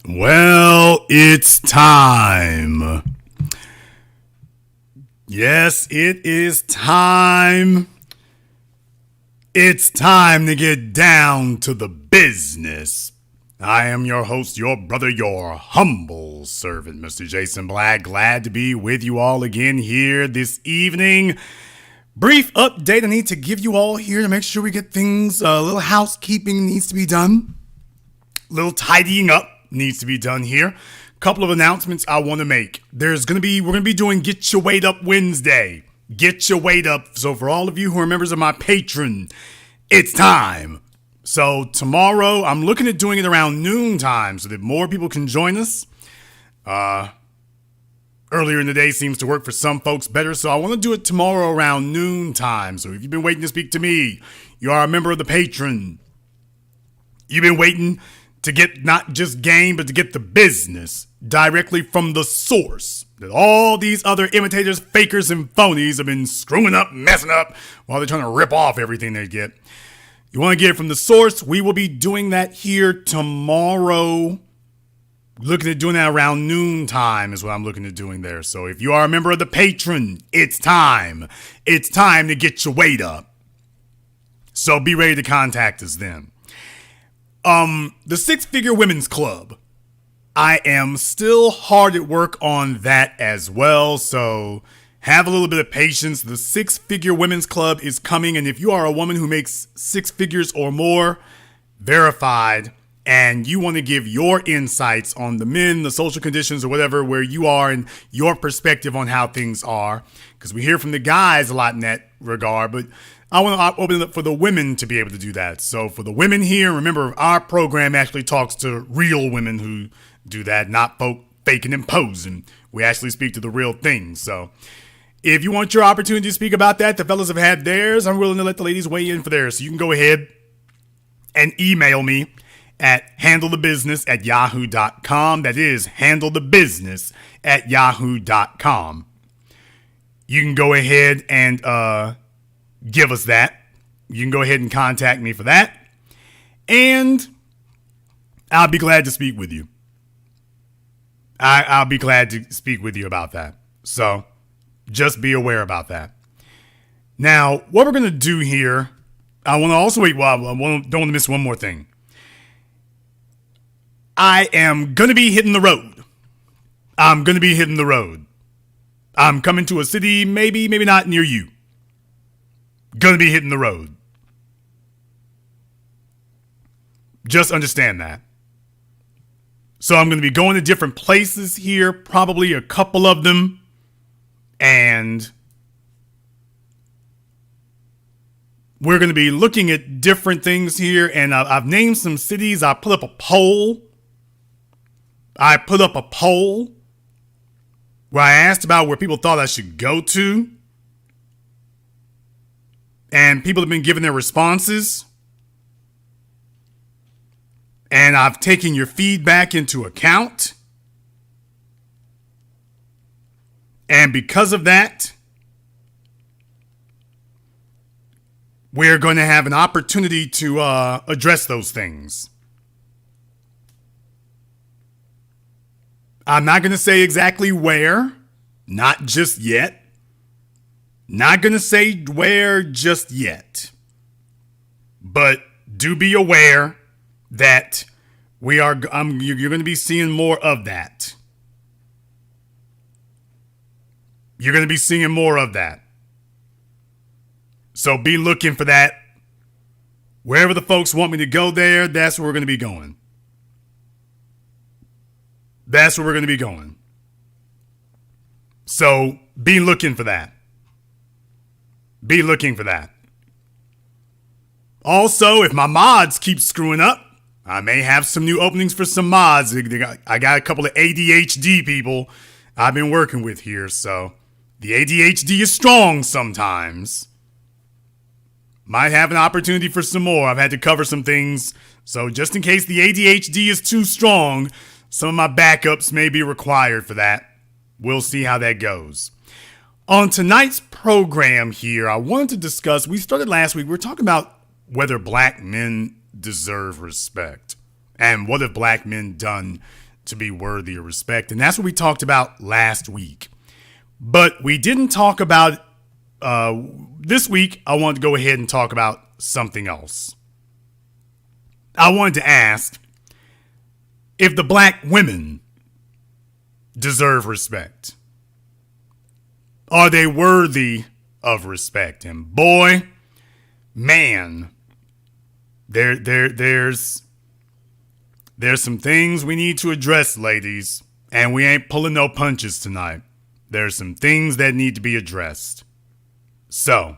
Well, it's time. Yes, it is time. It's time to get down to the business. I am your host, your brother, your humble servant, Mr. Jason Black. Glad to be with you all again here this evening. Brief update I need to give you all here to make sure we get things, a little housekeeping needs to be done. A little tidying up needs to be done here. Couple of announcements I want to make. We're going to be doing Get Your Weight Up Wednesday. Get your weight up. So for all of you who are members of my Patreon, it's time. So tomorrow, I'm looking at doing it around noon time so that more people can join us. Earlier in the day seems to work for some folks better, so I want to do it tomorrow around noon time. So if you've been waiting to speak to me, you are a member of the Patreon. You've been waiting to get not just game, but to get the business directly from the source that all these other imitators, fakers, and phonies have been screwing up, messing up, while they're trying to rip off everything they get. You want to get it from the source? We will be doing that here tomorrow. Looking at doing that around noon time is what I'm looking at doing there. So if you are a member of the Patreon, it's time. It's time to get your weight up. So be ready to contact us then. The Six Figure Women's Club. I am still hard at work on that as well, so have a little bit of patience. The Six Figure Women's Club is coming, and if you are a woman who makes six figures or more, verified, and you want to give your insights on the men, the social conditions, or whatever, where you are and your perspective on how things are, because we hear from the guys a lot in that regard, but I want to open it up for the women to be able to do that. So for the women here, remember, our program actually talks to real women who do that, not folk faking and posing. We actually speak to the real thing. So if you want your opportunity to speak about that, the fellas have had theirs. I'm willing to let the ladies weigh in for theirs. So you can go ahead and email me at handlethebusiness@yahoo.com. That is handlethebusiness@yahoo.com. You can go ahead and give us that. You can go ahead and contact me for that. And I'll be glad to speak with you. I'll be glad to speak with you about that. So just be aware about that. Now, what we're going to do here, I want to also wait. Well, don't want to miss one more thing. I am going to be hitting the road. I'm coming to a city, maybe not near you. Gonna be hitting the road. Just understand that. So I'm going to be going to different places here, probably a couple of them. And we're going to be looking at different things here. And I've named some cities. I put up a poll where I asked about where people thought I should go to. And people have been giving their responses. And I've taken your feedback into account. And because of that, we're going to have an opportunity to address those things. I'm not going to say exactly where, not just yet. Not going to say where just yet. But do be aware that you're going to be seeing more of that. You're going to be seeing more of that. So be looking for that. Wherever the folks want me to go there, that's where we're going to be going. That's where we're going to be going. So be looking for that. Be looking for that. Also, if my mods keep screwing up, I may have some new openings for some mods. I got a couple of ADHD people I've been working with here, so the ADHD is strong sometimes. Might have an opportunity for some more. I've had to cover some things, so just in case the ADHD is too strong, some of my backups may be required for that. We'll see how that goes. On tonight's program here, I wanted to discuss, we started last week, we were talking about whether black men deserve respect. And what have black men done to be worthy of respect. And that's what we talked about last week. But we didn't talk about this week. I wanted to go ahead and talk about something else. I wanted to ask if the black women deserve respect. Are they worthy of respect? And boy, man, there's some things we need to address, ladies, and we ain't pulling no punches tonight. There's some things that need to be addressed. So,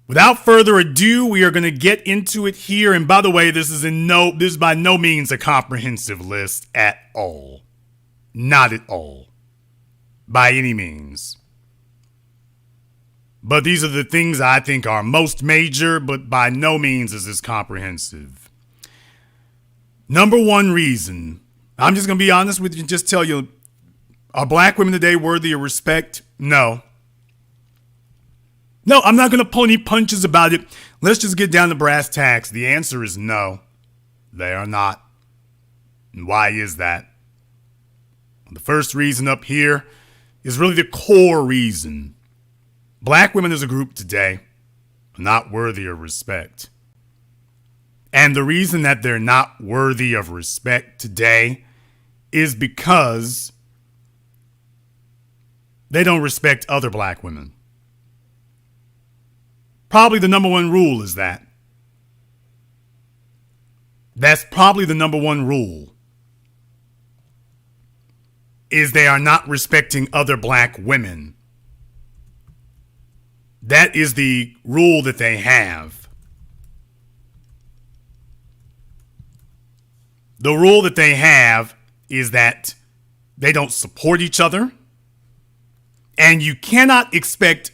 without further ado, we are going to get into it here. And by the way, this is by no means a comprehensive list at all. Not at all. By any means. But these are the things I think are most major, but by no means is this comprehensive. Number one reason, I'm just going to be honest with you and just tell you, are black women today worthy of respect? No. No, I'm not going to pull any punches about it. Let's just get down to brass tacks. The answer is no. They are not. And why is that? The first reason up here is really the core reason. Black women as a group today are not worthy of respect. And the reason that they're not worthy of respect today is because they don't respect other black women. Probably the number one rule is that. That's probably the number one rule. Is they are not respecting other black women. That is the rule that they have. The rule that they have is that they don't support each other. And you cannot expect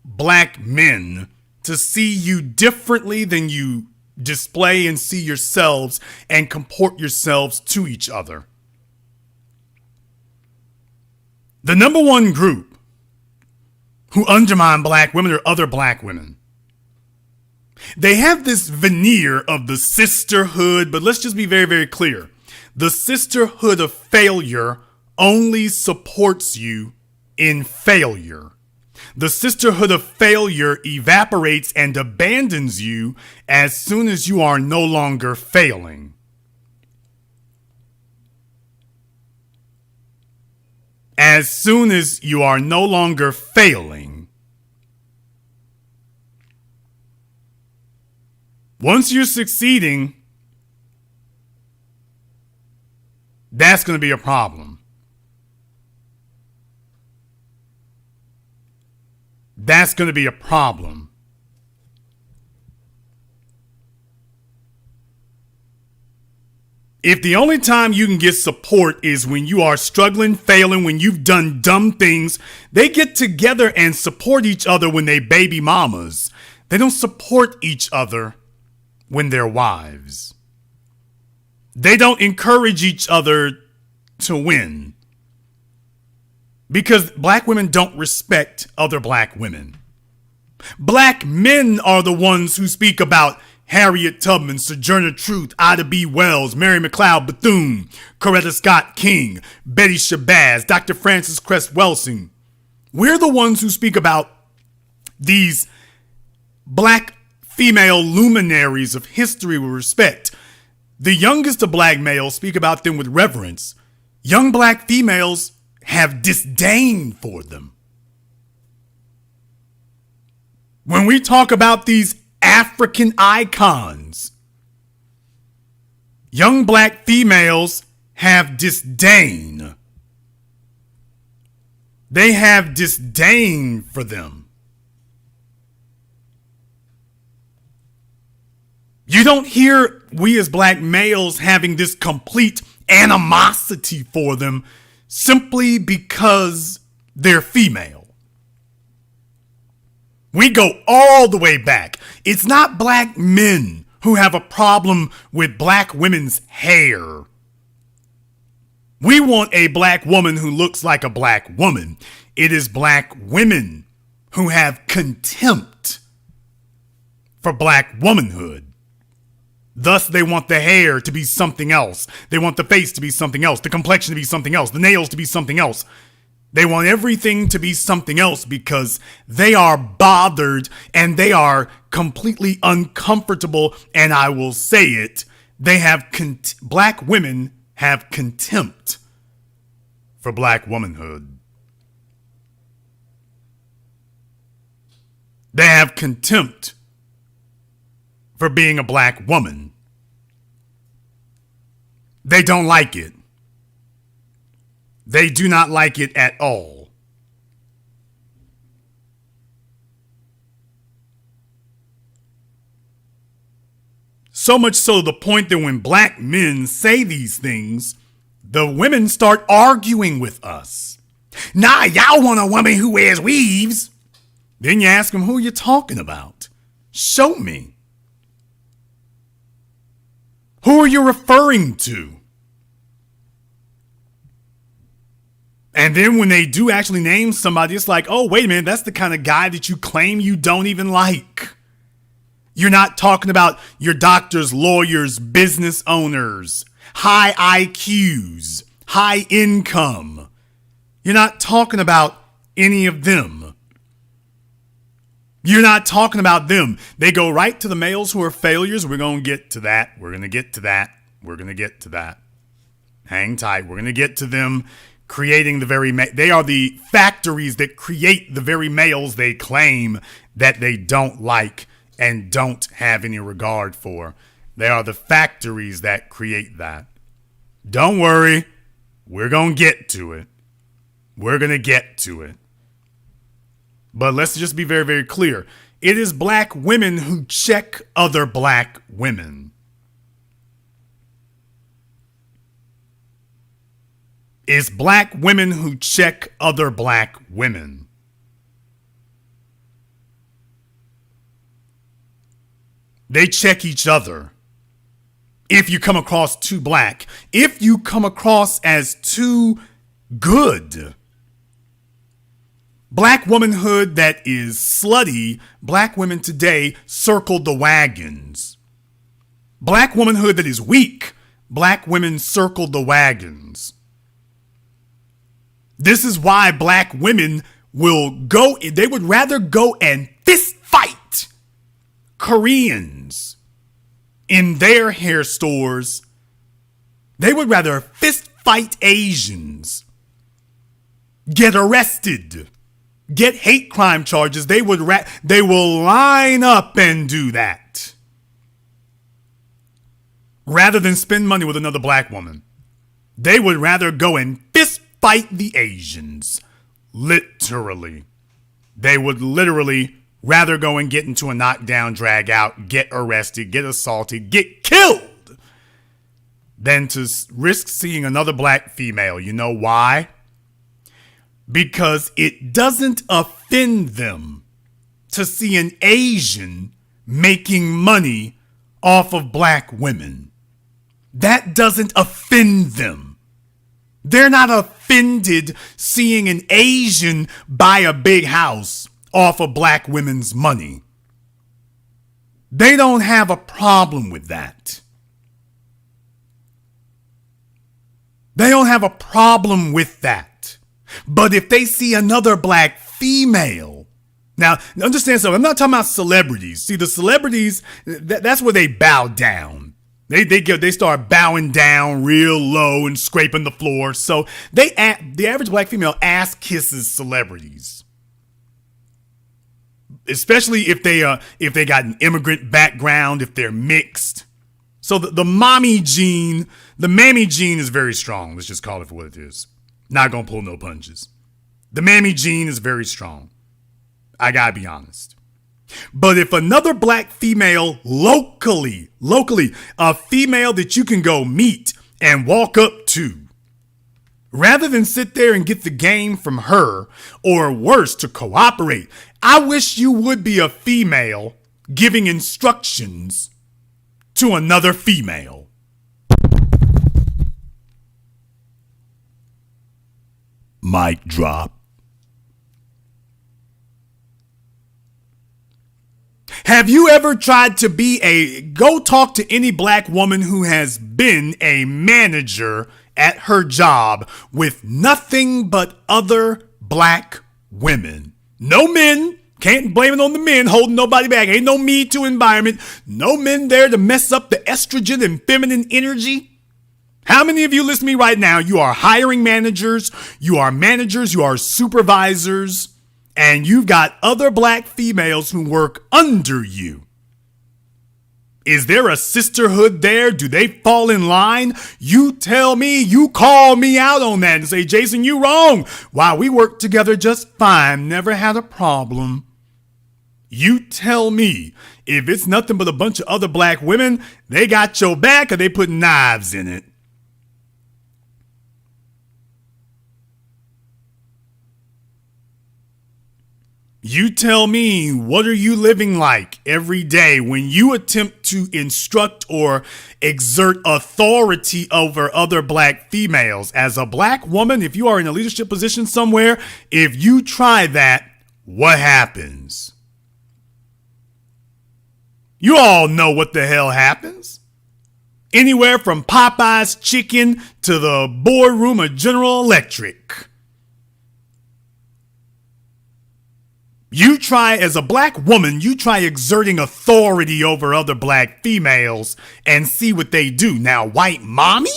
black men to see you differently than you display and see yourselves and comport yourselves to each other. The number one group who undermine black women are other black women. They have this veneer of the sisterhood, but let's just be very, very clear. The sisterhood of failure only supports you in failure. The sisterhood of failure evaporates and abandons you as soon as you are no longer failing. As soon as you are no longer failing, once you're succeeding, that's going to be a problem. That's going to be a problem. If the only time you can get support is when you are struggling, failing, when you've done dumb things, they get together and support each other when they baby mamas. They don't support each other when they're wives. They don't encourage each other to win. Because black women don't respect other black women. Black men are the ones who speak about Harriet Tubman, Sojourner Truth, Ida B. Wells, Mary McLeod Bethune, Coretta Scott King, Betty Shabazz, Dr. Frances Cress Welsing. We're the ones who speak about these black female luminaries of history with respect. The youngest of black males speak about them with reverence. Young black females have disdain for them. When we talk about these African icons, young black females have disdain. They have disdain for them. You don't hear we as black males having this complete animosity for them simply because they're female. We go all the way back. It's not black men who have a problem with black women's hair. We want a black woman who looks like a black woman. It is black women who have contempt for black womanhood. Thus, they want the hair to be something else. They want the face to be something else, the complexion to be something else, the nails to be something else. They want everything to be something else because they are bothered and they are completely uncomfortable. And I will say it, they have black women have contempt for black womanhood. They have contempt for being a black woman. They don't like it. They do not like it at all. So much so to the point that when black men say these things, the women start arguing with us. Nah, y'all want a woman who wears weaves. Then you ask them, who you talking about? Show me. Who are you referring to? And then when they do actually name somebody, it's like, oh, wait a minute, that's the kind of guy that you claim you don't even like. You're not talking about your doctors, lawyers, business owners, high IQs, high income. You're not talking about any of them. You're not talking about them. They go right to the males who are failures. We're going to get to that. We're going to get to that. We're going to get to that. Hang tight. We're going to get to them creating the very, they are the factories that create the very males they claim that they don't like and don't have any regard for. They are the factories that create that. Don't worry. We're going to get to it. We're going to get to it. But let's just be very, very clear. It is black women who check other black women. It's black women who check other black women. They check each other. If you come across too black, if you come across as too good, black womanhood that is slutty, black women today circled the wagons. Black womanhood that is weak, black women circled the wagons. This is why black women they would rather go and fist fight Koreans in their hair stores. They would rather fist fight Asians, get arrested, get hate crime charges. They will line up and do that rather than spend money with another black woman. They would rather go and fist fight the Asians. Literally. They would literally rather go and get into a knockdown, drag out, get arrested, get assaulted, get killed than to risk seeing another black female. You know why? Because it doesn't offend them to see an Asian making money off of black women. That doesn't offend them. They're not offended seeing an Asian buy a big house off of black women's money. They don't have a problem with that. They don't have a problem with that. But if they see another black female, now understand something, I'm not talking about celebrities. See, the celebrities, that's where they bow down. They start bowing down real low and scraping the floor. So the average black female ass kisses celebrities, especially if they got an immigrant background, if they're mixed. So the mommy gene, the mammy gene is very strong. Let's just call it for what it is. Not gonna pull no punches. The mammy gene is very strong. I gotta be honest. But if another black female locally, a female that you can go meet and walk up to, rather than sit there and get the game from her, or worse, to cooperate, I wish you would be a female giving instructions to another female. Mic drop. Have you ever tried to go talk to any black woman who has been a manager at her job with nothing but other black women? No men. Can't blame it on the men holding nobody back. Ain't no Me Too environment. No men there to mess up the estrogen and feminine energy. How many of you listen to me right now? You are hiring managers. You are supervisors. And you've got other black females who work under you. Is there a sisterhood there? Do they fall in line? You tell me, you call me out on that and say, Jason, you wrong. Wow, we work together just fine. Never had a problem. You tell me, if it's nothing but a bunch of other black women, they got your back or they put knives in it. You tell me, what are you living like every day when you attempt to instruct or exert authority over other black females? As a black woman, if you are in a leadership position somewhere, if you try that, what happens? You all know what the hell happens. Anywhere from Popeye's chicken to the boardroom of General Electric. You try, as a black woman, you try exerting authority over other black females and see what they do. Now, white mommy?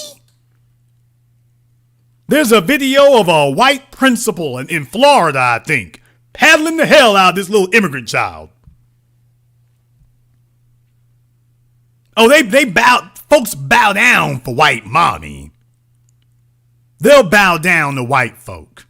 There's a video of a white principal in Florida, I think, paddling the hell out of this little immigrant child. Oh, folks bow down for white mommy. They'll bow down to white folk.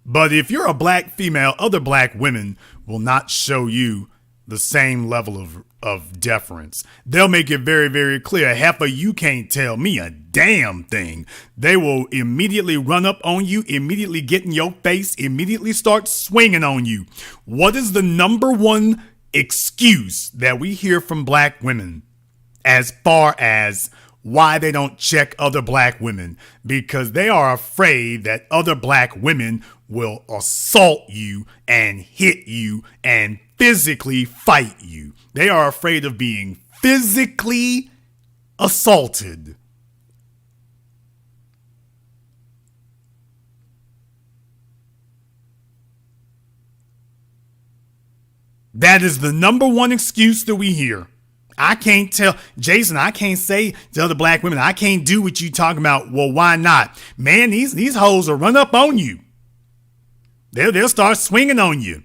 But if you're a black female, other black women will not show you the same level of deference. They'll make it very, very clear. Half of you can't tell me a damn thing. They will immediately run up on you, immediately get in your face, immediately start swinging on you. What is the number one excuse that we hear from black women as far as why they don't check other black women? Because they are afraid that other black women will assault you and hit you and physically fight you. They are afraid of being physically assaulted. That is the number one excuse that we hear. I can't tell, Jason, I can't say to other black women, I can't do what you talking about. Well, why not? Man, these hoes will run up on you. They'll start swinging on you.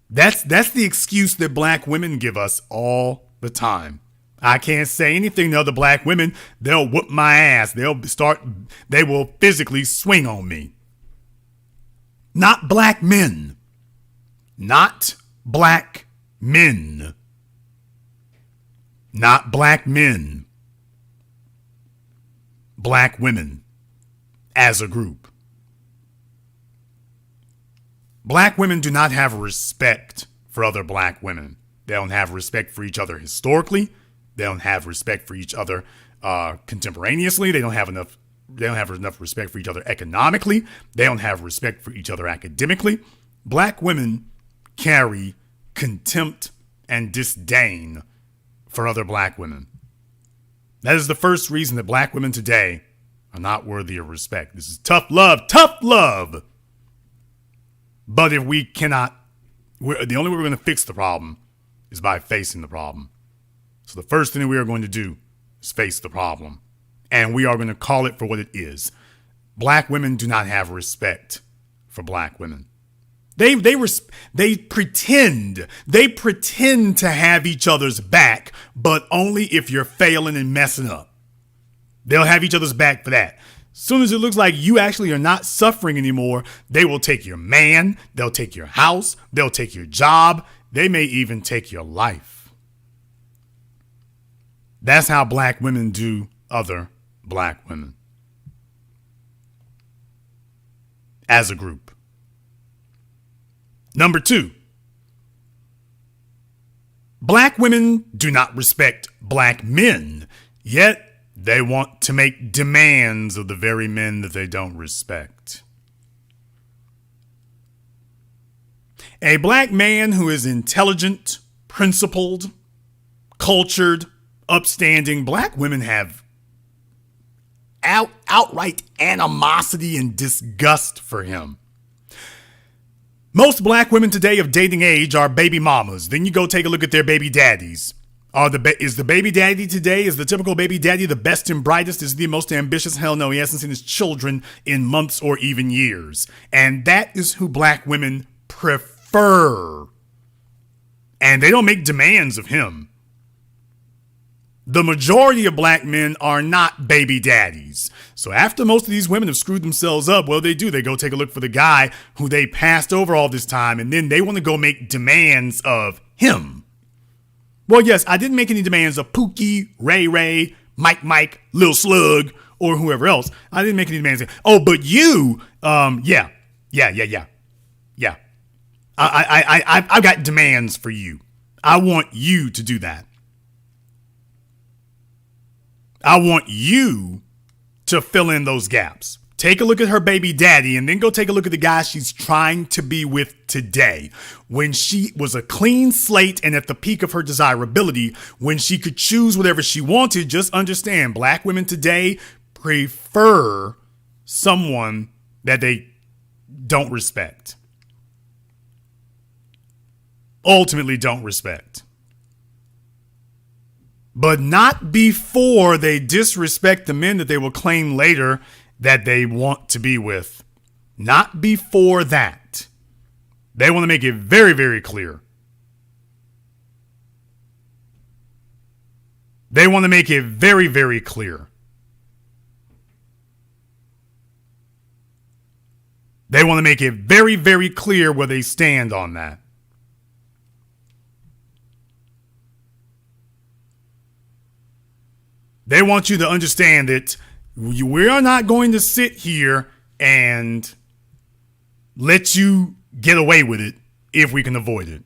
That's the excuse that black women give us all the time. I can't say anything to other black women. They'll whoop my ass. They will physically swing on me. Not black men. Not black men. Not black men. Black women as a group. Black women do not have respect for other black women. They don't have respect for each other historically. They don't have respect for each other contemporaneously. They don't have enough respect for each other economically. They don't have respect for each other academically. Black women carry contempt and disdain for other black women. That is the first reason that black women today are not worthy of respect. This is tough love, tough love. But if we cannot, the only way we're going to fix the problem is by facing the problem. So the first thing that we are going to do is face the problem. And we are going to call it for what it is. Black women do not have respect for black women. They pretend to have each other's back, but only if you're failing and messing up. They'll have each other's back for that. As soon as it looks like you actually are not suffering anymore, they will take your man, they'll take your house, they'll take your job, they may even take your life. That's how black women do other black women. As a group. Number 2, black women do not respect black men, yet they want to make demands of the very men that they don't respect. A black man who is intelligent, principled, cultured, upstanding. Black women have outright animosity and disgust for him. Most black women today of dating age are baby mamas. Then you go take a look at their baby daddies. Is the baby daddy today, is the typical baby daddy the best and brightest? Is the most ambitious? Hell no, he hasn't seen his children in months or even years. And that is who black women prefer. And they don't make demands of him. The majority of black men are not baby daddies. So after most of these women have screwed themselves up, what do? They go take a look for the guy who they passed over all this time, and then they want to go make demands of him. Well, yes, I didn't make any demands of Pookie, Ray Ray, Mike, Lil Slug, or whoever else. I didn't make any demands. Oh, but you, yeah. I've got demands for you. I want you to do that. I want you to fill in those gaps. Take a look at her baby daddy and then go take a look at the guy she's trying to be with today. When she was a clean slate and at the peak of her desirability, when she could choose whatever she wanted, just understand black women today prefer someone that they don't respect. Ultimately don't respect. But not before they disrespect the men that they will claim later that they want to be with. Not before that. They want to make it very, very clear. They want to make it very, very clear. They want to make it very, very clear where they stand on that. They want you to understand that we are not going to sit here and let you get away with it if we can avoid it.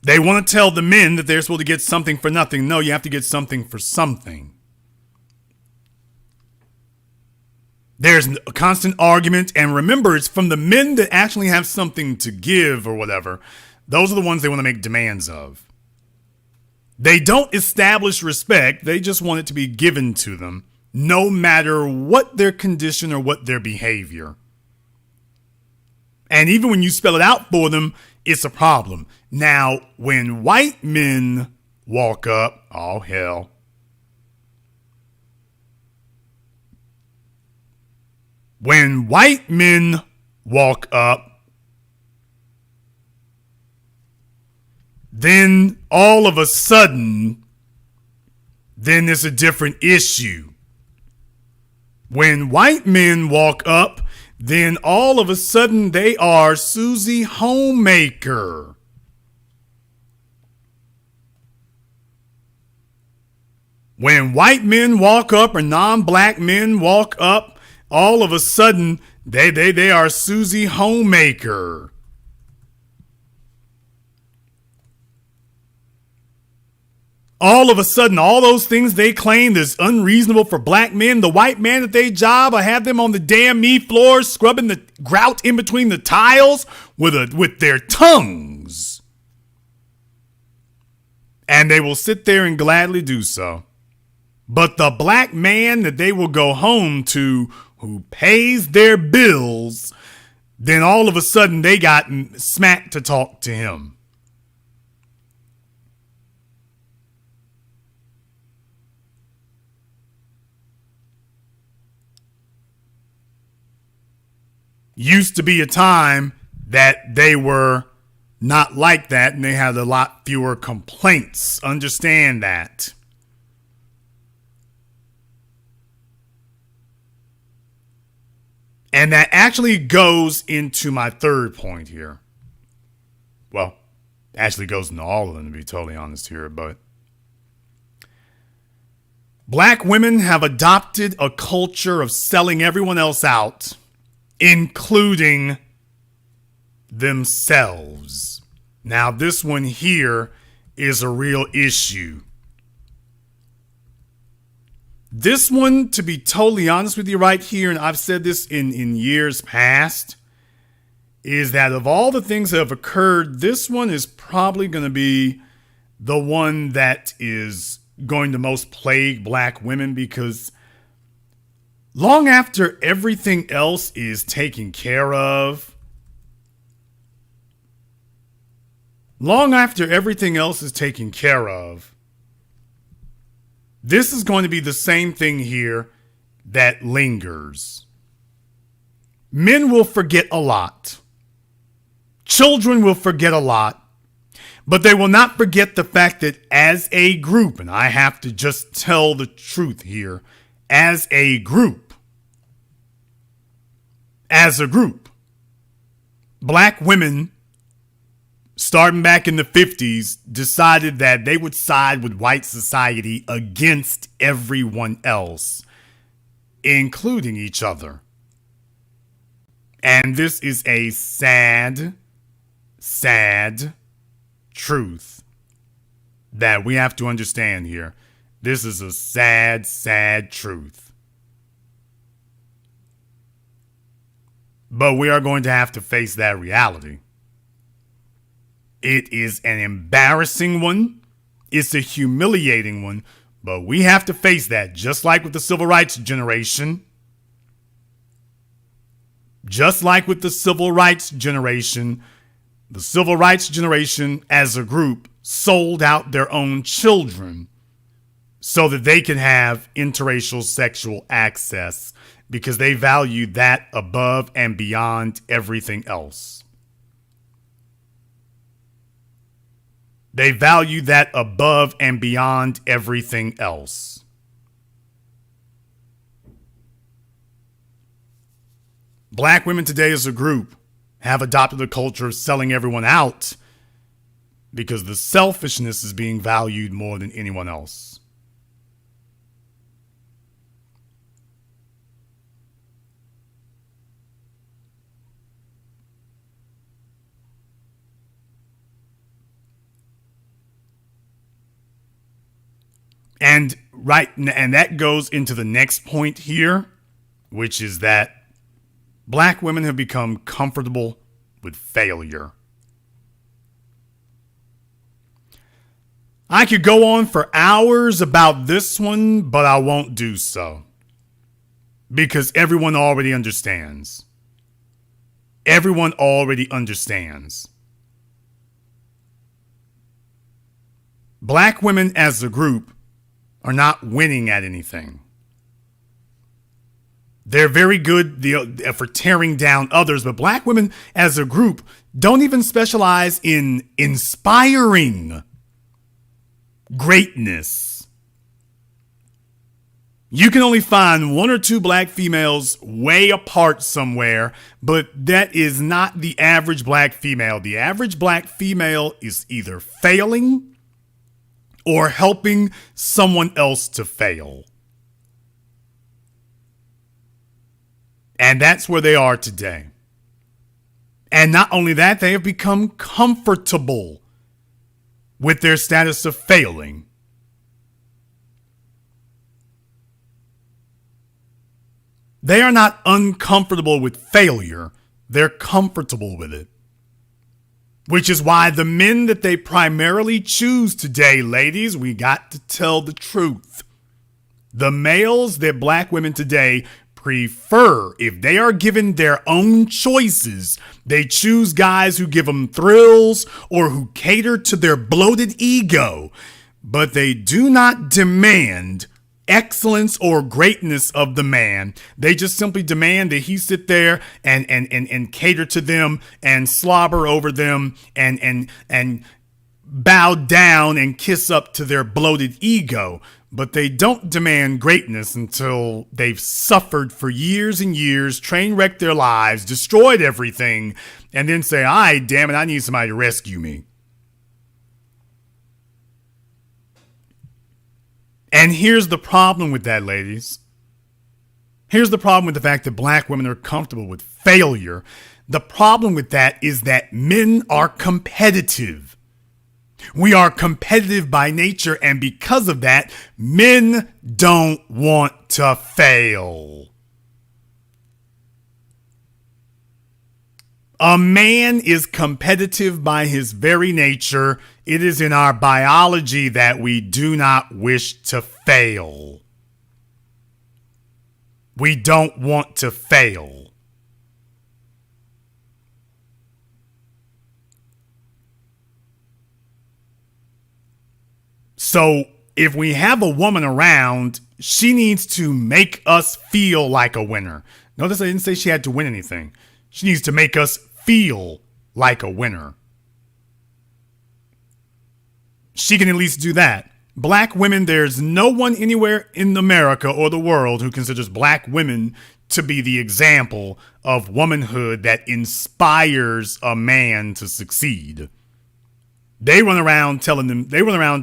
They want to tell the men that they're supposed to get something for nothing. No, you have to get something for something. There's a constant argument, and remember, it's from the men that actually have something to give or whatever. Those are the ones they want to make demands of. They don't establish respect. They just want it to be given to them, no matter what their condition or what their behavior. And even when you spell it out for them, it's a problem. Now, when white men walk up, oh hell. When white men walk up, then all of a sudden, then there's a different issue. When white men walk up, then all of a sudden they are Susie Homemaker. When white men walk up or non-black men walk up, all of a sudden, they are Susie Homemaker. All of a sudden, all those things they claim is unreasonable for black men, the white man at their job, I have them on the damn me floor scrubbing the grout in between the tiles with their tongues. And they will sit there and gladly do so. But the black man that they will go home to, who pays their bills, then all of a sudden they got smack to talk to him. Used to be a time that they were not like that and they had a lot fewer complaints. Understand that. And that actually goes into my third point here. Well, actually goes into all of them, to be totally honest here, but black women have adopted a culture of selling everyone else out, including themselves. Now, this one here is a real issue. This one, to be totally honest with you right here, and I've said this in years past, is that of all the things that have occurred, this one is probably going to be the one that is going to most plague black women, because long after everything else is taken care of, this is going to be the same thing here that lingers. Men will forget a lot. Children will forget a lot. But they will not forget the fact that as a group, and I have to just tell the truth here, as a group, black women, starting back in the 50s, decided that they would side with white society against everyone else, including each other. And this is a sad truth that we have to understand here. This is a sad truth. But we are going to have to face that reality. It is an embarrassing one. It's a humiliating one. But we have to face that, just like with the civil rights generation. The civil rights generation as a group sold out their own children so that they can have interracial sexual access, because they valued that above and beyond everything else. Black women today as a group have adopted a culture of selling everyone out because the selfishness is being valued more than anyone else. And that goes into the next point here, which is that black women have become comfortable with failure. I could go on for hours about this one, but I won't do so, because everyone already understands. Black women as a group are not winning at anything. They're very good for tearing down others, but black women as a group don't even specialize in inspiring greatness. You can only find one or two black females way apart somewhere, but that is not the average black female. The average black female is either failing or helping someone else to fail. And that's where they are today. And not only that, they have become comfortable with their status of failing. They are not uncomfortable with failure. They're comfortable with it. Which is why the men that they primarily choose today, ladies, we got to tell the truth. The males that black women today prefer, if they are given their own choices, they choose guys who give them thrills or who cater to their bloated ego, but they do not demand excellence or greatness of the man. They just simply demand that he sit there and cater to them and slobber over them and bow down and kiss up to their bloated ego. But they don't demand greatness until they've suffered for years and years, train wrecked their lives, destroyed everything, and then say, damn it, I need somebody to rescue me. And here's the problem with that, ladies. Here's the problem with the fact that black women are comfortable with failure. The problem with that is that men are competitive. We are competitive by nature, and because of that, men don't want to fail. A man is competitive by his very nature. It is in our biology that we do not wish to fail. We don't want to fail. So if we have a woman around, she needs to make us feel like a winner. Notice I didn't say she had to win anything. She needs to make us feel like a winner. She can at least do that. Black women, there's no one anywhere in America or the world who considers black women to be the example of womanhood that inspires a man to succeed. They run around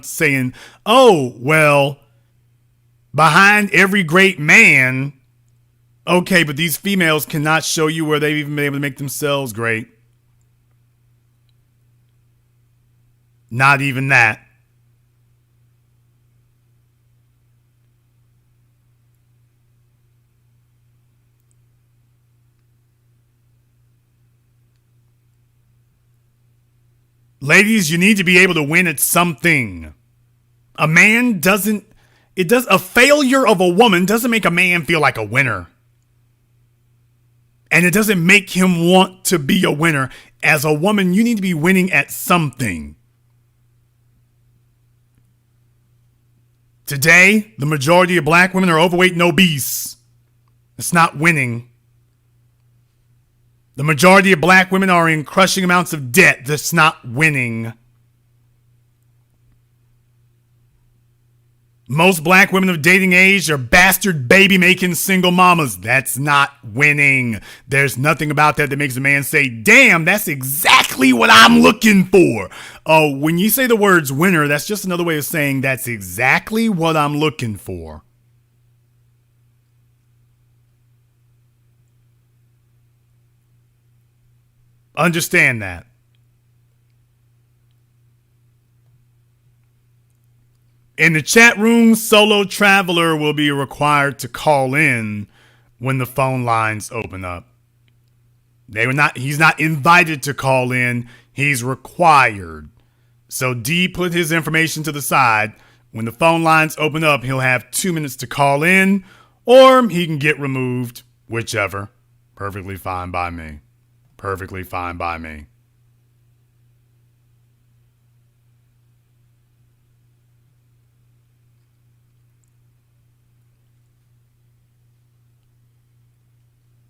saying, oh, well, behind every great man, okay, but these females cannot show you where they've even been able to make themselves great. Not even that. Ladies, you need to be able to win at something. A failure of a woman doesn't make a man feel like a winner. And it doesn't make him want to be a winner. As a woman, you need to be winning at something. Today, the majority of black women are overweight and obese. It's not winning. The majority of black women are in crushing amounts of debt. That's not winning. Most black women of dating age are bastard baby-making single mamas. That's not winning. There's nothing about that makes a man say, damn, that's exactly what I'm looking for. Oh, when you say the words winner, that's just another way of saying that's exactly what I'm looking for. Understand that. In the chat room, Solo Traveler will be required to call in when the phone lines open up. He's not invited to call in, he's required. So D put his information to the side. When the phone lines open up, he'll have 2 minutes to call in, or he can get removed, whichever. Perfectly fine by me. Perfectly fine by me.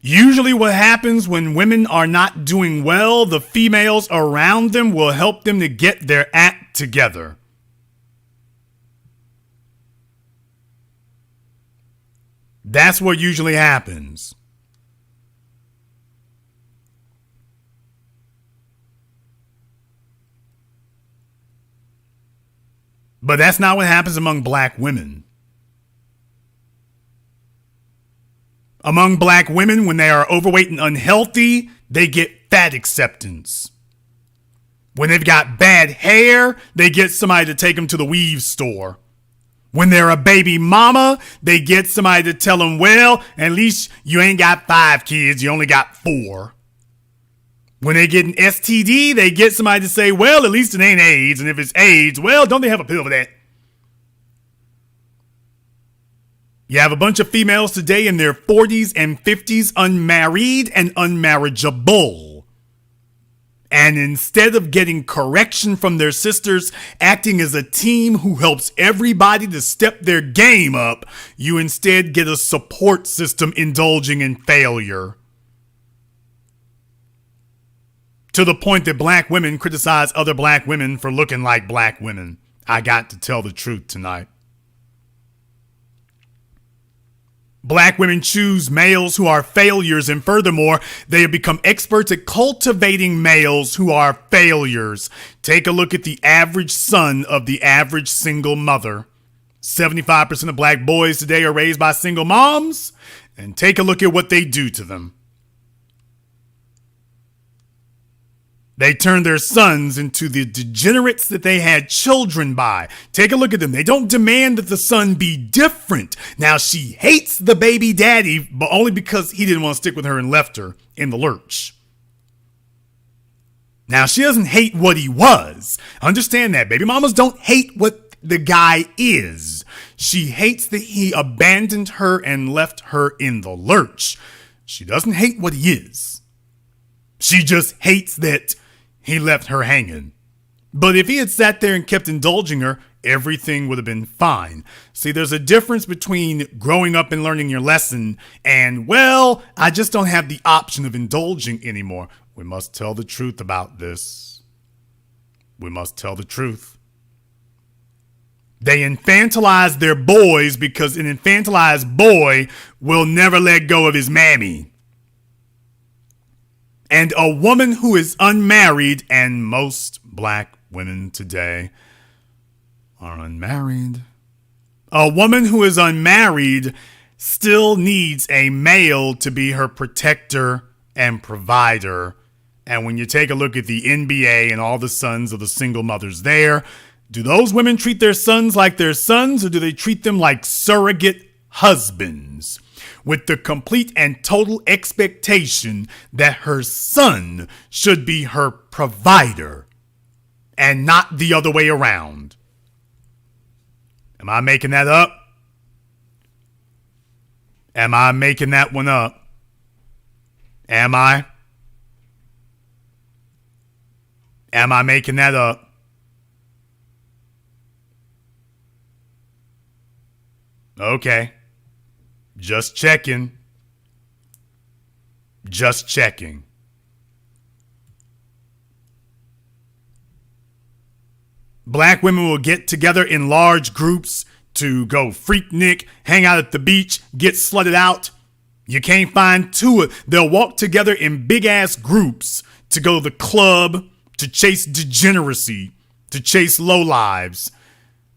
Usually what happens when women are not doing well, the females around them will help them to get their act together. That's what usually happens. But that's not what happens among black women. Among black women, when they are overweight and unhealthy, they get fat acceptance. When they've got bad hair, they get somebody to take them to the weave store. When they're a baby mama, they get somebody to tell them, well, at least you ain't got 5 kids, you only got 4. When they get an STD, they get somebody to say, well, at least it ain't AIDS. And if it's AIDS, well, don't they have a pill for that? You have a bunch of females today in their 40s and 50s, unmarried and unmarriageable. And instead of getting correction from their sisters, acting as a team who helps everybody to step their game up, you instead get a support system indulging in failure. To the point that black women criticize other black women for looking like black women. I got to tell the truth tonight. Black women choose males who are failures, and furthermore, they have become experts at cultivating males who are failures. Take a look at the average son of the average single mother. 75% of black boys today are raised by single moms, and take a look at what they do to them. They turned their sons into the degenerates that they had children by. Take a look at them. They don't demand that the son be different. Now, she hates the baby daddy, but only because he didn't want to stick with her and left her in the lurch. Now, she doesn't hate what he was. Understand that. Baby mamas don't hate what the guy is. She hates that he abandoned her and left her in the lurch. She doesn't hate what he is. She just hates that he left her hanging. But if he had sat there and kept indulging her, everything would have been fine. See, there's a difference between growing up and learning your lesson and, well, I just don't have the option of indulging anymore. We must tell the truth about this. We must tell the truth. They infantilize their boys because an infantilized boy will never let go of his mammy. And a woman who is unmarried, and most black women today are unmarried. A woman who is unmarried still needs a male to be her protector and provider. And when you take a look at the NBA and all the sons of the single mothers there, do those women treat their sons like their sons, or do they treat them like surrogate husbands? With the complete and total expectation that her son should be her provider and not the other way around. Am I making that up? Am I making that one up? Am I? Am I making that up? Okay. Just checking. Just checking. Black women will get together in large groups to go freaknik, hang out at the beach, get slutted out. You can't find two. They'll walk together in big ass groups to go to the club, to chase degeneracy, to chase lowlives.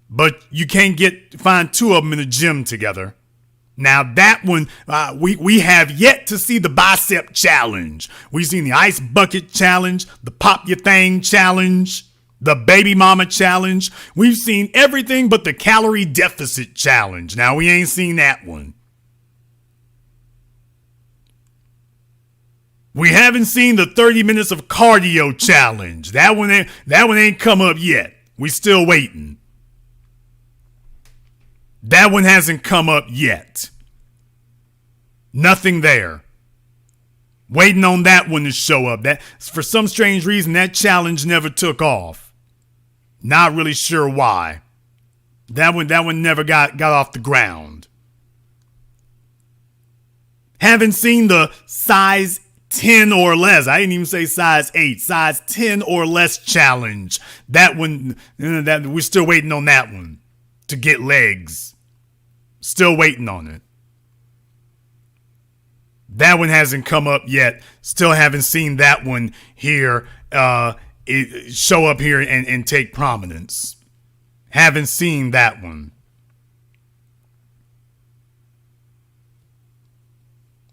But you can't find two of them in the gym together. Now that one, we have yet to see the bicep challenge. We've seen the ice bucket challenge, the pop your thing challenge, the baby mama challenge. We've seen everything but the calorie deficit challenge. Now we ain't seen that one. We haven't seen the 30 minutes of cardio challenge. That one ain't come up yet. We still waiting. That one hasn't come up yet. Nothing there. Waiting on that one to show up. That, for some strange reason, that challenge never took off. Not really sure why. That one never got off the ground. Haven't seen the size 10 or less. I didn't even say size 8. Size 10 or less challenge. That one, we're still waiting on that one to get legs. Still waiting on it. That one hasn't come up yet. Still haven't seen that one here show up here and take prominence. Haven't seen that one.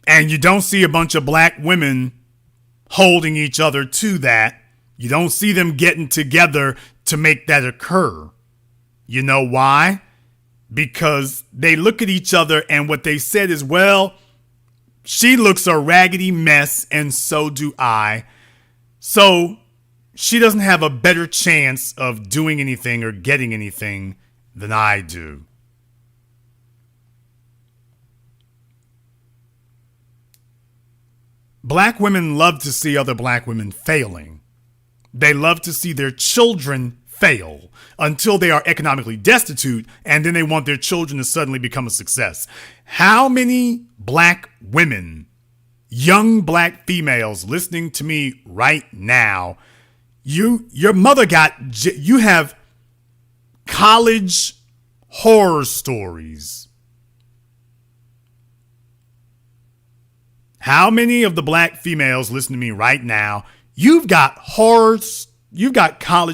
And you don't see a bunch of black women holding each other to that. You don't see them getting together to make that occur. You know why? Because they look at each other and what they said is, well, she looks a raggedy mess and so do I. So she doesn't have a better chance of doing anything or getting anything than I do. Black women love to see other black women failing. They love to see their children fail until they are economically destitute, and then they want their children to suddenly become a success. How many black women, young black females listening to me right now, you have college horror stories. How many of the black females listening to me right now, you've got college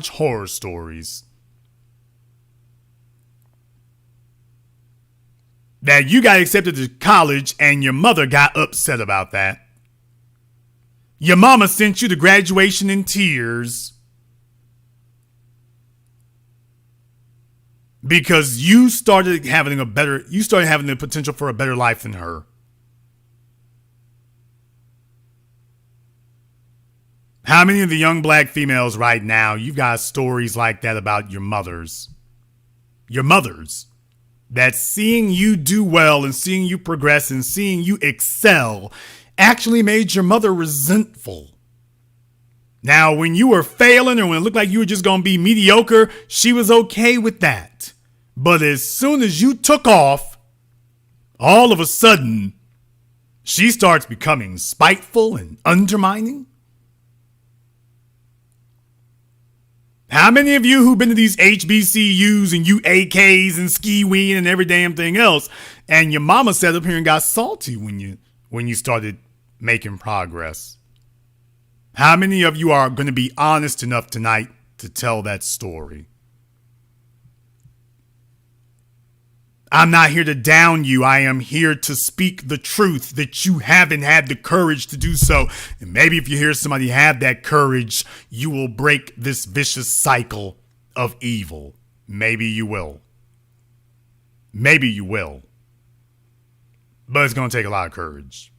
horror stories that you got accepted to college and your mother got upset about that. Your mama sent you to graduation in tears because you started having the potential for a better life than her. How many of the young black females right now, you've got stories like that about your mothers? Your mothers. That seeing you do well and seeing you progress and seeing you excel actually made your mother resentful. Now, when you were failing or when it looked like you were just going to be mediocre, she was okay with that. But as soon as you took off, all of a sudden, she starts becoming spiteful and undermining. How many of you who've been to these HBCUs and UAKs and ski weeing and every damn thing else, and your mama sat up here and got salty when you started making progress? How many of you are going to be honest enough tonight to tell that story? I'm not here to down you. I am here to speak the truth that you haven't had the courage to do so. And maybe if you hear somebody have that courage, you will break this vicious cycle of evil. Maybe you will. Maybe you will. But it's going to take a lot of courage.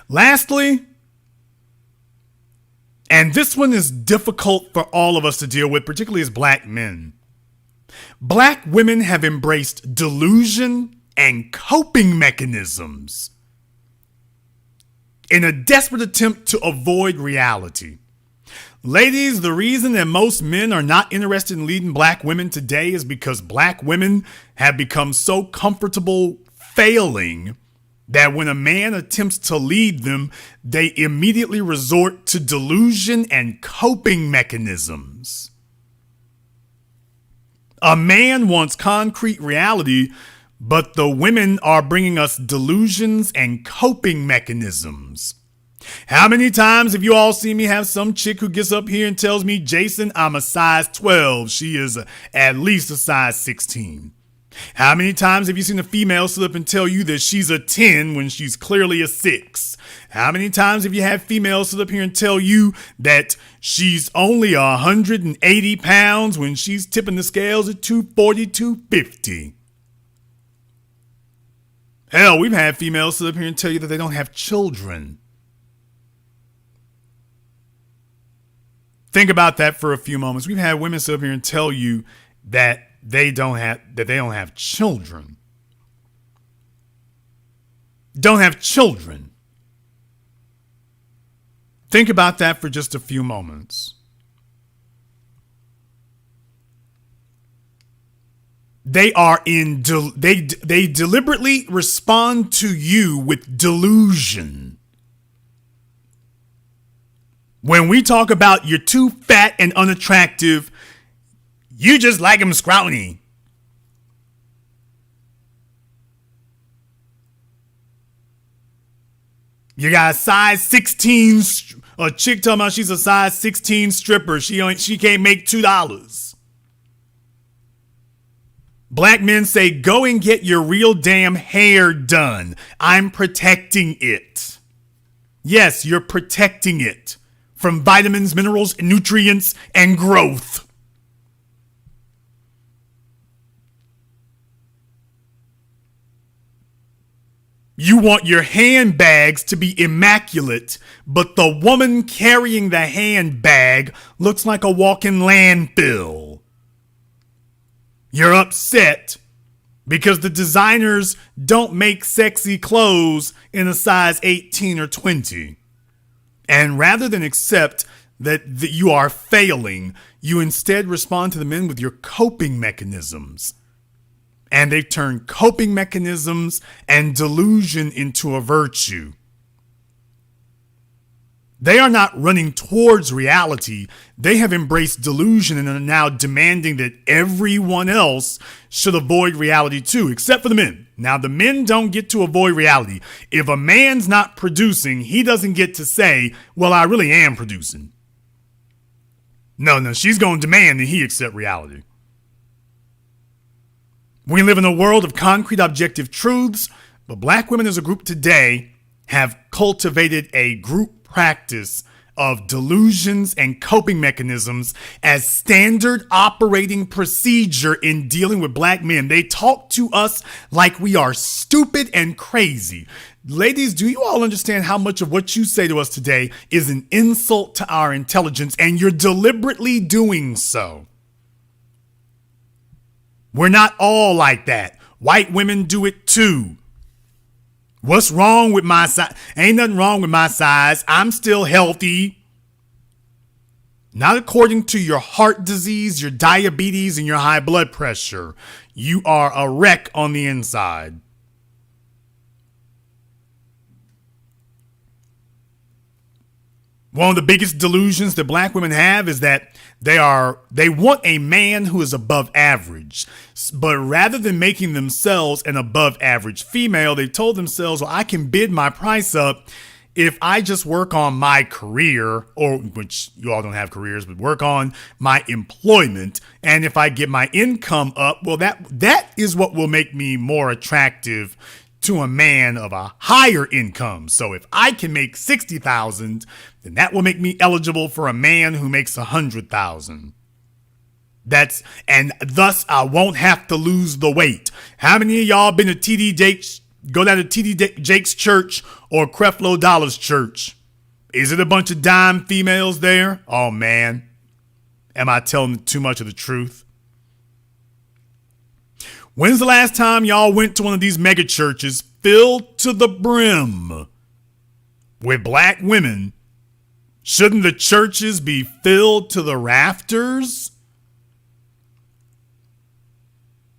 Lastly, and this one is difficult for all of us to deal with, particularly as black men. Black women have embraced delusion and coping mechanisms in a desperate attempt to avoid reality. Ladies, the reason that most men are not interested in leading black women today is because black women have become so comfortable failing that when a man attempts to lead them, they immediately resort to delusion and coping mechanisms. A man wants concrete reality, but the women are bringing us delusions and coping mechanisms. How many times have you all seen me have some chick who gets up here and tells me, Jason, I'm a size 12. She is at least a size 16. How many times have you seen a female sit up and tell you that she's a 10 when she's clearly a 6? How many times have you had females sit up here and tell you that she's only 180 pounds when she's tipping the scales at 240, 250? Hell, we've had females sit up here and tell you that they don't have children. Think about that for a few moments. We've had women sit up here and tell you that they don't have children. Don't have children. Think about that for just a few moments. They deliberately respond to you with delusion. When we talk about you're too fat and unattractive, you just like them scrawny. You got a size 16, a chick talking about she's a size 16 stripper. She can't make $2. Black men say, go and get your real damn hair done. I'm protecting it. Yes, you're protecting it from vitamins, minerals, nutrients, and growth. You want your handbags to be immaculate, but the woman carrying the handbag looks like a walking landfill. You're upset because the designers don't make sexy clothes in a size 18 or 20. And rather than accept that you are failing, you instead respond to the men with your coping mechanisms. And they've turned coping mechanisms and delusion into a virtue. They are not running towards reality. They have embraced delusion and are now demanding that everyone else should avoid reality too, except for the men. Now, the men don't get to avoid reality. If a man's not producing, he doesn't get to say, well, I really am producing. No, she's going to demand that he accept reality. We live in a world of concrete objective truths, but black women as a group today have cultivated a group practice of delusions and coping mechanisms as standard operating procedure in dealing with black men. They talk to us like we are stupid and crazy. Ladies, do you all understand how much of what you say to us today is an insult to our intelligence, and you're deliberately doing so? We're not all like that. White women do it too. What's wrong with my size? Ain't nothing wrong with my size. I'm still healthy. Not according to your heart disease, your diabetes, and your high blood pressure. You are a wreck on the inside. One of the biggest delusions that black women have is that they want a man who is above average. But rather than making themselves an above average female, they told themselves, well, I can bid my price up if I just work on my career, or which you all don't have careers, but work on my employment. And if I get my income up, well, that is what will make me more attractive to a man of a higher income. So if I can make $60,000, then that will make me eligible for a man who makes $100,000. And thus I won't have to lose the weight. How many of y'all been to TD Jakes, go down to TD Jakes church or Creflo Dollar's church? Is it a bunch of dime females there? Oh man, am I telling too much of the truth? When's the last time y'all went to one of these mega churches filled to the brim with black women? Shouldn't the churches be filled to the rafters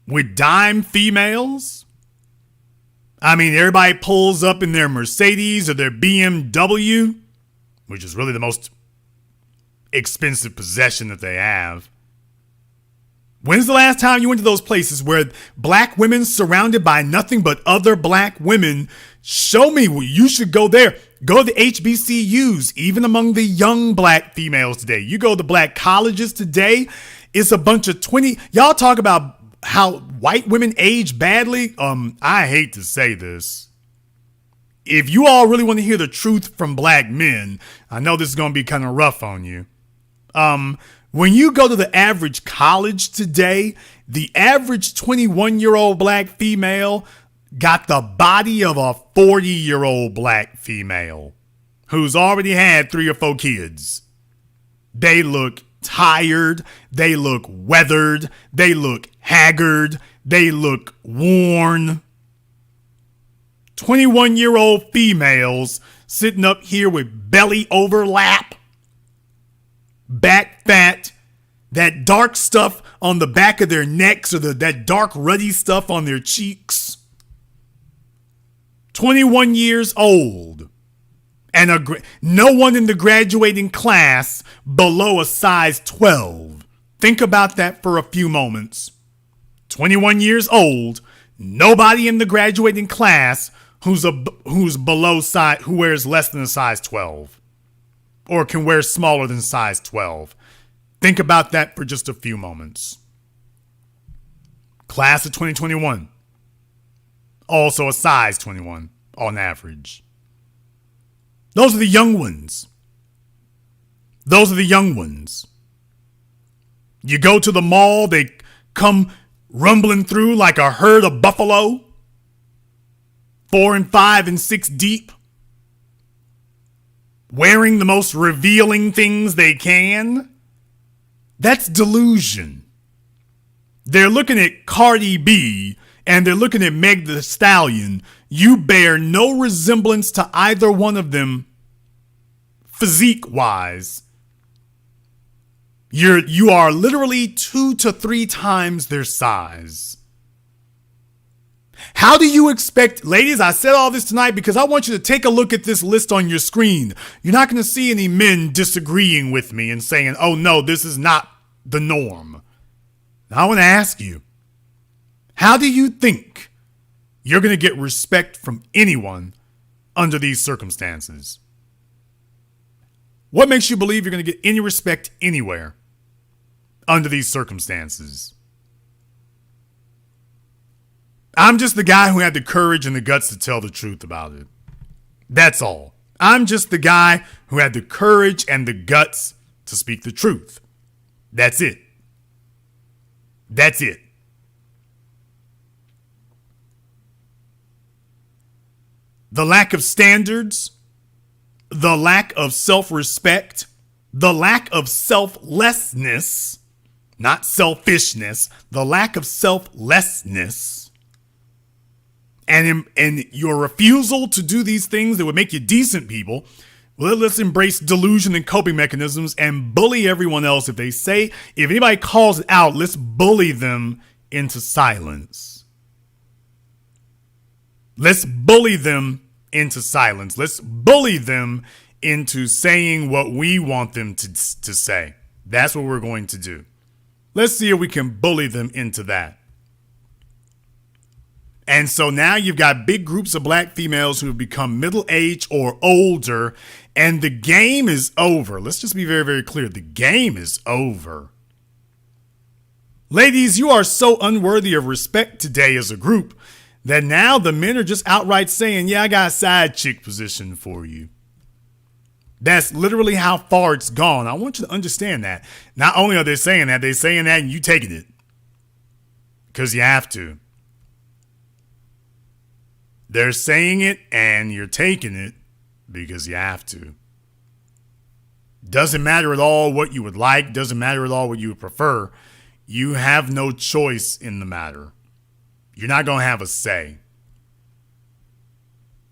with dime females? I mean, everybody pulls up in their Mercedes or their BMW, which is really the most expensive possession that they have. When's the last time you went to those places where black women surrounded by nothing but other black women? Show me. You should go there. Go to the HBCUs, even among the young black females today. You go to black colleges today, it's a bunch of 20. Y'all talk about how white women age badly. I hate to say this. If you all really want to hear the truth from black men, I know this is going to be kind of rough on you. When you go to the average college today, the average 21-year-old black female got the body of a 40-year-old black female who's already had 3 or 4 kids. They look tired. They look weathered. They look haggard. They look worn. 21-year-old females sitting up here with belly overlap, back fat, that dark stuff on the back of their necks, or that dark ruddy stuff on their cheeks. 21 years old, and no one in the graduating class below a size 12. Think about that for a few moments. 21 years old, nobody in the graduating class who's below size, who wears less than a size 12. Or can wear smaller than size 12. Think about that for just a few moments. Class of 2021. Also a size 21 on average. Those are the young ones. Those are the young ones. You go to the mall, they come rumbling through like a herd of buffalo. 4 and 5 and 6 deep. Wearing the most revealing things they can. That's delusion. They're looking at Cardi B and they're looking at Meg Thee Stallion. You bear no resemblance to either one of them physique-wise. You are literally 2 to 3 times their size. How do you expect, ladies, I said all this tonight because I want you to take a look at this list on your screen. You're not going to see any men disagreeing with me and saying, oh no, this is not the norm. Now I want to ask you, how do you think you're going to get respect from anyone under these circumstances? What makes you believe you're going to get any respect anywhere under these circumstances? I'm just the guy who had the courage and the guts to tell the truth about it. That's all. I'm just the guy who had the courage and the guts to speak the truth. That's it. That's it. The lack of standards, the lack of self-respect, the lack of selflessness, not selfishness, the lack of selflessness, and your refusal to do these things that would make you decent people. Well, let's embrace delusion and coping mechanisms and bully everyone else. If anybody calls it out, let's bully them into silence. Let's bully them into silence. Let's bully them into saying what we want them to say. That's what we're going to do. Let's see if we can bully them into that. And so now you've got big groups of black females who have become middle-aged or older, and the game is over. Let's just be very, very clear. The game is over. Ladies, you are so unworthy of respect today as a group that now the men are just outright saying, yeah, I got a side chick position for you. That's literally how far it's gone. I want you to understand that. Not only are they saying that and you taking it. Because you have to. They're saying it and you're taking it because you have to. Doesn't matter at all what you would like. Doesn't matter at all what you would prefer. You have no choice in the matter. You're not going to have a say.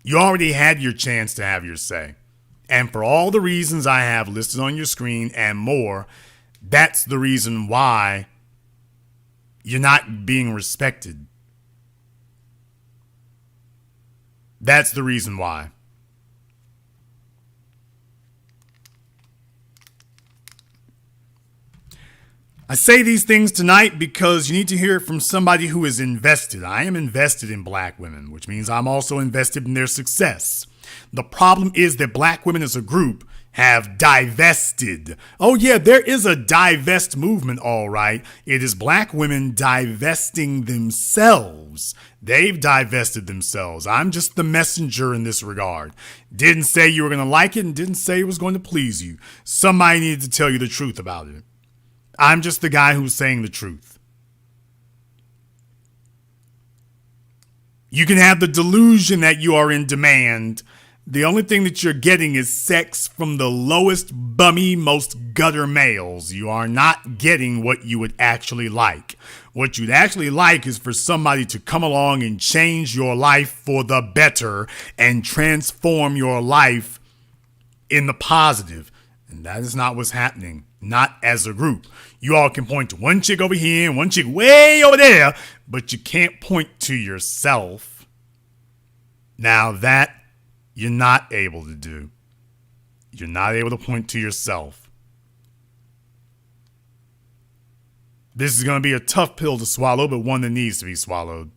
You already had your chance to have your say. And for all the reasons I have listed on your screen and more, that's the reason why you're not being respected. That's the reason why. I say these things tonight because you need to hear it from somebody who is invested. I am invested in black women, which means I'm also invested in their success. The problem is that black women as a group have divested. Oh yeah, there is a divest movement, all right. It is black women divesting themselves. They've divested themselves. I'm just the messenger in this regard. Didn't say you were going to like it and didn't say it was going to please you. Somebody needed to tell you the truth about it. I'm just the guy who's saying the truth. You can have the delusion that you are in demand. The only thing that you're getting is sex from the lowest, bummy, most gutter males. You are not getting what you would actually like. What you'd actually like is for somebody to come along and change your life for the better and transform your life in the positive. And that is not what's happening. Not as a group. You all can point to one chick over here and one chick way over there, but you can't point to yourself. Now that you're not able to do. You're not able to point to yourself. This is going to be a tough pill to swallow, but one that needs to be swallowed.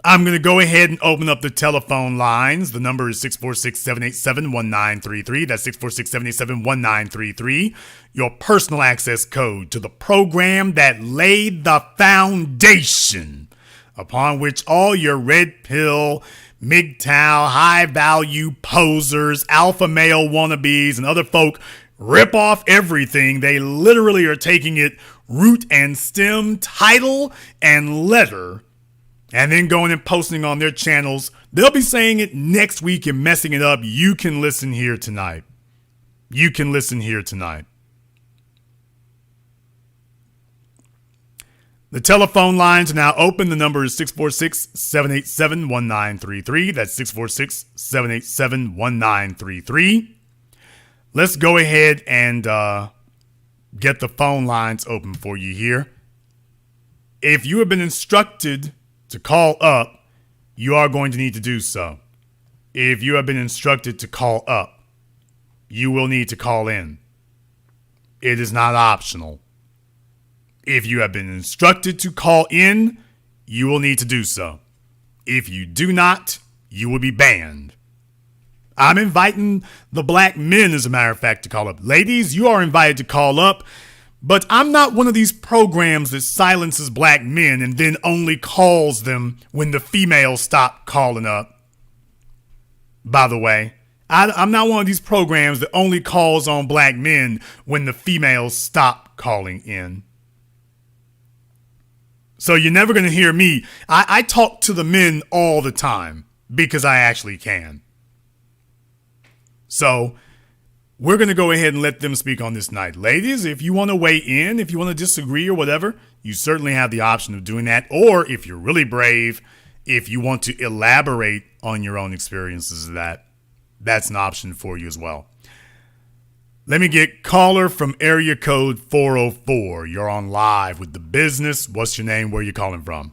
I'm going to go ahead and open up the telephone lines. The number is 646-787-1933. That's 646-787-1933. Your personal access code to the program that laid the foundation upon which all your red pill, MGTOW, high value posers, alpha male wannabes, and other folk rip off everything. They literally are taking it root and stem, title and letter, and then going and posting on their channels. They'll be saying it next week and messing it up. You can listen here tonight. You can listen here tonight. The telephone lines are now open. The number is 646-787-1933. That's 646-787-1933. Let's go ahead and get the phone lines open for you here. If you have been instructed to call up, you are going to need to do so. If you have been instructed to call up, you will need to call in. It is not optional. If you have been instructed to call in, you will need to do so. If you do not, you will be banned. I'm inviting the black men, as a matter of fact, to call up. Ladies, you are invited to call up, But I'm not one of these programs that silences black men and then only calls them when the females stop calling up. By the way, I'm not one of these programs that only calls on black men when the females stop calling in. So you're never going to hear me. I talk to the men all the time because I actually can. So we're going to go ahead and let them speak on this night. Ladies, if you want to weigh in, if you want to disagree or whatever, you certainly have the option of doing that. Or if you're really brave, if you want to elaborate on your own experiences of that, that's an option for you as well. Let me get caller from area code 404. You're on live with The Business. What's your name? Where are you calling from?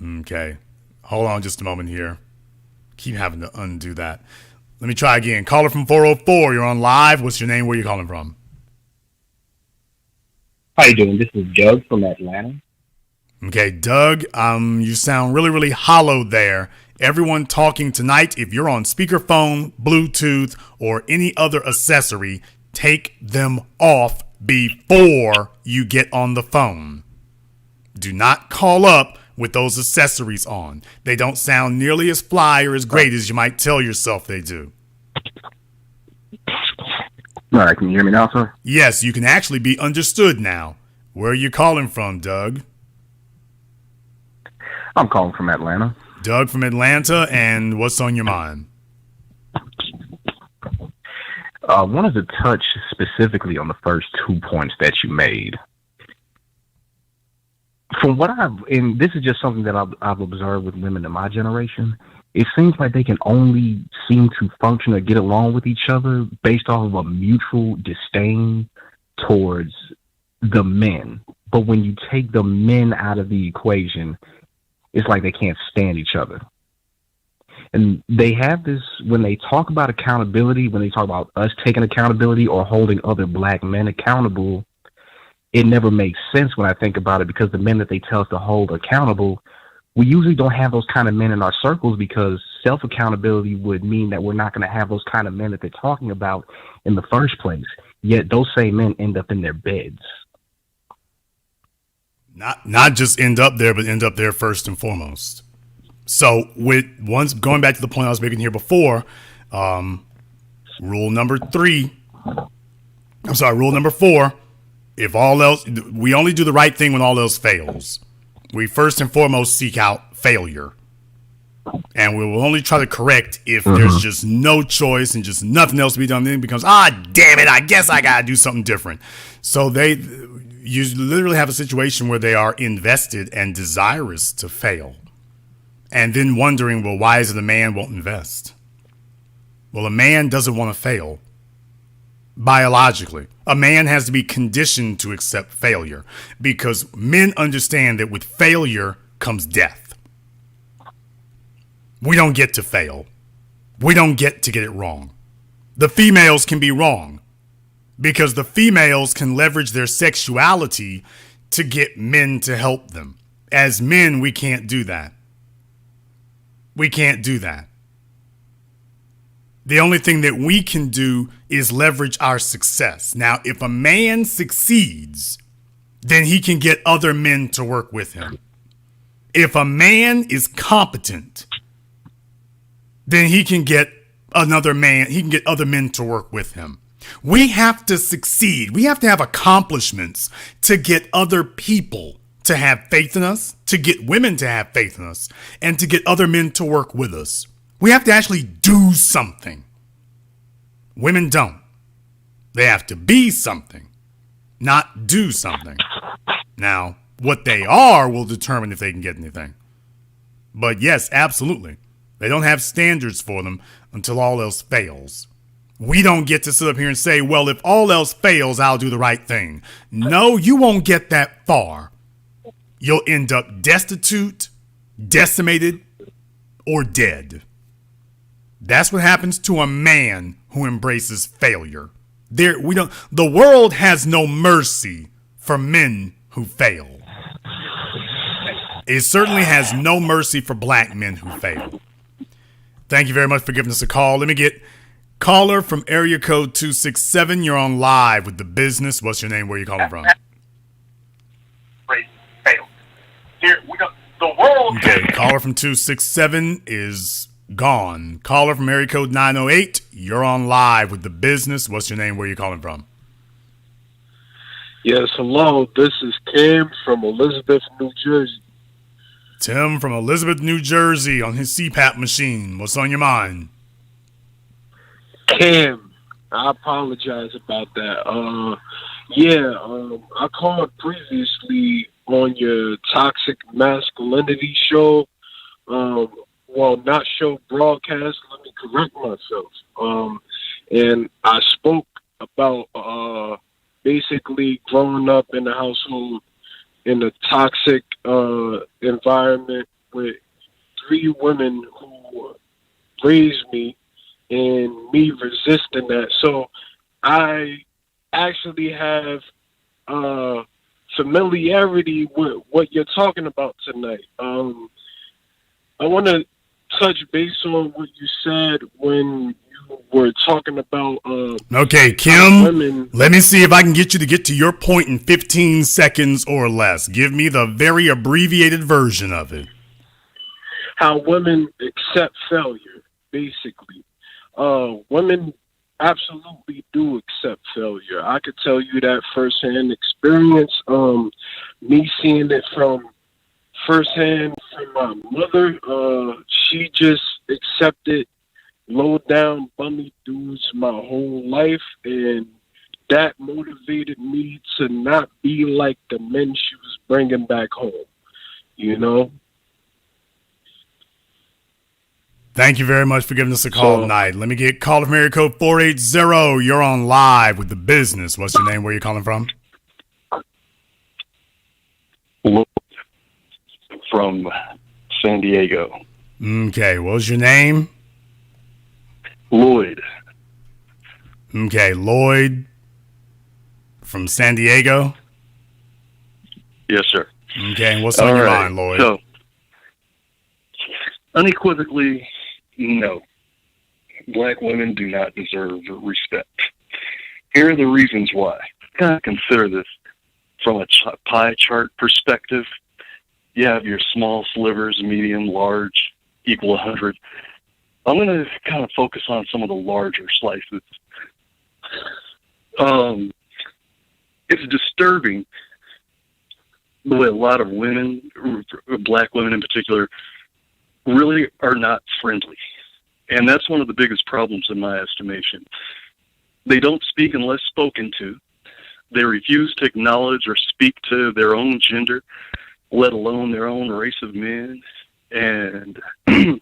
Okay. Hold on just a moment here. Keep having to undo that. Let me try again. Caller from 404. You're on live. What's your name? Where are you calling from? How you doing? This is Doug from Atlanta. Okay, Doug, you sound really, really hollow there. Everyone talking tonight, if you're on speakerphone, Bluetooth, or any other accessory, take them off before you get on the phone. Do not call up with those accessories on. They don't sound nearly as fly or as great as you might tell yourself they do. All right, can you hear me now, sir? Yes, you can actually be understood now. Where are you calling from, Doug? I'm calling from Atlanta. Doug from Atlanta, and what's on your mind? I wanted to touch specifically on the first 2 points that you made. From what and this is just something that I've observed with women in my generation, it seems like they can only seem to function or get along with each other based off of a mutual disdain towards the men. But when you take the men out of the equation, it's like they can't stand each other. And they have this, when they talk about accountability, when they talk about us taking accountability or holding other black men accountable, it never makes sense when I think about it, because the men that they tell us to hold accountable, we usually don't have those kind of men in our circles, because self-accountability would mean that we're not going to have those kind of men that they're talking about in the first place. Yet those same men end up in their beds. Not just end up there, but end up there first and foremost. So going back to the point I was making here before, rule number 4, if all else, we only do the right thing when all else fails. We first and foremost seek out failure. And we will only try to correct if there's just no choice and just nothing else to be done. Then it becomes, damn it, I guess I got to do something different. So you literally have a situation where they are invested and desirous to fail. And then wondering, well, why is it a man won't invest? Well, a man doesn't want to fail. Biologically, a man has to be conditioned to accept failure, because men understand that with failure comes death. We don't get to fail. We don't get to get it wrong. The females can be wrong, because the females can leverage their sexuality to get men to help them. As men, we can't do that. We can't do that. The only thing that we can do is leverage our success. Now, if a man succeeds, then he can get other men to work with him. If a man is competent, then he can get other men to work with him. We have to succeed. We have to have accomplishments to get other people to have faith in us, to get women to have faith in us, and to get other men to work with us. We have to actually do something. Women don't. They have to be something, not do something. Now, what they are will determine if they can get anything. But yes, absolutely. They don't have standards for them until all else fails. We don't get to sit up here and say, well, if all else fails, I'll do the right thing. No, you won't get that far. You'll end up destitute, decimated, or dead. That's what happens to a man who embraces failure. The world has no mercy for men who fail. It certainly has no mercy for black men who fail. Thank you very much for giving us a call. Let me get Caller from area code 267, you're on live with the business. What's your name? Where are you calling from? Here, we got the world. Okay, caller from 267 is gone. Caller from area code 908, you're on live with the business. What's your name? Where are you calling from? Yes, hello. This is Cam from Elizabeth, New Jersey. Tim from Elizabeth, New Jersey on his CPAP machine. What's on your mind? Cam, I apologize about that. I called previously on your toxic masculinity show. Not show, broadcast. Let me correct myself. And I spoke about basically growing up in a household in a toxic environment with 3 women who raised me and me resisting that. So I actually have familiarity with what you're talking about tonight. I want to touch base on what you said when you were talking about okay, Kim, women. Let me see if I can get you to get to your point in 15 seconds or less. Give me the very abbreviated version of it. How women accept failure, basically. Women absolutely do accept failure. I could tell you that firsthand experience. Me seeing it from firsthand from my mother. She just accepted low down bummy dudes my whole life, and that motivated me to not be like the men she was bringing back home. You know. Thank you very much for giving us a call tonight. Let me get caller from area code 480. You're on live with the business. What's your name? Where are you calling from? Lloyd from San Diego. Okay, what was your name? Lloyd. Okay, Lloyd from San Diego? Yes, sir. Okay, and what's on your mind, Lloyd? So, unequivocally, no. Black women do not deserve respect. Here are the reasons why. Kind of consider this from a pie chart perspective. You have your small slivers, medium, large, equal 100. I'm going to kind of focus on some of the larger slices. It's disturbing the way a lot of women, black women in particular, really are not friendly. And that's one of the biggest problems in my estimation. They don't speak unless spoken to. They refuse to acknowledge or speak to their own gender, let alone their own race of men. And and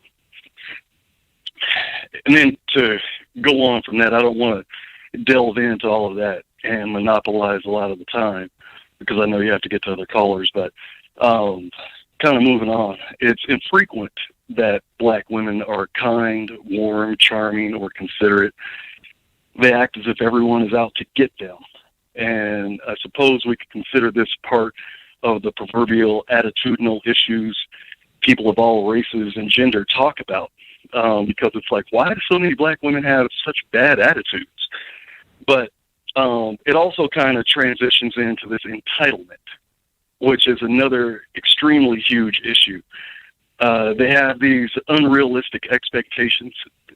then to go on from that, I don't want to delve into all of that and monopolize a lot of the time because I know you have to get to other callers, but kind of moving on. It's infrequent that black women are kind, warm, charming, or considerate. They act as if everyone is out to get them. And I suppose we could consider this part of the proverbial attitudinal issues people of all races and gender talk about. Because it's like, why do so many black women have such bad attitudes? But it also kind of transitions into this entitlement, which is another extremely huge issue. They have these unrealistic expectations.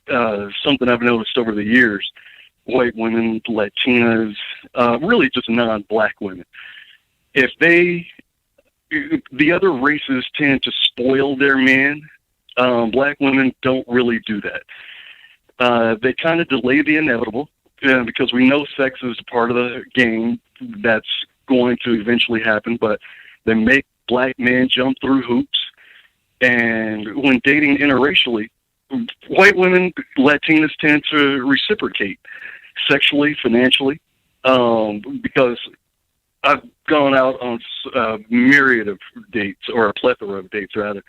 Something I've noticed over the years, white women, Latinas, really just non-black women. If the other races tend to spoil their men, black women don't really do that. They kind of delay the inevitable because we know sex is part of the game that's going to eventually happen, but they make black men jump through hoops. And when dating interracially, white women, Latinas tend to reciprocate sexually, financially, because I've gone out on a myriad of dates, or a plethora of dates rather,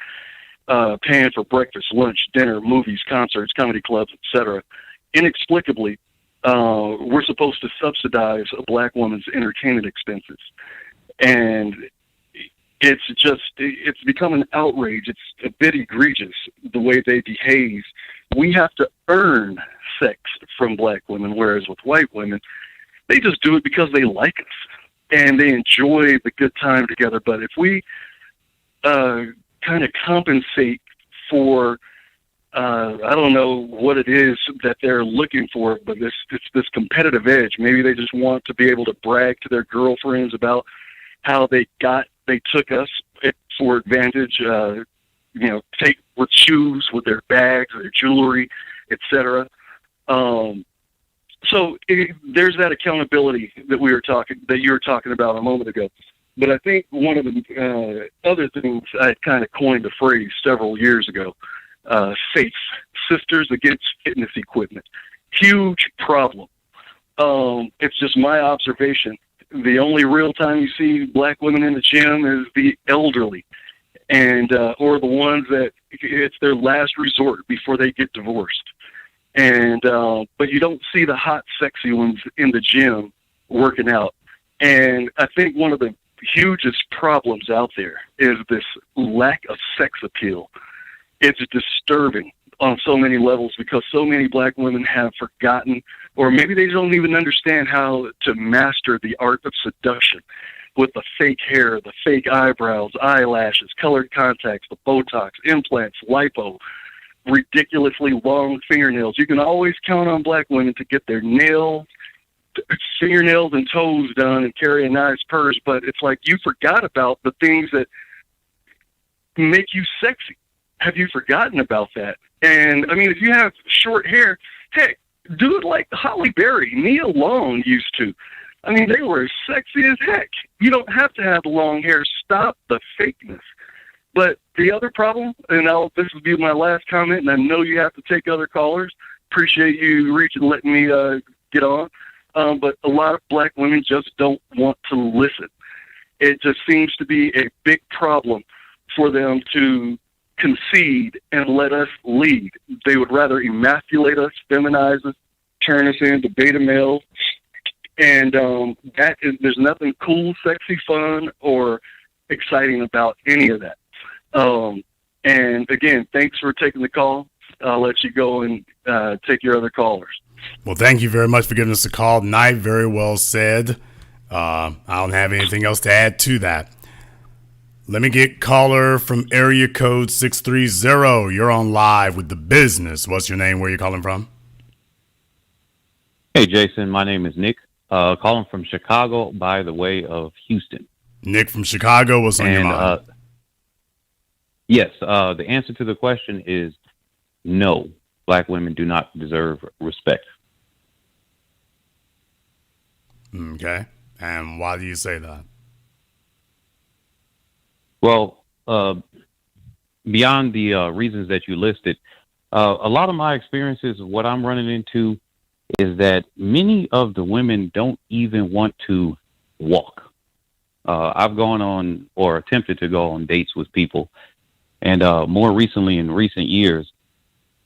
paying for breakfast, lunch, dinner, movies, concerts, comedy clubs, etc. Inexplicably, we're supposed to subsidize a black woman's entertainment expenses. And it's become an outrage. It's a bit egregious the way they behave. We have to earn sex from black women, whereas with white women, they just do it because they like us and they enjoy the good time together. But if we kind of compensate for, I don't know what it is that they're looking for, but it's this competitive edge. Maybe they just want to be able to brag to their girlfriends about how they took us for advantage, take with shoes, with their bags, their jewelry, etc. So there's that accountability that you were talking about a moment ago. But I think one of the other things, I kind of coined a phrase several years ago, SAFE, Sisters Against Fitness Equipment. Huge problem. It's just my observation. The only real time you see black women in the gym is the elderly, and or the ones that it's their last resort before they get divorced. And but you don't see the hot, sexy ones in the gym working out. And I think one of the hugest problems out there is this lack of sex appeal. It's disturbing on so many levels because so many black women have forgotten, or maybe they don't even understand how to master the art of seduction with the fake hair, the fake eyebrows, eyelashes, colored contacts, the Botox, implants, lipo, ridiculously long fingernails. You can always count on black women to get their nails, fingernails and toes done and carry a nice purse, but it's like you forgot about the things that make you sexy. Have you forgotten about that? And I mean, if you have short hair, heck, do it like Holly Berry, Nia Long used to. I mean, they were sexy as heck. You don't have to have long hair. Stop the fakeness. But the other problem, and this will be my last comment, and I know you have to take other callers. Appreciate you letting me get on. But a lot of black women just don't want to listen. It just seems to be a big problem for them to concede and let us lead. They would rather emasculate us, feminize us, turn us into beta males. And there's nothing cool, sexy, fun, or exciting about any of that. And again, thanks for taking the call. I'll let you go and take your other callers. Well, thank you very much for giving us a call tonight. Very well said. I don't have anything else to add to that. Let me get caller from area code 630. You're on live with The Business. What's your name? Where are you calling from? Hey, Jason. My name is Nick. Calling from Chicago by the way of Houston. Nick from Chicago. What's on your mind? Yes. The answer to the question is no. Black women do not deserve respect. Okay. And why do you say that? Well, beyond the reasons that you listed, a lot of my experiences, what I'm running into is that many of the women don't even want to walk. I've gone on or attempted to go on dates with people. And more recently, in recent years,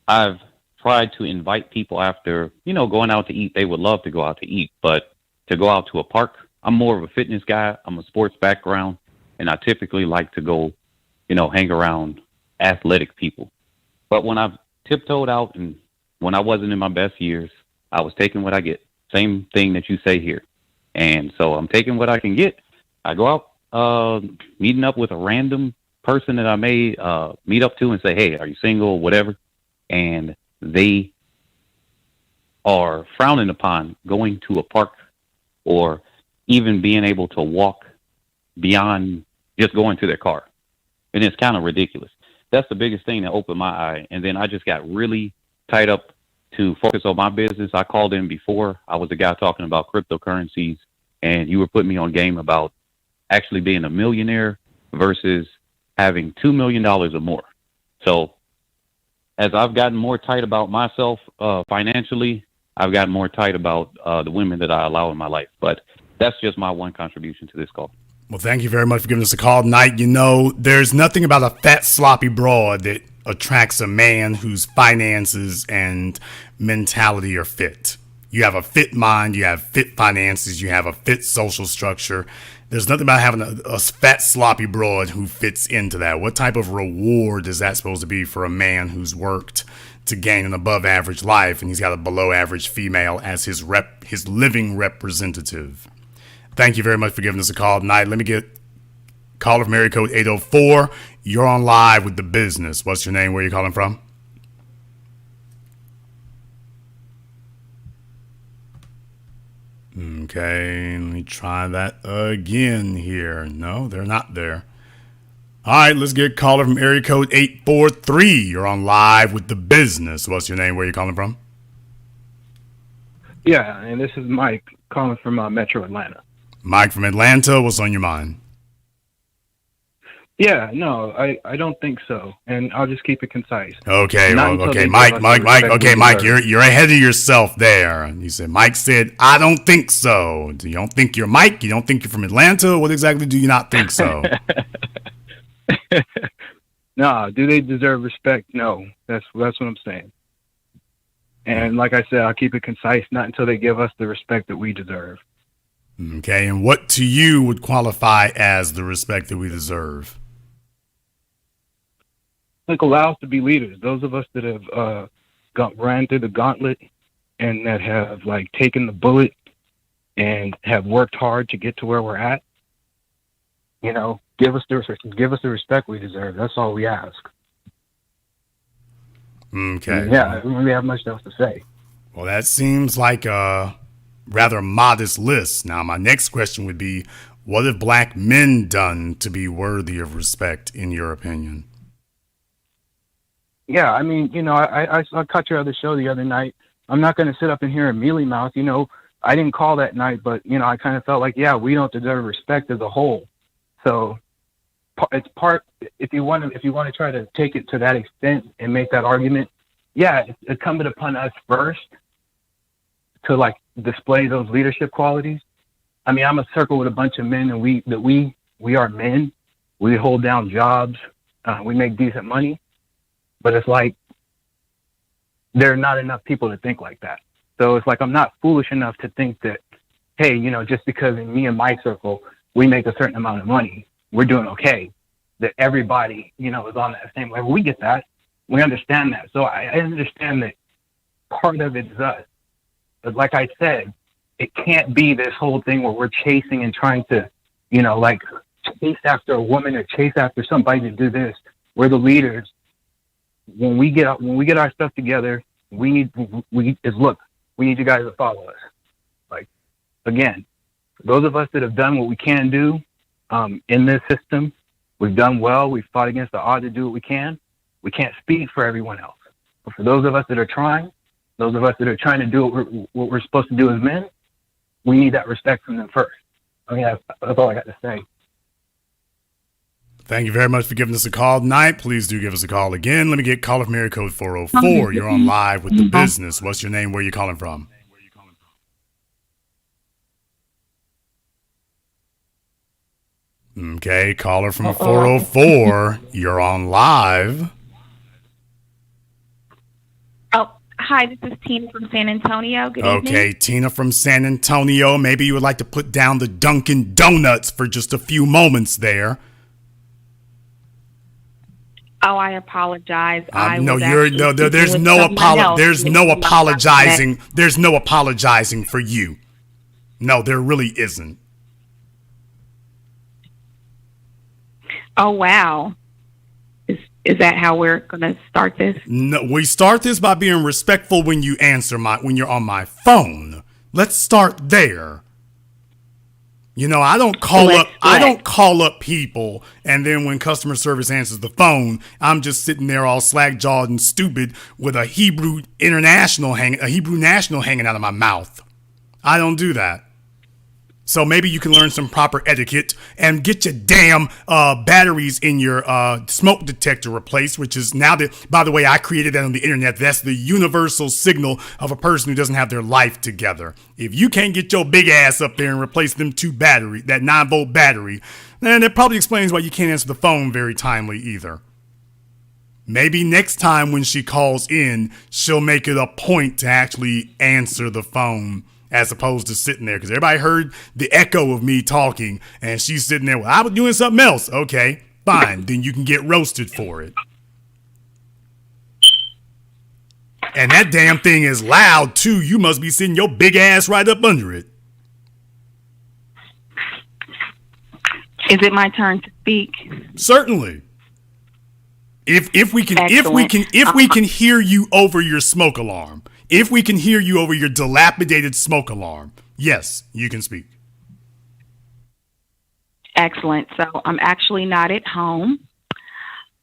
I've tried to invite people after, going out to eat. They would love to go out to eat, but to go out to a park, I'm more of a fitness guy. I'm a sports background, and I typically like to go, hang around athletic people. But when I've tiptoed out and when I wasn't in my best years, I was taking what I get. Same thing that you say here. And so I'm taking what I can get. I go out, meeting up with a random person that I may meet up to and say, hey, are you single, whatever. And they are frowning upon going to a park or even being able to walk beyond just going to their car. And it's kind of ridiculous. That's the biggest thing that opened my eye. And then I just got really tied up to focus on my business. I called in before. I was the guy talking about cryptocurrencies, and you were putting me on game about actually being a millionaire versus having $2 million or more. So as I've gotten more tight about myself financially, I've gotten more tight about the women that I allow in my life. But that's just my one contribution to this call. Well, thank you very much for giving us a call tonight. There's nothing about a fat, sloppy broad that attracts a man whose finances and mentality are fit. You have a fit mind, you have fit finances, you have a fit social structure, There's nothing about having a fat, sloppy broad who fits into that. What type of reward is that supposed to be for a man who's worked to gain an above average life and he's got a below average female as his living representative? Thank you very much for giving us a call tonight. Let me get caller from area code 804. You're on live with The Business. What's your name? Where are you calling from? Okay, let me try that again here. No, they're not there. All right, let's get caller from area code 843. You're on live with The Business. What's your name? Where are you calling from? Yeah, and this is Mike calling from Metro Atlanta. Mike from Atlanta, what's on your mind? Yeah, no, I don't think so, and I'll just keep it concise. Okay, Mike, okay, Mike, you're ahead of yourself there. You said Mike said, I don't think so. You don't think you're Mike? You don't think you're from Atlanta? What exactly do you not think so? No, do they deserve respect? No, that's what I'm saying. And like I said, I'll keep it concise, not until they give us the respect that we deserve. Okay, and what to you would qualify as the respect that we deserve? Like, allow us to be leaders. Those of us that have ran through the gauntlet and that have like taken the bullet and have worked hard to get to where we're at. You know, give us the respect we deserve. That's all we ask. Okay. Yeah, I don't really have much else to say. Well, that seems like a rather modest list. Now, my next question would be, what have black men done to be worthy of respect, in your opinion? Yeah, I mean, you know, I caught your other show the other night. I'm not going to sit up in here and mealy mouth. You know, I didn't call that night, but, you know, I kind of felt like, yeah, we don't deserve respect as a whole. So it's part, if you want to try to take it to that extent and make that argument, yeah, it's incumbent upon us first to like display those leadership qualities. I mean, I'm a circle with a bunch of men, and we are men. We hold down jobs. We make decent money, but it's like there are not enough people to think like that. So it's like I'm not foolish enough to think that, hey, you know, just because in me and my circle we make a certain amount of money, we're doing okay. That everybody, you know, is on that same level. We get that. We understand that. So I understand that part of it is us. But like I said, it can't be this whole thing where we're chasing and trying to, you know, like chase after a woman or chase after somebody to do this. We're the leaders. When we get our stuff together, we need you guys to follow us. Like, again, those of us that have done what we can do in this system, we've done well. We've fought against the odds to do what we can. We can't speak for everyone else. But for those of us that are trying, those of us that are trying to do what we're supposed to do as men, we need that respect from them first. I mean, that's all I got to say. Thank you very much for giving us a call tonight. Please do give us a call again. Let me get caller from area code 404. You're on live with The Business. What's your name? Where are you calling from? Okay, caller from 404. You're on live. Oh, hi, this is Tina from San Antonio. Good evening. Okay, Tina from San Antonio. Maybe you would like to put down the Dunkin' Donuts for just a few moments there. Oh, I apologize. There's no apologizing. There's no apologizing for you. No, there really isn't. Oh, wow. Is that how we're going to start this? No, we start this by being respectful when you answer when you're on my phone. Let's start there. You know, I don't call up people, and then when customer service answers the phone, I'm just sitting there all slack-jawed and stupid with a Hebrew national hanging out of my mouth. I don't do that. So maybe you can learn some proper etiquette and get your damn batteries in your smoke detector replaced, which is now that, by the way, I created that on the internet. That's the universal signal of a person who doesn't have their life together. If you can't get your big ass up there and replace that 9-volt battery, then it probably explains why you can't answer the phone very timely either. Maybe next time when she calls in, she'll make it a point to actually answer the phone as opposed to sitting there, because everybody heard the echo of me talking, and she's sitting there, well, I was doing something else. Okay, fine. Then you can get roasted for it. And that damn thing is loud, too. You must be sitting your big ass right up under it. Is it my turn to speak? Certainly. If we can hear you over your smoke alarm, if we can hear you over your dilapidated smoke alarm, yes, you can speak. Excellent. So I'm actually not at home.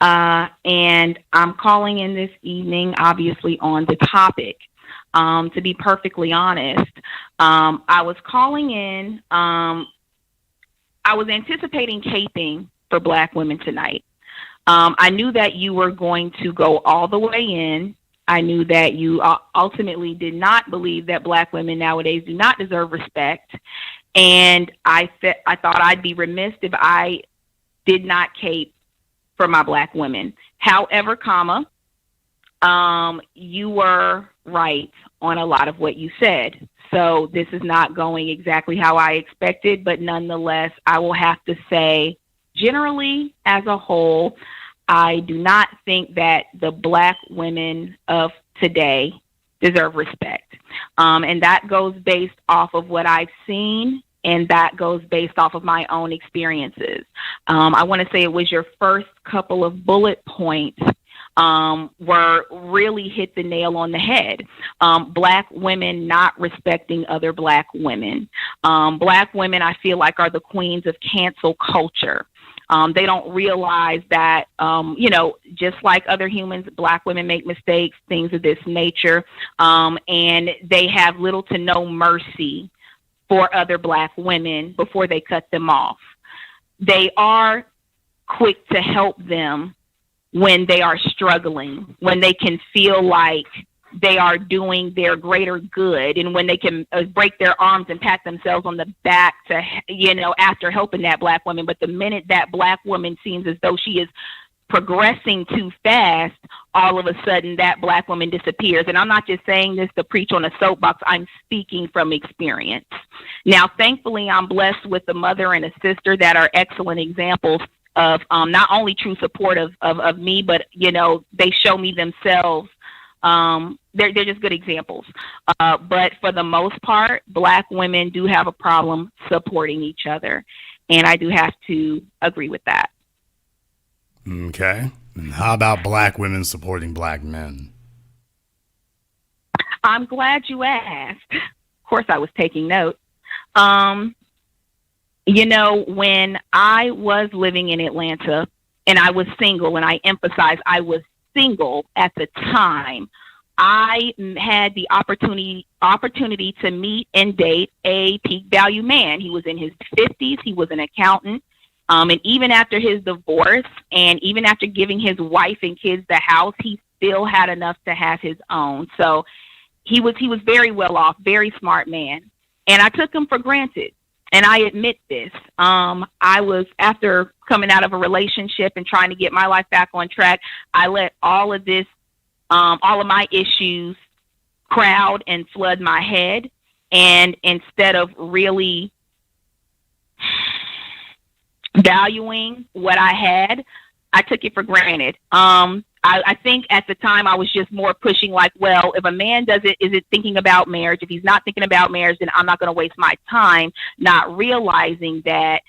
And I'm calling in this evening, obviously, on the topic. To be perfectly honest, I was calling in. I was anticipating caping for Black women tonight. I knew that you were going to go all the way in. I knew that you ultimately did not believe that Black women nowadays do not deserve respect. And I thought I'd be remiss if I did not cape for my Black women. However, you were right on a lot of what you said. So this is not going exactly how I expected, but nonetheless, I will have to say, generally, as a whole, I do not think that the Black women of today deserve respect. And that goes based off of what I've seen, and that goes based off of my own experiences. I want to say it was your first couple of bullet points were really hit the nail on the head. Black women not respecting other Black women. Black women, I feel like, are the queens of cancel culture. They don't realize that, just like other humans, Black women make mistakes, things of this nature, and they have little to no mercy for other Black women before they cut them off. They are quick to help them when they are struggling, when they can feel like they are doing their greater good, and when they can break their arms and pat themselves on the back to, after helping that Black woman. But the minute that Black woman seems as though she is progressing too fast, all of a sudden that Black woman disappears. And I'm not just saying this to preach on a soapbox. I'm speaking from experience. Now, thankfully, I'm blessed with a mother and a sister that are excellent examples of not only true support of me, but, they show me themselves. They're just good examples. But for the most part, Black women do have a problem supporting each other. And I do have to agree with that. Okay. And how about Black women supporting Black men? I'm glad you asked. Of course, I was taking note. When I was living in Atlanta and I was single, and I emphasize I was single at the time, I had the opportunity to meet and date a peak value man. He was in his 50s. He was an accountant. And even after his divorce, and even after giving his wife and kids the house, he still had enough to have his own. So he was very well off, very smart man. And I took him for granted. And I admit this. I was, after coming out of a relationship and trying to get my life back on track, I let all of this, all of my issues crowd and flood my head. And instead of really valuing what I had, I took it for granted. I think at the time I was just more pushing like, well, if a man isn't thinking about marriage, if he's not thinking about marriage, then I'm not going to waste my time, not realizing that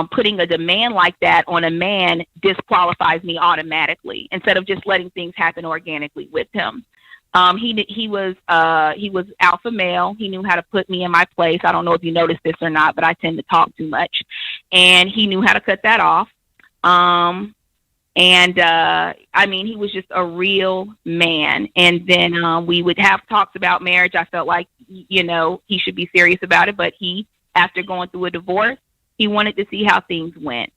putting a demand like that on a man disqualifies me automatically, instead of just letting things happen organically with him. He was alpha male. He knew how to put me in my place. I don't know if you noticed this or not, but I tend to talk too much, and he knew how to cut that off. He was just a real man. And then we would have talks about marriage. I felt like, he should be serious about it. But after going through a divorce, he wanted to see how things went.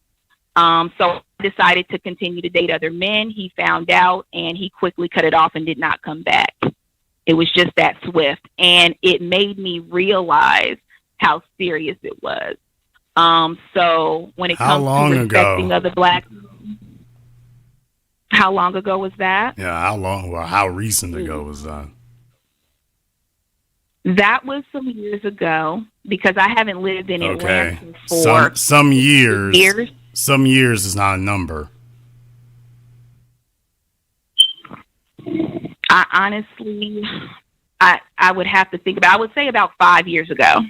So I decided to continue to date other men. He found out, and he quickly cut it off and did not come back. It was just that swift. And it made me realize how serious it was. So when it comes to respecting other Black, how long ago was that? Yeah, how long or how recent ago was that? That was some years ago because I haven't lived in Atlanta for some years. Years. Some years is not a number. I honestly, I would have to think about. I would say about 5 years ago.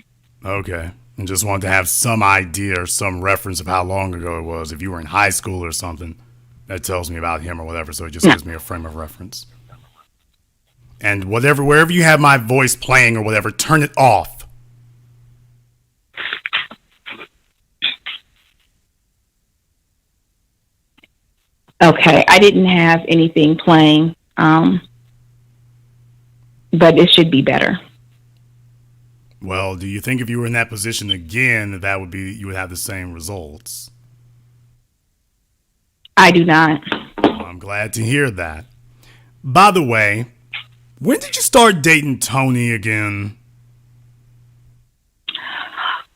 Okay. And just wanted to have some idea or some reference of how long ago it was. If you were in high school or something, that tells me about him or whatever. So it just gives me a frame of reference. And wherever you have my voice playing or whatever, turn it off. Okay. I didn't have anything playing, but it should be better. Well, do you think if you were in that position again, that would be you would have the same results? I do not. Well, I'm glad to hear that. By the way, when did you start dating Tony again?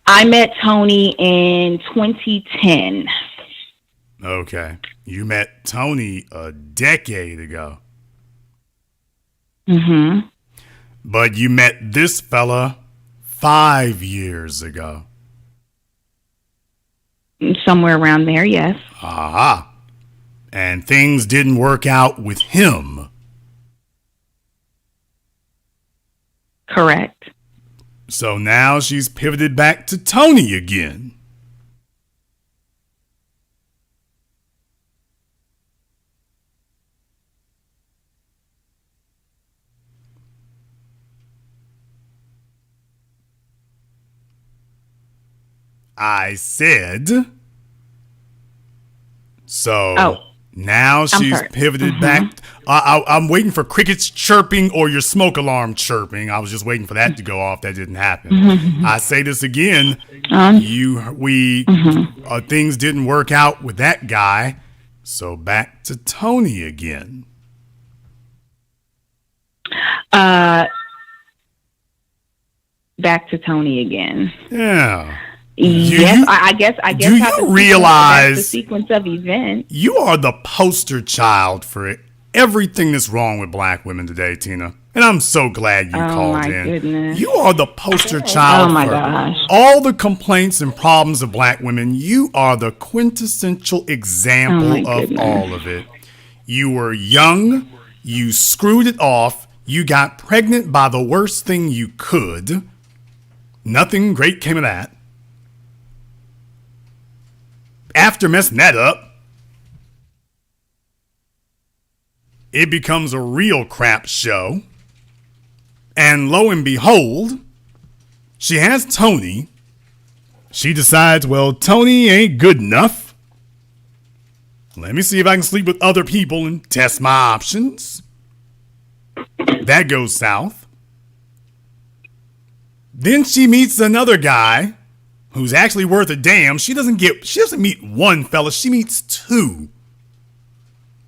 I met Tony in 2010. Okay. You met Tony a decade ago. Mm-hmm. But you met this fella 5 years ago. Somewhere around there, yes. Aha. And things didn't work out with him. Correct. So now she's pivoted back to Tony again. I said. So now she's pivoted back. I'm waiting for crickets chirping or your smoke alarm chirping. I was just waiting for that to go off. That didn't happen. I say this again. Things didn't work out with that guy. So back to Tony again. Back to Tony again. Yeah. Yes, I guess. Do you realize the sequence of events? You are the poster child for everything that's wrong with black women today, Tina. And I'm so glad you called in. Goodness. You are the poster child for all the complaints and problems of black women. You are the quintessential example of all of it. You were young. You screwed it off. You got pregnant by the worst thing you could. Nothing great came of that. After messing that up, it becomes a real crap show. And lo and behold, she has Tony. She decides, well, Tony ain't good enough. Let me see if I can sleep with other people and test my options. That goes south. Then she meets another guy who's actually worth a damn. She doesn't meet one fella, she meets two.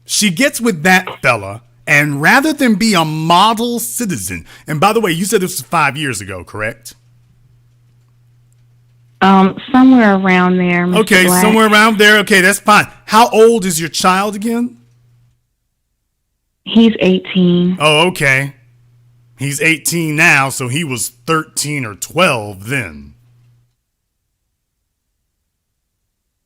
She gets with that fella, and rather than be a model citizen, and by the way, you said this was 5 years ago, correct? Somewhere around there, Mr. Okay, Black. somewhere around there. Okay, that's fine. How old is your child again? He's 18. Oh, okay. He's 18 now, so he was 13 or 12 then.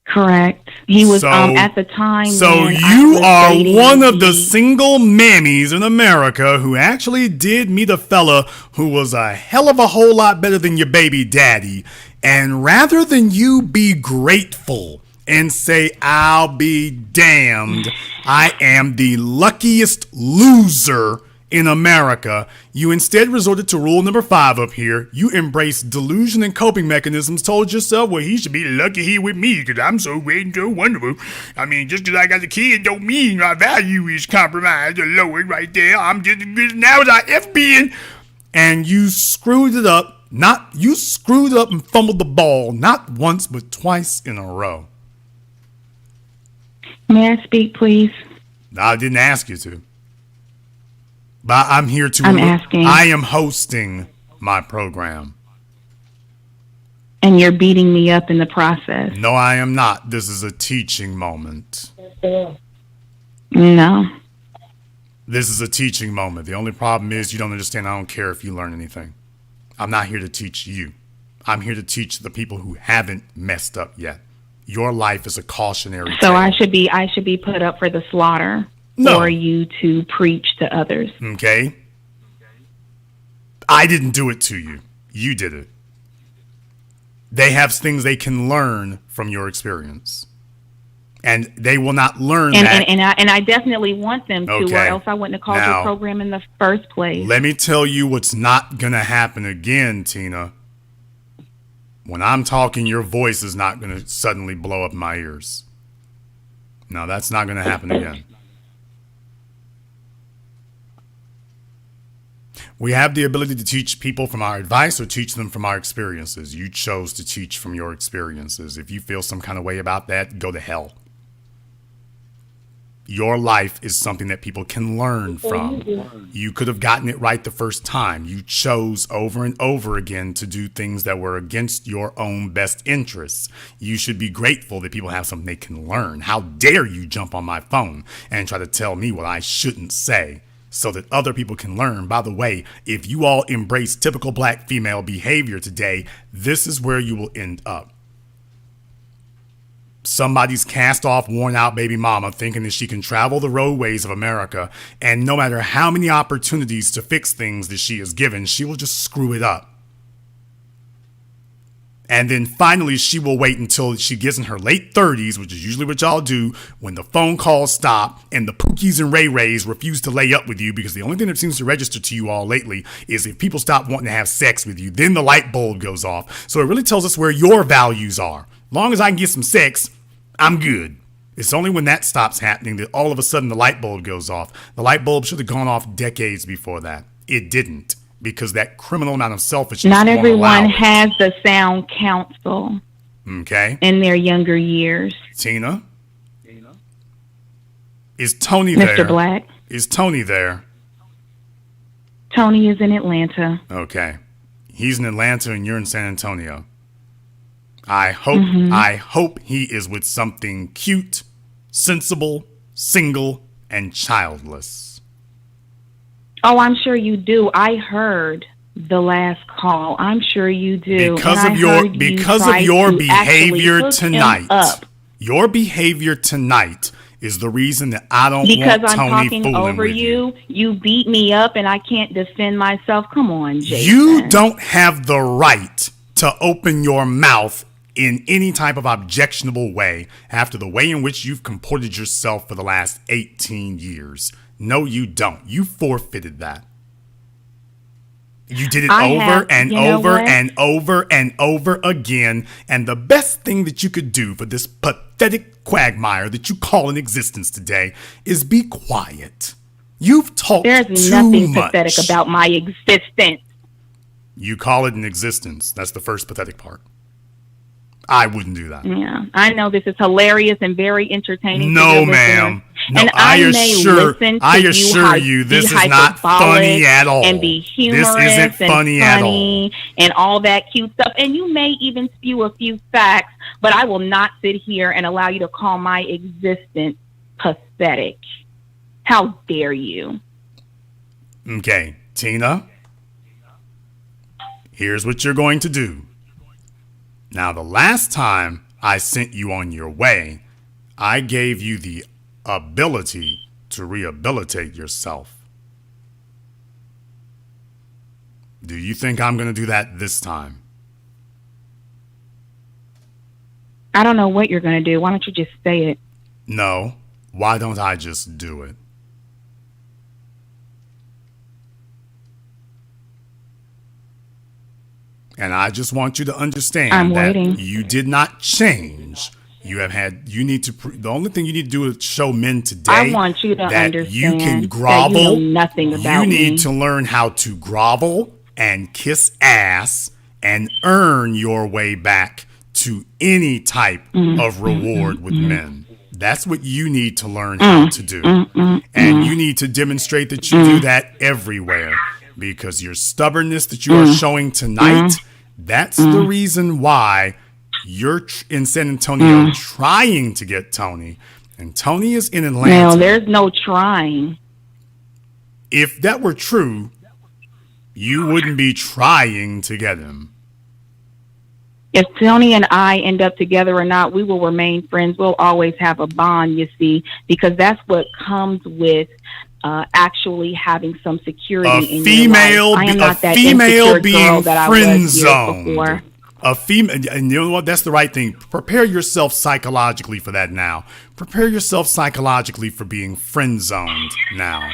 Correct. He was at the time. So you are one of the single mammies in America who actually did meet a fella who was a hell of a whole lot better than your baby daddy. And rather than you be grateful and say, I'll be damned, I am the luckiest loser in America, you instead resorted to rule number 5 up here. You embraced delusion and coping mechanisms, told yourself, well, he should be lucky he with me because I'm so great and so wonderful. I mean, just because I got a kid don't mean my value is compromised or lowered right there. I'm just as good now as I ever been. And you screwed it up. You screwed up and fumbled the ball, not once, but twice in a row. May I speak, please? I didn't ask you to. But I'm here to. I'm asking. I am hosting my program. And you're beating me up in the process. No, I am not. This is a teaching moment. No. This is a teaching moment. The only problem is you don't understand. I don't care if you learn anything. I'm not here to teach you. I'm here to teach the people who haven't messed up yet. Your life is a cautionary So tale. I should be put up for the slaughter No. for you to preach to others. Okay? I didn't do it to you. You did it. They have things they can learn from your experience. And they will not learn that. And I definitely want them to, Okay. or else I wouldn't have called Now, the program in the first place. Let me tell you what's not going to happen again, Tina. When I'm talking, your voice is not going to suddenly blow up my ears. No, that's not going to happen again. We have the ability to teach people from our advice or teach them from our experiences. You chose to teach from your experiences. If you feel some kind of way about that, go to hell. Your life is something that people can learn from. You could have gotten it right the first time. You chose over and over again to do things that were against your own best interests. You should be grateful that people have something they can learn. How dare you jump on my phone and try to tell me what I shouldn't say so that other people can learn. By the way, if you all embrace typical black female behavior today, this is where you will end up. Somebody's cast off, worn out baby mama thinking that she can travel the roadways of America, and no matter how many opportunities to fix things that she is given, she will just screw it up. And then finally, she will wait until she gets in her late 30s, which is usually what y'all do, when the phone calls stop and the Pookies and Ray Rays refuse to lay up with you, because the only thing that seems to register to you all lately is if people stop wanting to have sex with you, then the light bulb goes off. So it really tells us where your values are. Long as I can get some sex, I'm good. It's only when that stops happening that all of a sudden the light bulb goes off. The light bulb should have gone off decades before that. It didn't, because that criminal amount of selfishness. Not won't everyone allow it. has the sound counsel Okay. in their younger years. Tina? Is Tony there? Mr. Black. Is Tony there? Tony is in Atlanta. Okay. He's in Atlanta and you're in San Antonio. I hope he is with something cute, sensible, single, and childless. Oh, I'm sure you do. I heard the last call. I'm sure you do. Because And of I your heard you because try of your to actually behavior hook him tonight. up. Your behavior tonight is the reason that I don't Because want I'm Tony talking fooling over with you. you beat me up and I can't defend myself. Come on, Jason. You don't have the right to open your mouth in any type of objectionable way after the way in which you've comported yourself for the last 18 years. No, you don't. You forfeited that. You did it over and over and over again. And the best thing that you could do for this pathetic quagmire that you call in existence today is be quiet. You've talked There's too nothing much. pathetic about my existence. You call it an existence. That's the first pathetic part. I wouldn't do that. Yeah, I know this is hilarious and very entertaining. No, to your ma'am. listeners. No, and I may assure listen to you, this be is not funny hyperbolic at all. And be humorous This isn't funny and at all. and all that cute stuff. And you may even spew a few facts, but I will not sit here and allow you to call my existence pathetic. How dare you? Okay, Tina, here's what you're going to do. Now, the last time I sent you on your way, I gave you the ability to rehabilitate yourself. Do you think I'm going to do that this time? I don't know what you're going to do. Why don't you just say it? No. Why don't I just do it? And I just want you to understand I'm that waiting. you did not change. You need to, the only thing you need to do is show men today I want you to that understand you can that grovel. you know nothing about You need me. to learn how to grovel and kiss ass and earn your way back to any type of reward with men. That's what you need to learn how to do. And you need to demonstrate that you do that everywhere, because your stubbornness that you are showing tonight, that's the reason why you're in San Antonio trying to get Tony, and Tony is in Atlanta. Now, there's no trying. If that were true, you wouldn't be trying to get him. If Tony and I end up together or not, we will remain friends. We'll always have a bond, you see, because that's what comes with actually having some security in your life. I am not that insecure girl that I was years before. A female, and you know what? That's the right thing. Prepare yourself psychologically for that now. Prepare yourself psychologically for being friend zoned now.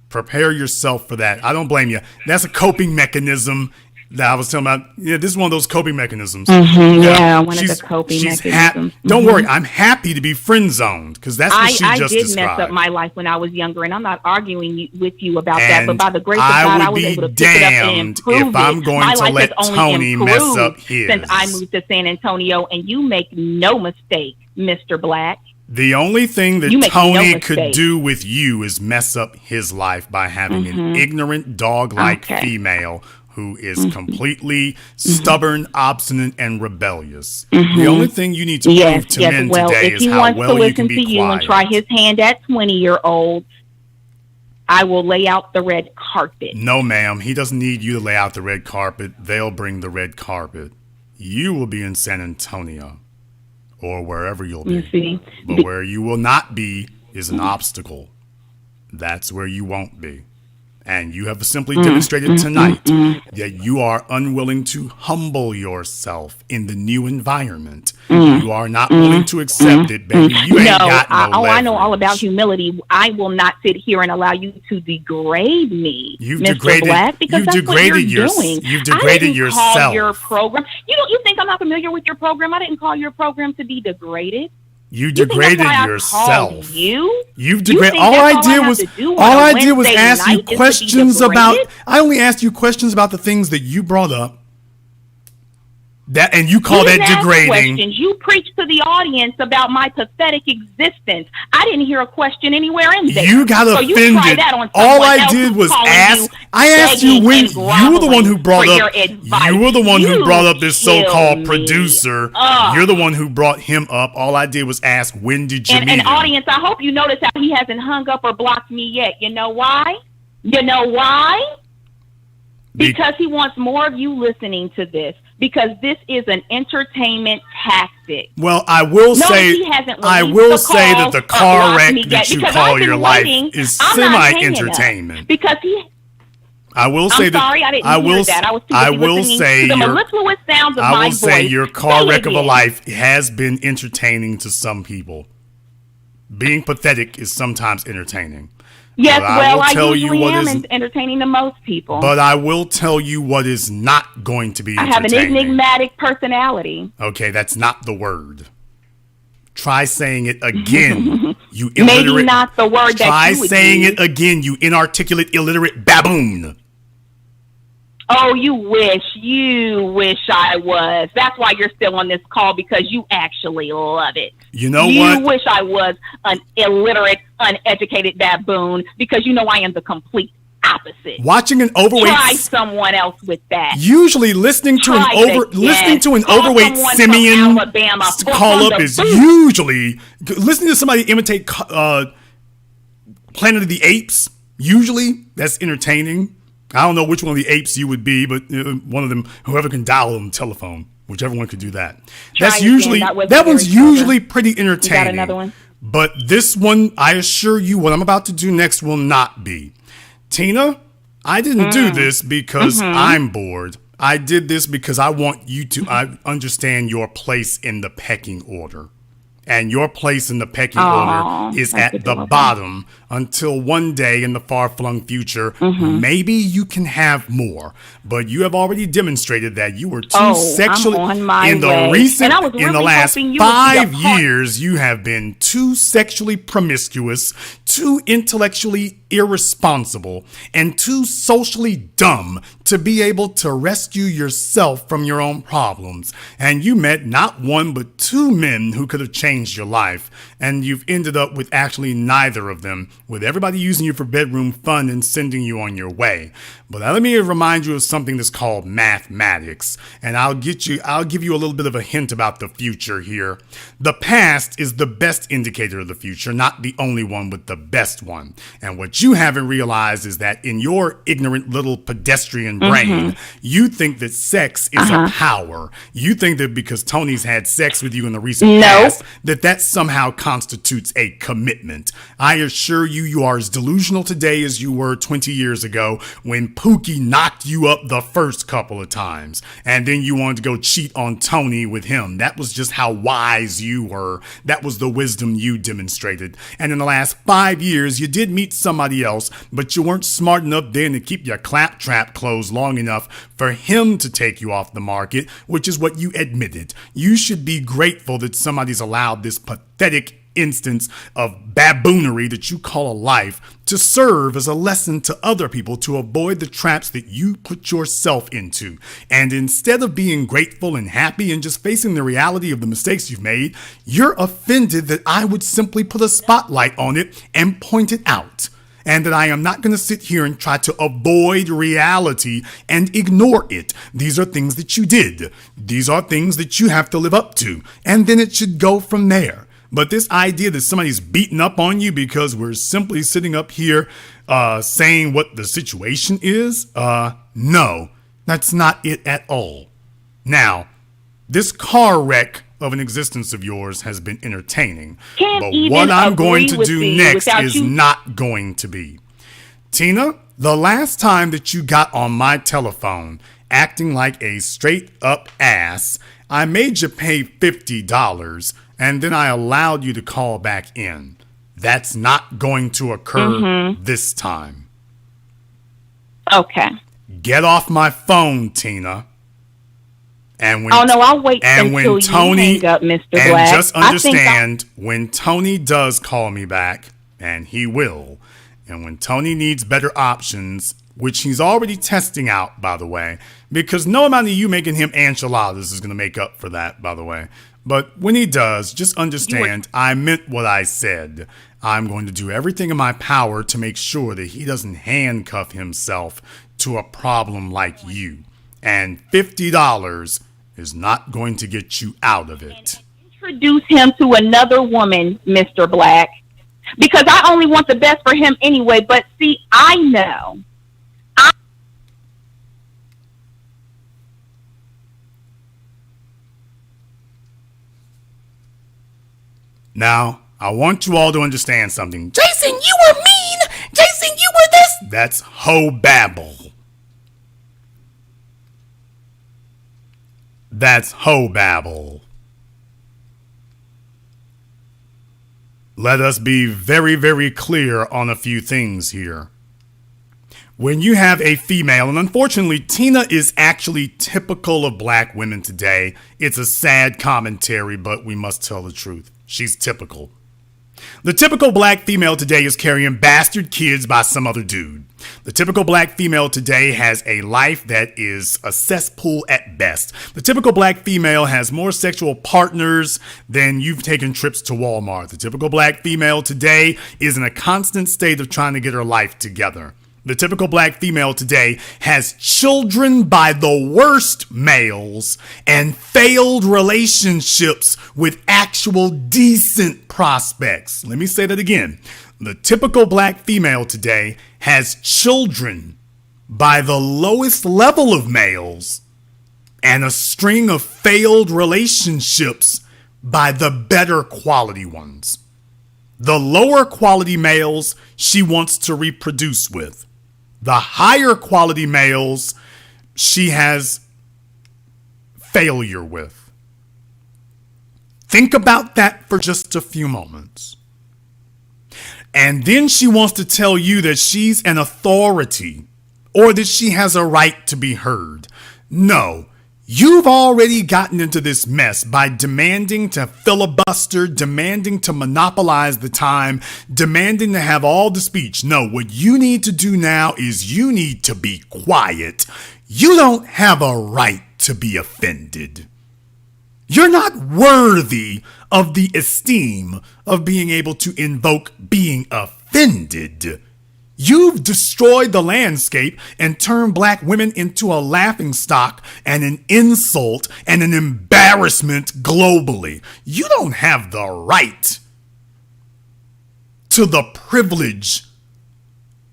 Prepare yourself for that. I don't blame you. That's a coping mechanism that I was telling about. Yeah, this is one of those coping mechanisms. Yeah, one of the coping mechanisms. Don't worry, I'm happy to be friend zoned because that's what she just described. I did mess up my life when I was younger, and I'm not arguing with you about that. But by the grace of God, I was able to pick it up and improve if I'm going my to life let has only Tony mess up improved his. since I moved to San Antonio, and you make no mistake, Mr. Black. The only thing that Tony could do with you is mess up his life by having an ignorant, dog-like female who is completely stubborn, obstinate, and rebellious. The only thing you need to prove to men today is how well you can be quiet. If he wants to listen to you and try his hand at 20-year-olds, I will lay out the red carpet. No, ma'am. He doesn't need you to lay out the red carpet. They'll bring the red carpet. You will be in San Antonio or wherever you'll be. You see? But where you will not be is an obstacle. That's where you won't be. And you have simply demonstrated tonight that you are unwilling to humble yourself in the new environment. You are not willing to accept it, baby. You ain't got no leverage. I know all about humility. I will not sit here and allow you to degrade me, Mr. Black, because that's what you're doing. You've degraded yourself. Call your program. You think I'm not familiar with your program? I didn't call your program to be degraded. You degraded yourself. You've degraded. All I did was ask you questions about. I only asked you questions about the things that you brought up. That and you call that degrading. Questions. You preached to the audience about my pathetic existence. I didn't hear a question anywhere in there. You got offended. You all I did was ask. I asked you when you were the one who brought up. You were the one who brought up this so-called producer. You're the one who brought him up. All I did was ask, when did you meet him? And audience, I hope you notice how he hasn't hung up or blocked me yet. You know why? Because he wants more of you listening to this. Because this is an entertainment tactic. Well, I will say that the car wreck that you call your life is semi-entertainment. Because I will say that. Sorry, I didn't hear that. I will say the mellifluous sounds of my voice. I will say your car wreck of a life has been entertaining to some people. Being pathetic is sometimes entertaining. Yes, I usually am entertaining to most people. But I will tell you what is not going to be entertaining. I have an enigmatic personality. Okay, that's not the word. Try saying it again, you illiterate. Maybe not the word that you would saying use. It again, you inarticulate, illiterate baboon. Oh, you wish I was. That's why you're still on this call, because you actually love it. You know what? You wish I was an illiterate, uneducated baboon, because you know I am the complete opposite. Watching an overweight. Try someone else with that. Usually, listening to an overweight simian call up is usually listening to somebody imitate Planet of the Apes. Usually, that's entertaining. I don't know which one of the apes you would be, but one of them, whoever can dial on the telephone, whichever one could do that. That one's usually pretty entertaining. You got another one? But this one, I assure you, what I'm about to do next will not be. Tina, I didn't do this because I'm bored. I did this because I want you to understand your place in the pecking order. And your place in the pecking order is at the bottom until one day in the far-flung future, maybe you can have more. But you have already demonstrated that you were too sexually in the last 5 years. You have been too sexually promiscuous, too intellectually irresponsible, and too socially dumb to be able to rescue yourself from your own problems. And you met not one but two men who could have changed your life. And you've ended up with actually neither of them, with everybody using you for bedroom fun and sending you on your way. But let me remind you of something that's called mathematics. And I'll give you a little bit of a hint about the future here. The past is the best indicator of the future, not the only one, but the best one. And what you haven't realized is that in your ignorant little pedestrian brain, you think that sex is a power. You think that because Tony's had sex with you in the recent past, that somehow constitutes a commitment. I assure you, you are as delusional today as you were 20 years ago when Pookie knocked you up the first couple of times. And then you wanted to go cheat on Tony with him. That was just how wise you were. That was the wisdom you demonstrated. And in the last 5 years, you did meet somebody else, but you weren't smart enough then to keep your claptrap closed long enough for him to take you off the market, which is what you admitted. You should be grateful that somebody's allowed this pathetic instance of baboonery that you call a life to serve as a lesson to other people to avoid the traps that you put yourself into. And instead of being grateful and happy and just facing the reality of the mistakes you've made, you're offended that I would simply put a spotlight on it and point it out. And that I am not going to sit here and try to avoid reality and ignore it. These are things that you did. These are things that you have to live up to. And then it should go from there. But this idea that somebody's beating up on you because we're simply sitting up here saying what the situation is, no, that's not it at all. Now, this car wreck of an existence of yours has been entertaining. But what I'm going to do next is not going to be. Tina, the last time that you got on my telephone acting like a straight up ass, I made you pay $50 and then I allowed you to call back in. That's not going to occur this time. Okay. Get off my phone, Tina. And when, I'll wait until Tony, you hang up, Mr. Black. And just understand, when Tony does call me back, and he will, and when Tony needs better options, which he's already testing out, by the way, because no amount of you making him enchiladas is going to make up for that, by the way. But when he does, just understand, I meant what I said. I'm going to do everything in my power to make sure that he doesn't handcuff himself to a problem like you. And $50 is not going to get you out of it. Introduce him to another woman, Mr. Black, because I only want the best for him anyway. But see, I know. Now, I want you all to understand something. Jason, you were mean! Jason, you were this! That's ho babble. That's ho babble. Let us be very, very clear on a few things here. When you have a female, and unfortunately Tina is actually typical of black women today. It's a sad commentary, but we must tell the truth. She's typical. The typical black female today is carrying bastard kids by some other dude. The typical black female today has a life that is a cesspool at best. The typical black female has more sexual partners than you've taken trips to Walmart. The typical black female today is in a constant state of trying to get her life together. The typical black female today has children by the worst males and failed relationships with actual decent prospects. Let me say that again. The typical black female today has children by the lowest level of males and a string of failed relationships by the better quality ones. The lower quality males she wants to reproduce with. The higher quality males she has failure with. Think about that for just a few moments. And then she wants to tell you that she's an authority or that she has a right to be heard. No, You've already gotten into this mess by demanding to filibuster, demanding to monopolize the time, demanding to have all the speech. No, what you need to do now is you need to be quiet. You don't have a right to be offended. You're not worthy of the esteem of being able to invoke being offended. You've destroyed the landscape and turned black women into a laughingstock and an insult and an embarrassment globally. You don't have the right to the privilege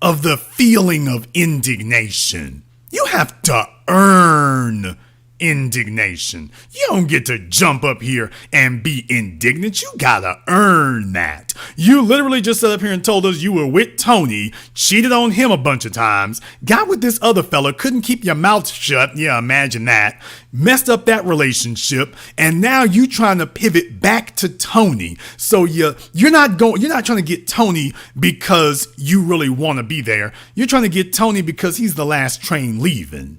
of the feeling of indignation. You have to earn indignation. You don't get to jump up here and be indignant. You gotta earn that. You literally just sat up here and told us you were with Tony, cheated on him a bunch of times, got with this other fella, couldn't keep your mouth shut. Yeah, imagine that. Messed up that relationship, and now you trying to pivot back to Tony. So you're not trying to get Tony because you really want to be there. You're trying to get Tony because he's the last train leaving.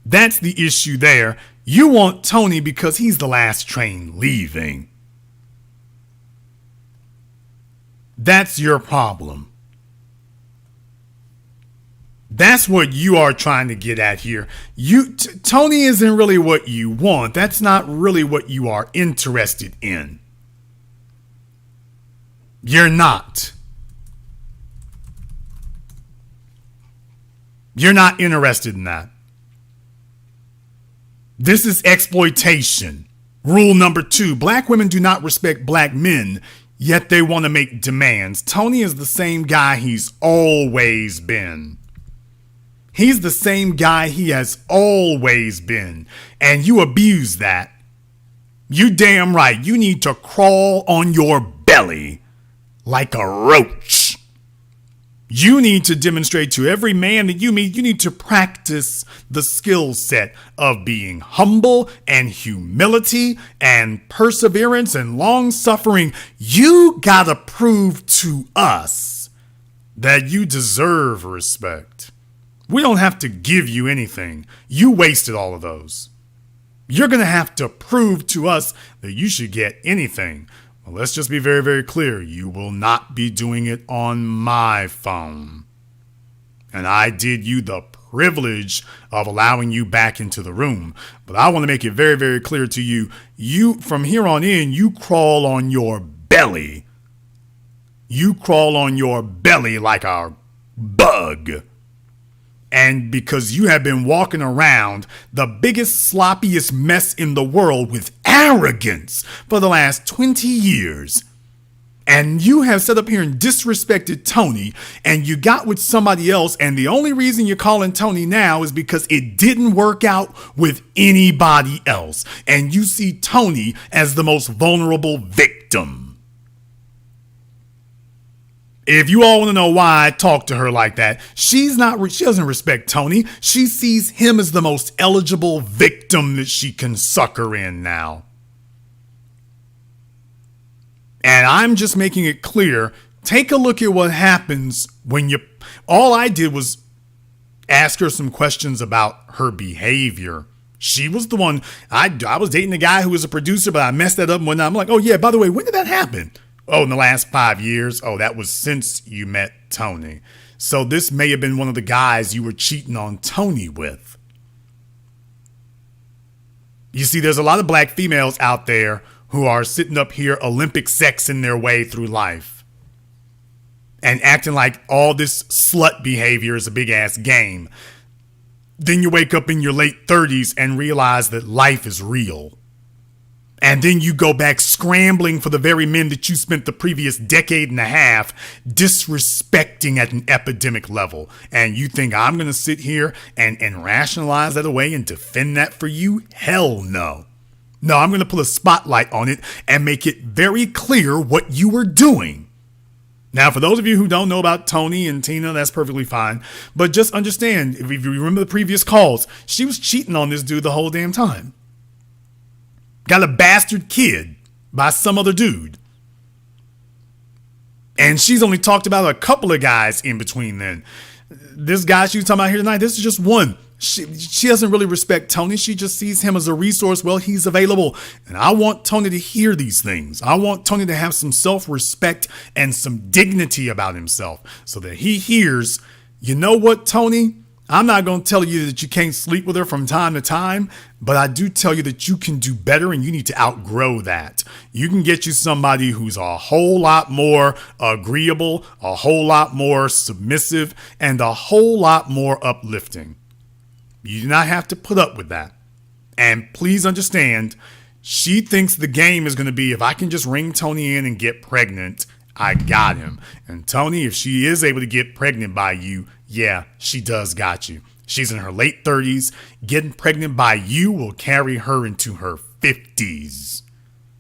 That's the issue there. You want Tony because he's the last train leaving. That's your problem. That's what you are trying to get at here. Tony isn't really what you want. That's not really what you are interested in. You're not. You're not interested in that. This is exploitation. Rule number 2, black women do not respect black men, yet they want to make demands. Tony is the same guy he's always been. He's the same guy he has always been. And you abuse that. You damn right. You need to crawl on your belly like a roach. You need to demonstrate to every man that you meet, you need to practice the skill set of being humble and humility and perseverance and long suffering. You gotta prove to us that you deserve respect. We don't have to give you anything. You wasted all of those. You're gonna have to prove to us that you should get anything. Let's just be very, very clear. You will not be doing it on my phone. And I did you the privilege of allowing you back into the room. But I want to make it very, very clear to you. From here on in, you crawl on your belly. You crawl on your belly like a bug. And because you have been walking around the biggest, sloppiest mess in the world with arrogance for the last 20 years. And you have sat up here and disrespected Tony, and you got with somebody else, and the only reason you're calling Tony now is because it didn't work out with anybody else. And you see Tony as the most vulnerable victim. If you all want to know why I talk to her like that, she doesn't respect Tony. She sees him as the most eligible victim that she can sucker in now. And I'm just making it clear. Take a look at what happens when all I did was ask her some questions about her behavior. She was the one, I was dating a guy who was a producer, but I messed that up one night. I'm like, oh yeah, by the way, when did that happen? Oh, in the last 5 years? Oh, that was since you met Tony. So this may have been one of the guys you were cheating on Tony with. You see, there's a lot of black females out there who are sitting up here Olympic sexing their way through life and acting like all this slut behavior is a big ass game. Then you wake up in your late 30s and realize that life is real. And then you go back scrambling for the very men that you spent the previous decade and a half disrespecting at an epidemic level. And you think I'm going to sit here and rationalize that away and defend that for you? Hell no. No, I'm going to put a spotlight on it and make it very clear what you were doing. Now, for those of you who don't know about Tony and Tina, that's perfectly fine. But just understand, if you remember the previous calls, she was cheating on this dude the whole damn time. Got a bastard kid by some other dude. And she's only talked about a couple of guys in between then. This guy she was talking about here tonight, this is just one She doesn't really respect Tony. She just sees him as a resource. Well, he's available. And I want Tony to hear these things. I want Tony to have some self-respect and some dignity about himself so that he hears, you know what, Tony? I'm not going to tell you that you can't sleep with her from time to time, but I do tell you that you can do better and you need to outgrow that. You can get you somebody who's a whole lot more agreeable, a whole lot more submissive, and a whole lot more uplifting. You do not have to put up with that. And please understand, she thinks the game is going to be, if I can just ring Tony in and get pregnant, I got him. And Tony, if she is able to get pregnant by you, yeah, she does got you. She's in her late 30s. Getting pregnant by you will carry her into her 50s.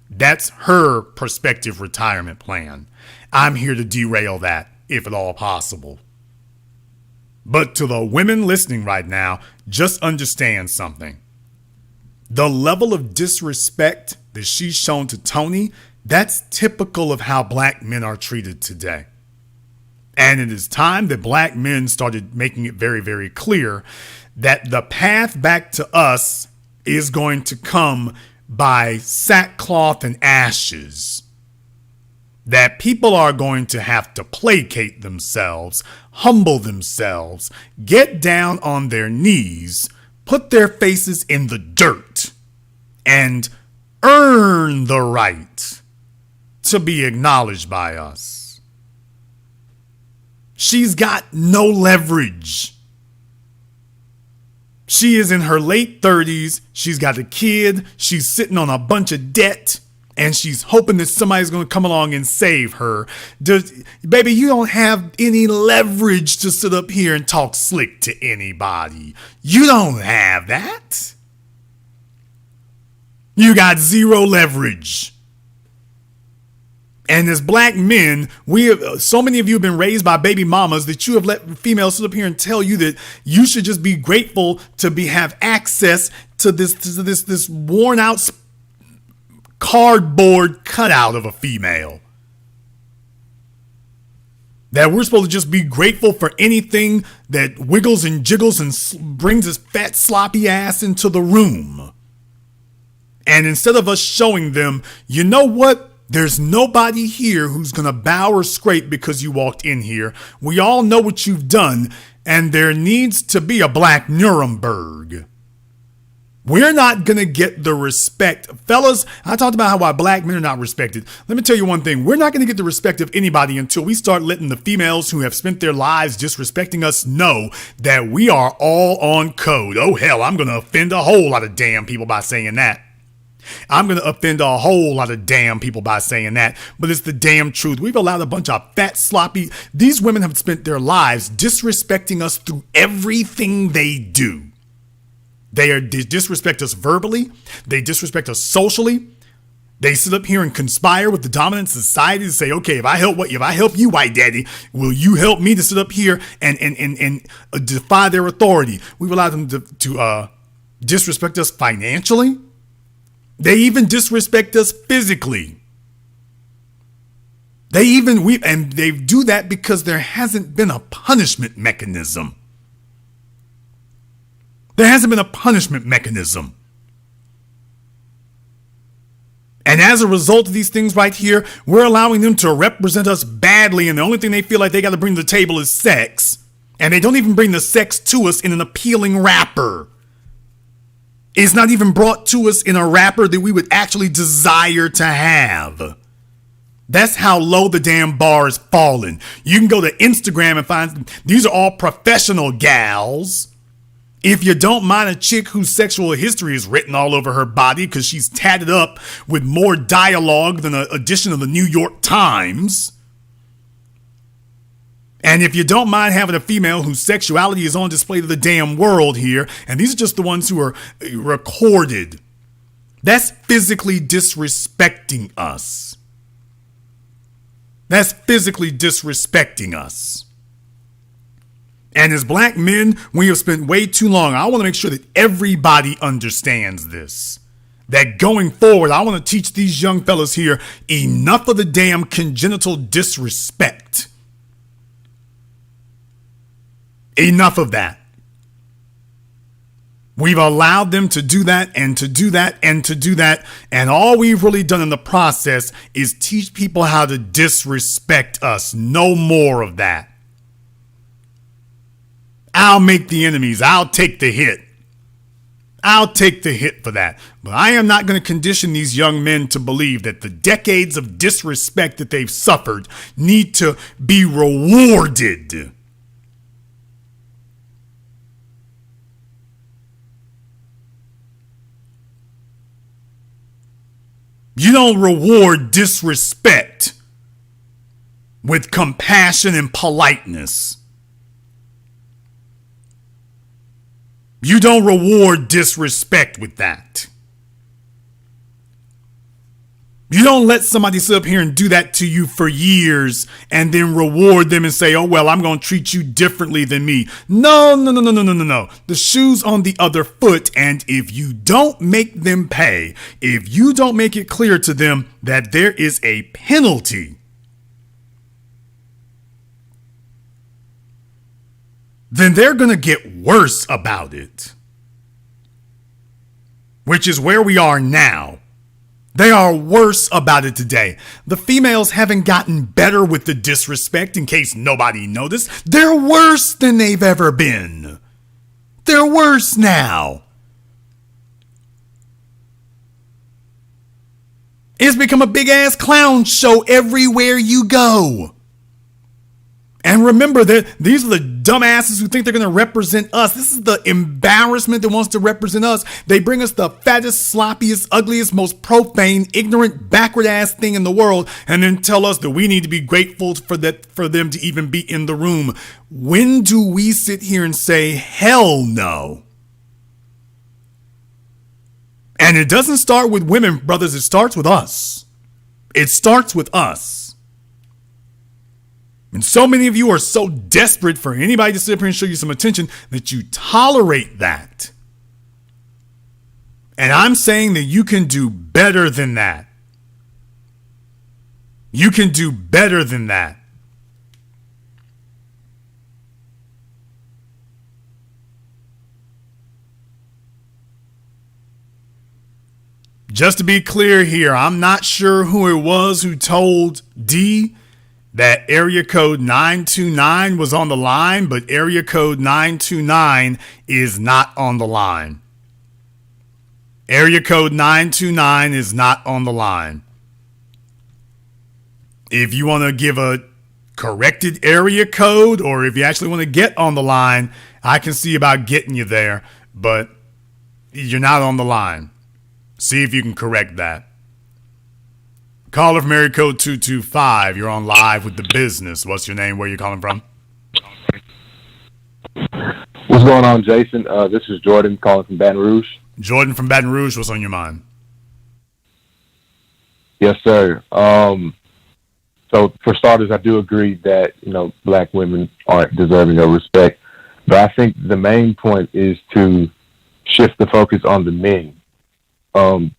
That's her prospective retirement plan. I'm here to derail that, if at all possible. But to the women listening right now, just understand something. The level of disrespect that she's shown to Tony, that's typical of how black men are treated today. And it is time that black men started making it very, very clear that the path back to us is going to come by sackcloth and ashes. That people are going to have to placate themselves, humble themselves, get down on their knees, put their faces in the dirt, and earn the right to be acknowledged by us. She's got no leverage. She is in her late 30s. She's got a kid. She's sitting on a bunch of debt. And she's hoping that somebody's going to come along and save her. Baby, you don't have any leverage to sit up here and talk slick to anybody. You don't have that. You got zero leverage. And as black men, so many of you have been raised by baby mamas that you have let females sit up here and tell you that you should just be grateful to have access to this worn out cardboard cutout of a female. That we're supposed to just be grateful for anything that wiggles and jiggles and brings his fat sloppy ass into the room. And instead of us showing them, you know what? There's nobody here who's going to bow or scrape because you walked in here. We all know what you've done, and there needs to be a black Nuremberg. We're not going to get the respect. Fellas, I talked about how black men are not respected. Let me tell you one thing. We're not going to get the respect of anybody until we start letting the females who have spent their lives disrespecting us know that we are all on code. Oh, hell, I'm going to offend a whole lot of damn people by saying that. I'm going to offend a whole lot of damn people by saying that, but it's the damn truth. We've allowed a bunch of fat, sloppy. These women have spent their lives disrespecting us through everything they do. They disrespect us verbally. They disrespect us socially. They sit up here and conspire with the dominant society to say, okay, if I help you, white daddy, will you help me to sit up here and defy their authority? We've allowed them to disrespect us financially. They even disrespect us physically. They do that because there hasn't been a punishment mechanism. There hasn't been a punishment mechanism. And as a result of these things right here, we're allowing them to represent us badly, and the only thing they feel like they got to bring to the table is sex. And they don't even bring the sex to us in an appealing wrapper. It's not even brought to us in a wrapper that we would actually desire to have. That's how low the damn bar has fallen. You can go to Instagram and find, these are all professional gals. If you don't mind a chick whose sexual history is written all over her body because she's tatted up with more dialogue than an edition of the New York Times. And if you don't mind having a female whose sexuality is on display to the damn world here, and these are just the ones who are recorded, that's physically disrespecting us. That's physically disrespecting us. And as black men, we have spent way too long. I want to make sure that everybody understands this. That going forward, I want to teach these young fellas here enough of the damn congenital disrespect. Enough of that. We've allowed them to do that and to do that and to do that. And all we've really done in the process is teach people how to disrespect us. No more of that. I'll make the enemies. I'll take the hit. I'll take the hit for that. But I am not going to condition these young men to believe that the decades of disrespect that they've suffered need to be rewarded. You don't reward disrespect with compassion and politeness. You don't reward disrespect with that. You don't let somebody sit up here and do that to you for years and then reward them and say, oh, well, I'm going to treat you differently than me. No. The shoe's on the other foot. And if you don't make them pay, if you don't make it clear to them that there is a penalty, then they're going to get worse about it, which is where we are now. They are worse about it today. The females haven't gotten better with the disrespect, in case nobody noticed. They're worse than they've ever been. They're worse now. It's become a big-ass clown show everywhere you go. And remember that these are the dumbasses who think they're going to represent us. This is the embarrassment that wants to represent us. They bring us the fattest, sloppiest, ugliest, most profane, ignorant, backward-ass thing in the world and then tell us that we need to be grateful for them to even be in the room. When do we sit here and say, hell no? And it doesn't start with women, brothers. It starts with us. It starts with us. And so many of you are so desperate for anybody to sit up here and show you some attention that you tolerate that. And I'm saying that you can do better than that. You can do better than that. Just to be clear here, I'm not sure who it was who told D that area code 929 was on the line, but area code 929 is not on the line. Area code 929 is not on the line. If you want to give a corrected area code, or if you actually want to get on the line, I can see about getting you there, but you're not on the line. See if you can correct that. Caller from area code 225. You're on live with The Business. What's your name? Where are you calling from? What's going on, Jason? This is Jordan calling from Baton Rouge. Jordan from Baton Rouge. What's on your mind? Yes, sir. So for starters, I do agree that, black women aren't deserving of respect. But I think the main point is to shift the focus on the men.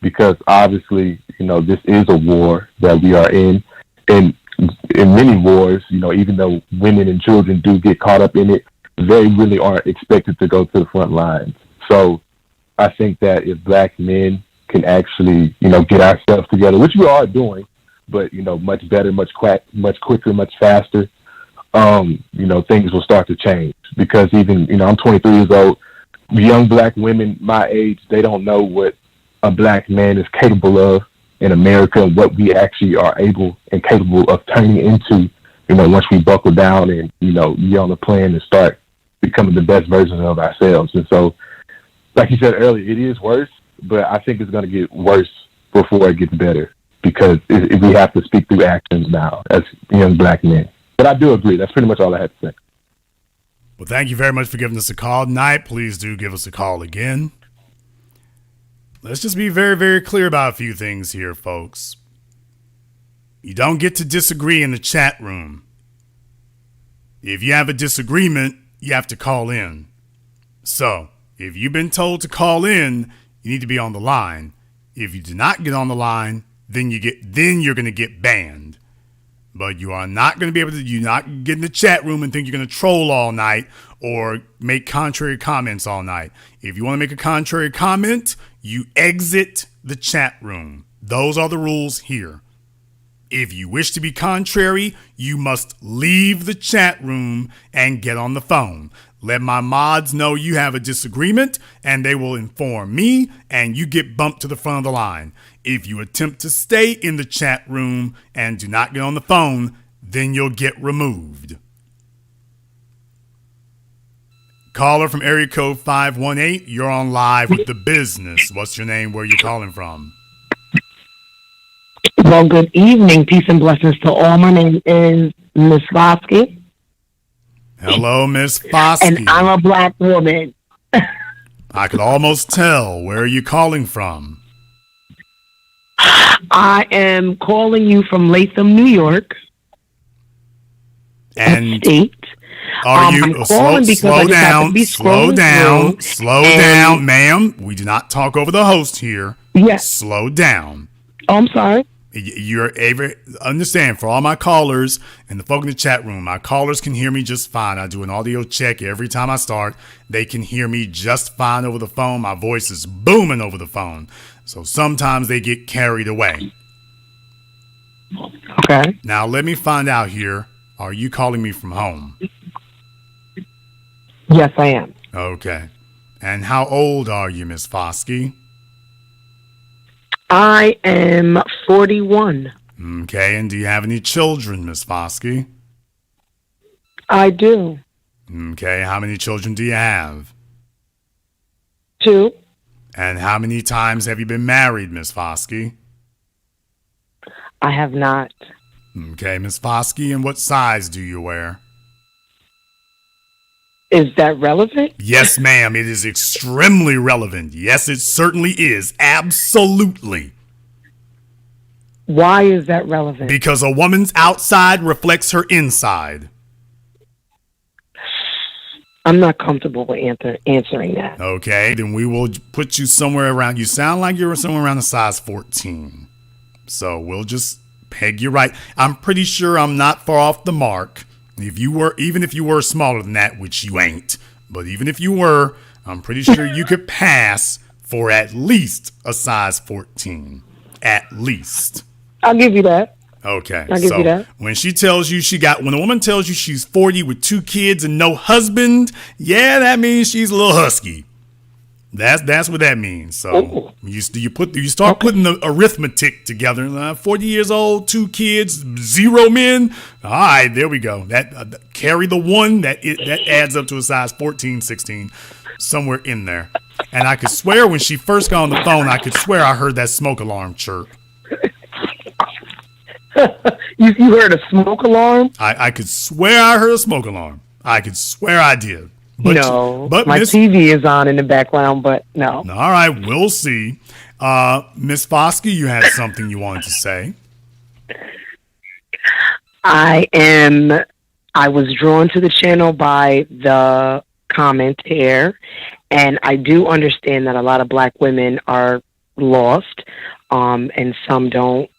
Because obviously, this is a war that we are in. And in many wars, even though women and children do get caught up in it, they really aren't expected to go to the front lines. So I think that if black men can actually, get ourselves together, which we are doing, but, much better, much quicker, much faster, things will start to change. Because even, I'm 23 years old, young black women my age, they don't know what a black man is capable of in America and what we actually are able and capable of turning into, once we buckle down and, get on the plan and start becoming the best version of ourselves. And so, like you said earlier, it is worse, but I think it's going to get worse before it gets better because we have to speak through actions now as young black men. But I do agree. That's pretty much all I had to say. Well, thank you very much for giving us a call tonight. Please do give us a call again. Let's just be very, very clear about a few things here, folks. You don't get to disagree in the chat room. If you have a disagreement, you have to call in. So, if you've been told to call in, you need to be on the line. If you do not get on the line, then you're going to get banned. But you are not going to be able to, you not get in the chat room and think you're going to troll all night or make contrary comments all night. If you want to make a contrary comment, you exit the chat room. Those are the rules here. If you wish to be contrary, you must leave the chat room and get on the phone. Let my mods know you have a disagreement, and they will inform me, and you get bumped to the front of the line. If you attempt to stay in the chat room and do not get on the phone, then you'll get removed. Caller from area code 518, you're on live with The Business. What's your name? Where are you calling from? Well, good evening. Peace and blessings to all. My name is Miss Foskey. Hello, Miss Foskey. And I'm a black woman. I could almost tell. Where are you calling from? I am calling you from Latham, New York. And state. Are you slow down, ma'am? We do not talk over the host here. Yes. Slow down. Oh, I'm sorry. You're able understand for all my callers and the folk in the chat room. My callers can hear me just fine. I do an audio check every time I start. They can hear me just fine over the phone. My voice is booming over the phone. So sometimes they get carried away. Okay. Now let me find out here. Are you calling me from home? Yes, I am. Okay. And how old are you, Miss Foskey? I am 41. Okay, and do you have any children, Miss Foskey? I do. Okay, how many children do you have? 2. And how many times have you been married, Miss Foskey? I have not. Okay, Miss Foskey, and what size do you wear? Is that relevant? Yes, ma'am. It is extremely relevant. Yes, it certainly is. Absolutely. Why is that relevant? Because a woman's outside reflects her inside. I'm not comfortable with answering that. Okay, then we will put you somewhere around. You sound like you're somewhere around a size 14. So we'll just peg you right. I'm pretty sure I'm not far off the mark. Even if you were smaller than that, which you ain't, but even if you were, I'm pretty sure you could pass for at least a size 14. At least. I'll give you that. Okay. I'll give you that. When a woman tells you she's 40 with 2 kids and no husband, yeah, that means she's a little husky. That's what that means. So you start putting the arithmetic together. 40 years old, 2 kids, 0 men. All right, there we go. That carry the 1 that adds up to a size 14, 16, somewhere in there. And I could swear when she first got on the phone, I could swear I heard that smoke alarm chirp. You heard a smoke alarm? I could swear I heard a smoke alarm. I could swear I did. But my TV is on in the background, but no. All right, we'll see. Miss Foskey, you had something you wanted to say. I was drawn to the channel by the comment here, and I do understand that a lot of black women are lost, and some don't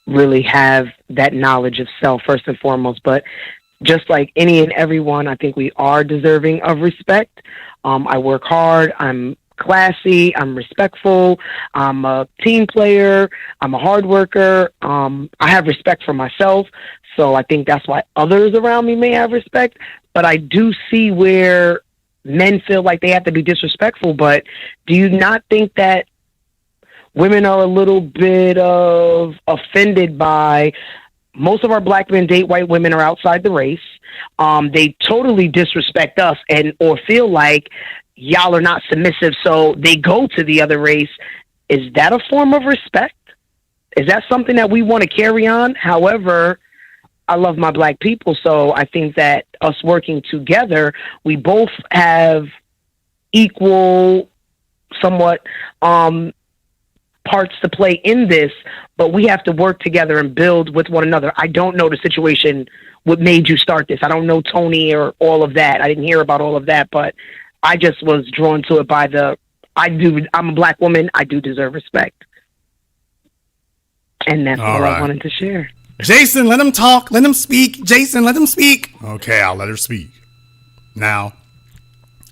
really have that knowledge of self, first and foremost, but just like any and everyone, I think we are deserving of respect. I work hard. I'm classy. I'm respectful. I'm a team player. I'm a hard worker. I have respect for myself. So I think that's why others around me may have respect. But I do see where men feel like they have to be disrespectful. But do you not think that women are a little bit of offended by most of our black men date white women are outside the race. They totally disrespect us or feel like y'all are not submissive, so they go to the other race. Is that a form of respect? Is that something that we want to carry on? However, I love my black people, so I think that us working together, we both have equal, somewhat, parts to play in this, but we have to work together and build with one another. I don't know the situation, what made you start this. I don't know Tony or all of that. I didn't hear about all of that, but I just was drawn to it by I'm a black woman. I do deserve respect. And that's all I wanted to share. Jason, let him talk. Let him speak. Jason, let him speak. Okay, I'll let her speak. Now,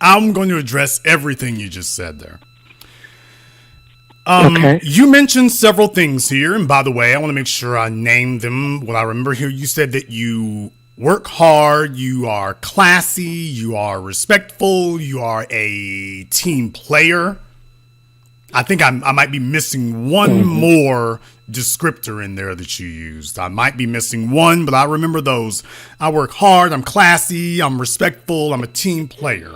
I'm going to address everything you just said there. Okay. You mentioned several things here, and by the way, I want to make sure I name them. What I remember here, you said that you work hard, you are classy, you are respectful, you are a team player. I think I might be missing one more descriptor in there that you used. I might be missing one, but I remember those. I work hard, I'm classy, I'm respectful, I'm a team player.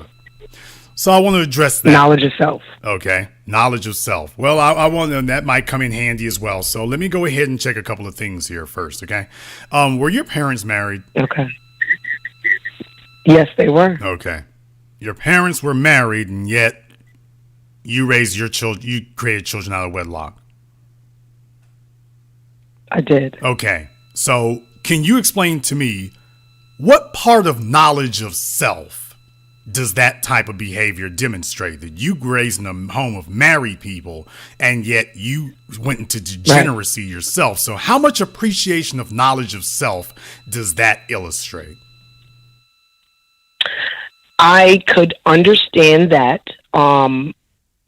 So I want to address that. Knowledge of self. Okay, knowledge of self. Well, I want to, that might come in handy as well. So let me go ahead and check a couple of things here first, okay? Were your parents married? Okay. Yes, they were. Okay. Your parents were married, and yet you raised your children, you created children out of wedlock. I did. Okay. So can you explain to me what part of knowledge of self does that type of behavior demonstrate? That you raised in a home of married people, and yet you went into degeneracy yourself. So how much appreciation of knowledge of self does that illustrate? I could understand that,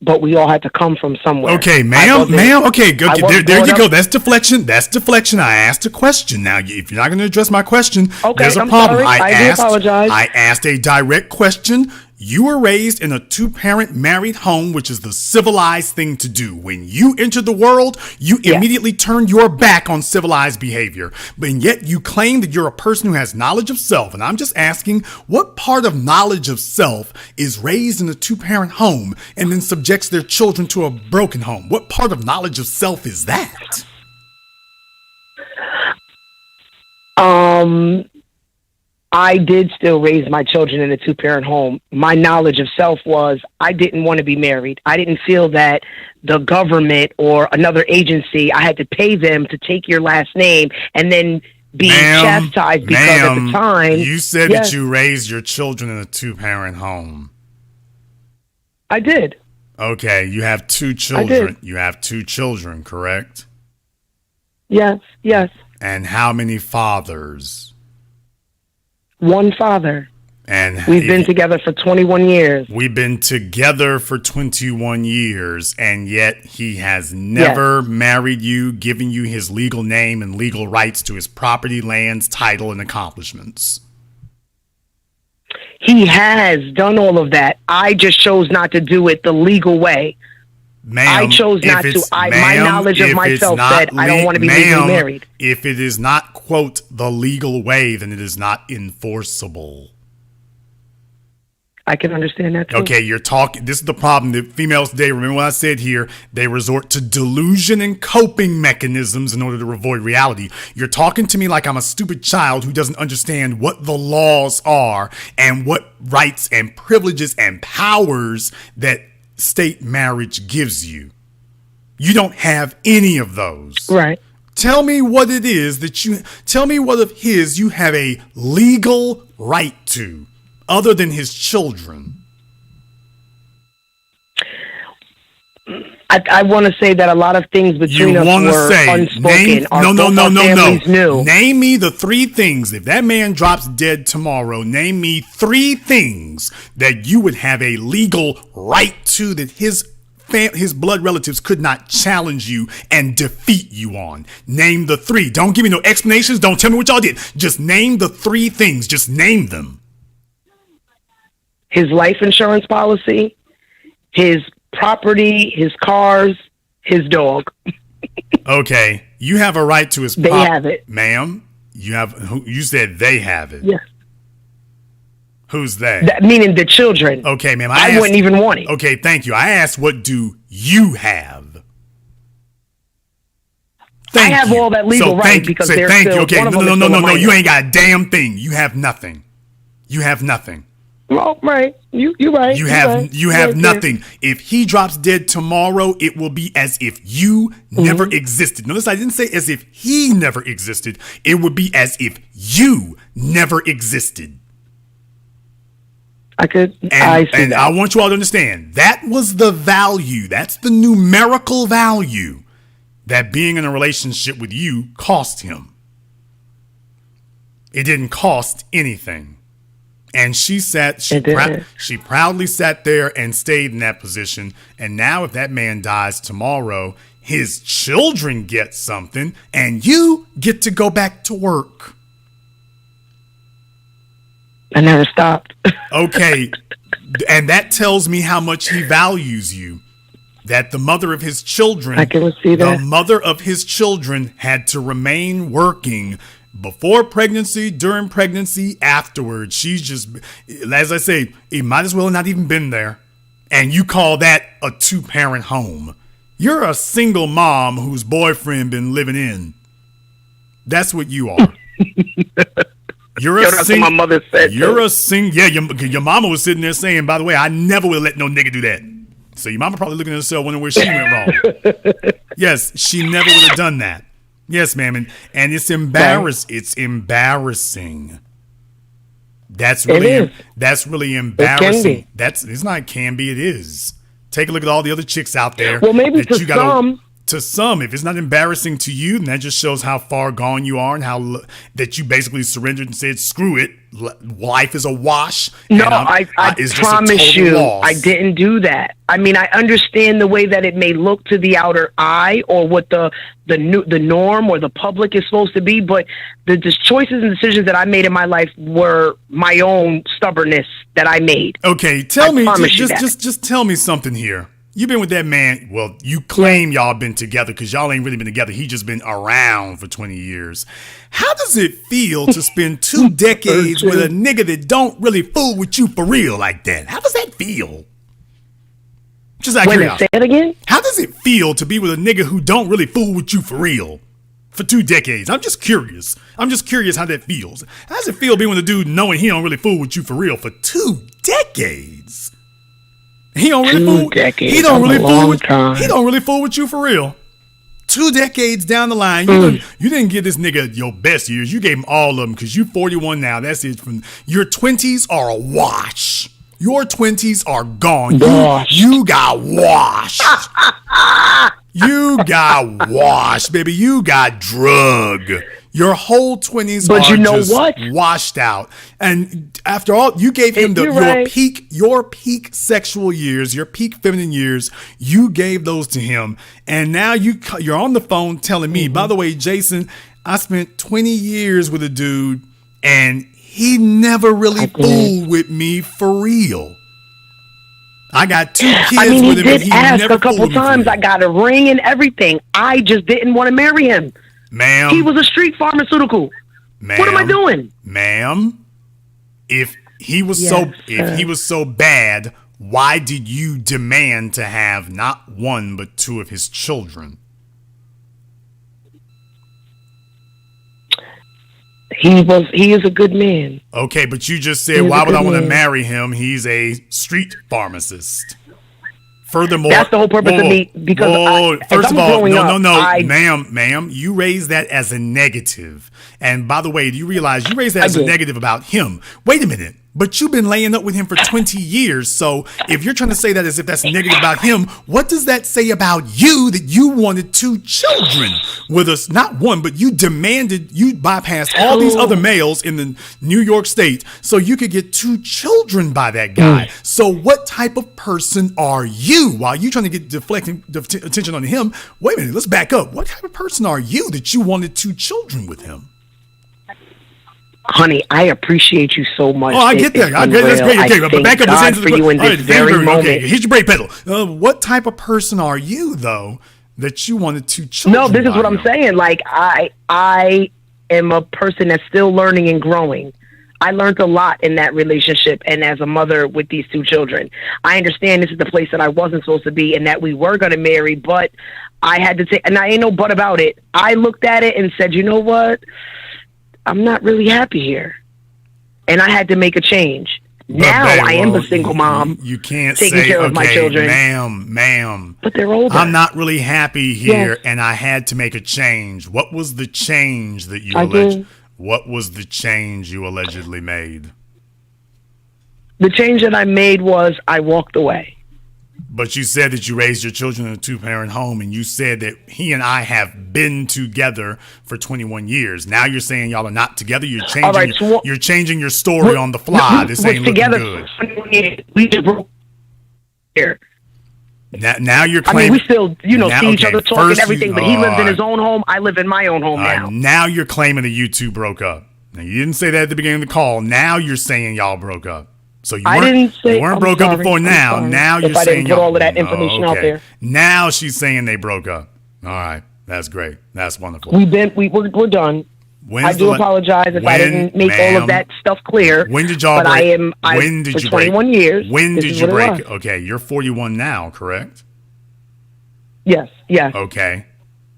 but we all had to come from somewhere. Okay, ma'am. Okay, good. There you go. That's deflection. That's deflection. I asked a question. Now, if you're not going to address my question, there's a problem. Sorry. I do apologize. I asked a direct question. You were raised in a two-parent married home, which is the civilized thing to do. When you entered the world, you immediately turned your back on civilized behavior. But yet you claim that you're a person who has knowledge of self. And I'm just asking, what part of knowledge of self is raised in a two-parent home and then subjects their children to a broken home? What part of knowledge of self is that? I did still raise my children in a two-parent home. My knowledge of self was I didn't want to be married. I didn't feel that the government or another agency, I had to pay them to take your last name and then be chastised because at the time. You said that you raised your children in a two-parent home. I did. Okay, you have two children. You have two children, correct? Yes. And how many fathers? One father. And we've been together for 21 years. We've been together for 21 years, and yet he has never married you, given you his legal name and legal rights to his property, lands, title, and accomplishments. He has done all of that. I just chose not to do it the legal way. Ma'am, I chose not to. My knowledge of myself said I don't want to be legally married. If it is not, quote, the legal way, then it is not enforceable. I can understand that too. Okay, you're talking. This is the problem that females today, remember what I said here, they resort to delusion and coping mechanisms in order to avoid reality. You're talking to me like I'm a stupid child who doesn't understand what the laws are and what rights and privileges and powers that state marriage gives you. You don't have any of those. Right. Tell me what it is that tell me what of his you have a legal right to other than his children. I want to say that a lot of things between us were unspoken. No. Name me the three things. If that man drops dead tomorrow, name me three things that you would have a legal right to that his blood relatives could not challenge you and defeat you on. Name the three. Don't give me no explanations. Don't tell me what y'all did. Just name the three things. Just name them. His life insurance policy, his property, his cars, his dog. Okay, you have a right to his property. They have it. Ma'am, you said they have it. Yes. Who's they? Meaning the children. Okay, ma'am. I wouldn't even want it. Okay, thank you. I asked, what do you have? I have all that legal right because they're still. Okay, no. You ain't got a damn thing. You have nothing. You have nothing. Well, right. You're right. You have nothing. If he drops dead tomorrow, it will be as if you never existed. Notice I didn't say as if he never existed. It would be as if you never existed. I see that. I want you all to understand that was the value. That's the numerical value that being in a relationship with you cost him. It didn't cost anything. And she proudly sat there and stayed in that position. And now if that man dies tomorrow, his children get something and you get to go back to work. I never stopped. Okay. And that tells me how much he values you. That the mother of his children, I can see that. The mother of his children had to remain working before pregnancy, during pregnancy, afterwards. She's just, as I say, he might as well have not even been there. And you call that a 2-parent home. You're a single mom whose boyfriend been living in. That's what you are. You're a that's what my mother said. You're a Yeah, your mama was sitting there saying, by the way, I never would let no nigga do that. So your mama probably looking at herself wondering where she went wrong. Yes, she never would have done that. Yes, ma'am, and it's embarrassing. Okay. It's embarrassing. That's really embarrassing. It's not can be. It is. Take a look at all the other chicks out there. Well, maybe to some, if it's not embarrassing to you, then that just shows how far gone you are and how that you basically surrendered and said, "Screw it, life is a wash." No, I promise you, loss. I didn't do that. I mean, I understand the way that it may look to the outer eye, or what the norm or the public is supposed to be, but the choices and decisions that I made in my life were my own stubbornness that I made. Okay, tell me, just tell me something here. You've been with that man. Well, you claim y'all been together because y'all ain't really been together. He just been around for 20 years. How does it feel to spend 2 decades with a nigga that don't really fool with you for real like that? How does that feel? Just out of curiosity. Say it again? How does it feel to be with a nigga who don't really fool with you for real for 2 decades? I'm just curious. how that feels. How does it feel being with a dude knowing he don't really fool with you for real for 2 decades? He don't really fool. He don't really fool with you for real. 2 decades down the line, you didn't give this nigga your best years. You gave him all of them because you 41 now. That's it. From your 20s are a wash. Your 20s are gone. You got washed. You got washed, baby. You got drug. Your whole 20s are washed out. And after all, you gave him your peak sexual years, your peak feminine years. You gave those to him. And now you're on the phone telling me, by the way, Jason, I spent 20 years with a dude and he never really fooled with me for real. I got 2 kids with him. He did ask a couple times. I got a ring and everything. I just didn't want to marry him. Ma'am. He was a street pharmaceutical. Ma'am, what am I doing? Ma'am, if he was so bad, why did you demand to have not 1 but 2 of his children? He is a good man. Okay, but you just said, why would I want to marry him? He's a street pharmacist. Furthermore, that's the whole purpose of me. Because first of all, ma'am, you raised that as a negative. And by the way, do you realize you raised that as a negative about him? Wait a minute. But you've been laying up with him for 20 years. So if you're trying to say that as if that's negative about him, what does that say about you that you wanted 2 children with us? Not 1, but you bypassed all these other males in the New York state so you could get 2 children by that guy. So what type of person are you? While you trying to get deflecting attention on him, wait a minute, let's back up. What type of person are you that you wanted 2 children with him? Honey, I appreciate you so much. Oh, I get that. That's great. Okay, but back up. God for you in this very moment. Okay, here's your brake pedal. What type of person are you, though, that you wanted 2 children? No, this is what I'm saying. Like, I am a person that's still learning and growing. I learned a lot in that relationship and as a mother with these 2 children. I understand this is the place that I wasn't supposed to be and that we were going to marry, but I had to take, and I ain't no but about it. I looked at it and said, you know what? I'm not really happy here. And I had to make a change. Now I am the single mom. You can't taking care of my children. Ma'am. But they're older. I'm not really happy here, and I had to make a change. What was the change that you What was the change you allegedly made? The change that I made was I walked away. But you said that you raised your children in a two-parent home, and you said that he and I have been together for 21 years. Now you're saying y'all are not together. You're changing. You're changing your story on the fly. This ain't looking good. We just broke here. Now you're claiming. I mean, we still, see each other talk and everything, but he lives in his own home. I live in my own home now. Now you're claiming that you two broke up. Now, you didn't say that at the beginning of the call. Now you're saying y'all broke up. So you weren't broke up before now. Now you're saying put all of that information out there. Now she's saying they broke up. All right. That's great. That's wonderful. We're done. I do apologize if I didn't make all of that stuff clear. When did y'all break? When did you break? 21 years. When did you break? Okay, you're 41 now, correct? Yes. Okay.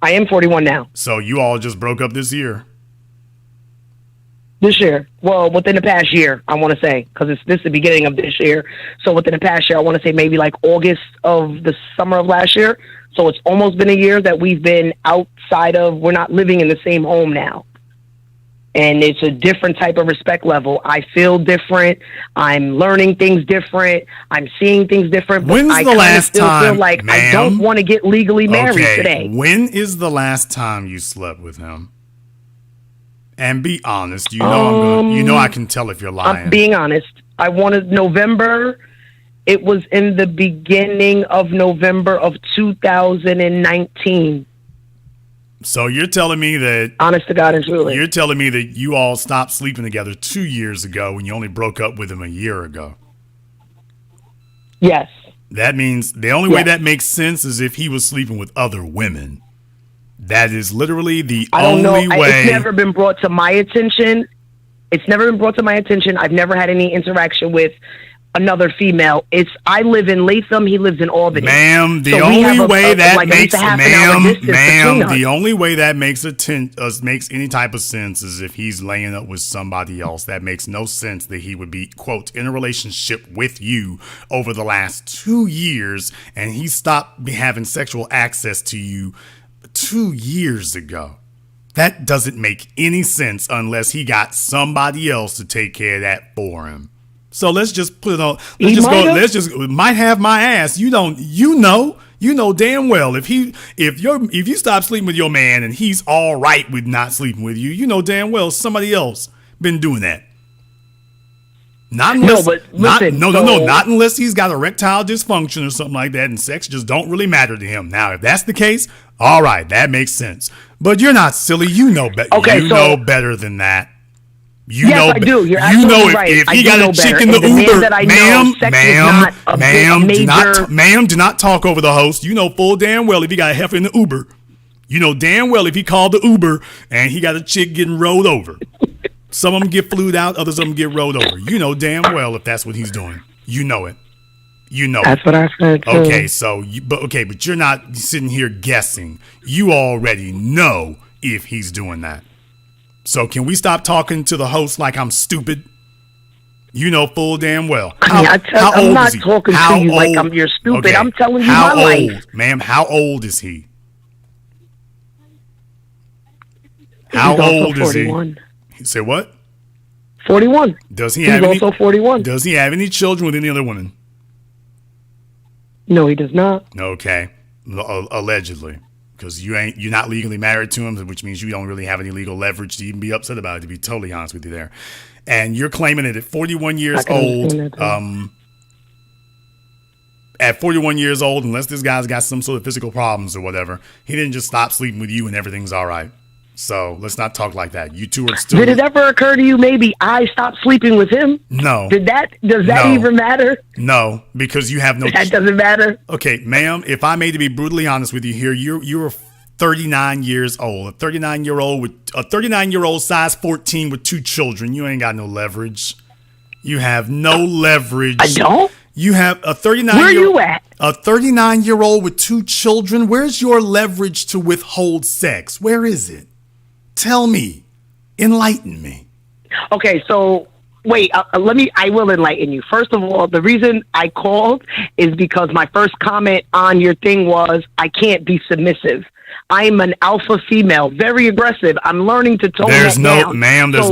I am 41 now. So you all just broke up this year? This year. Well, within the past year, I want to say, because this is the beginning of this year. So within the past year, I want to say maybe like August of the summer of last year. So it's almost been a year that we've been outside of, we're not living in the same home now. And it's a different type of respect level. I feel different. I'm learning things different. I'm seeing things different. But When's I the last still time, feel like ma'am? I don't want to get legally married today. When is the last time you slept with him? And be honest. You know I can tell if you're lying. I'm being honest. I wanted November. It was in the beginning of November of 2019. So you're telling me that... Honest to God and truly. You're telling me that you all stopped sleeping together 2 years ago when you only broke up with him a year ago. Yes. That means the only way that makes sense is if he was sleeping with other women. That is literally the only way. It's never been brought to my attention. I've never had any interaction with another female. I live in Latham. He lives in Albany. Ma'am, the only way that makes any type of sense is if he's laying up with somebody else. That makes no sense that he would be, quote, in a relationship with you over the last 2 years, and he stopped having sexual access to you 2 years ago. That doesn't make any sense unless he got somebody else to take care of that for him. So let's just put it on. Might have my ass. You know damn well if you stop sleeping with your man and he's all right with not sleeping with you, you know damn well somebody else been doing that. Not unless he's got erectile dysfunction or something like that, and sex just don't really matter to him. Now, if that's the case, all right, that makes sense. But you're not silly. You know better. Know better than that. I do. You're absolutely right. If he got a chick in the Uber, ma'am, do not talk over the host. You know full damn well if he got a heifer in the Uber. You know damn well if he called the Uber and he got a chick getting rolled over. Some of them get flued out, others of them get rolled over. You know damn well if that's what he's doing. You know it. That's what I said too. Okay, but you're not sitting here guessing. You already know if he's doing that. So can we stop talking to the host like I'm stupid? You know full damn well. I'm not talking to you like you're stupid. Okay. I'm telling you my life. Ma'am, how old is he? How old is he? Say what? 41. He's also 41. Does he have any children with any other women? No, he does not. Okay. Allegedly. Because you're not legally married to him, which means you don't really have any legal leverage to even be upset about it, to be totally honest with you there. And you're claiming that at 41 years old, unless this guy's got some sort of physical problems or whatever, he didn't just stop sleeping with you and everything's all right. So let's not talk like that. You two are still... Did it ever occur to you maybe I stopped sleeping with him? No. Does that even matter? No, because you have no... That doesn't matter? Okay, ma'am, if I may to be brutally honest with you here, you're 39 years old. A 39-year-old size 14 with 2 children. You ain't got no leverage. You have no leverage. I don't? You have a 39... Where are you at? A 39-year-old with 2 children. Where's your leverage to withhold sex? Where is it? Tell me. Enlighten me. Okay, so wait, I will enlighten you. First of all, the reason I called is because my first comment on your thing was, I can't be submissive. I'm an alpha female, very aggressive. I'm learning to tone that down. Ma'am, there's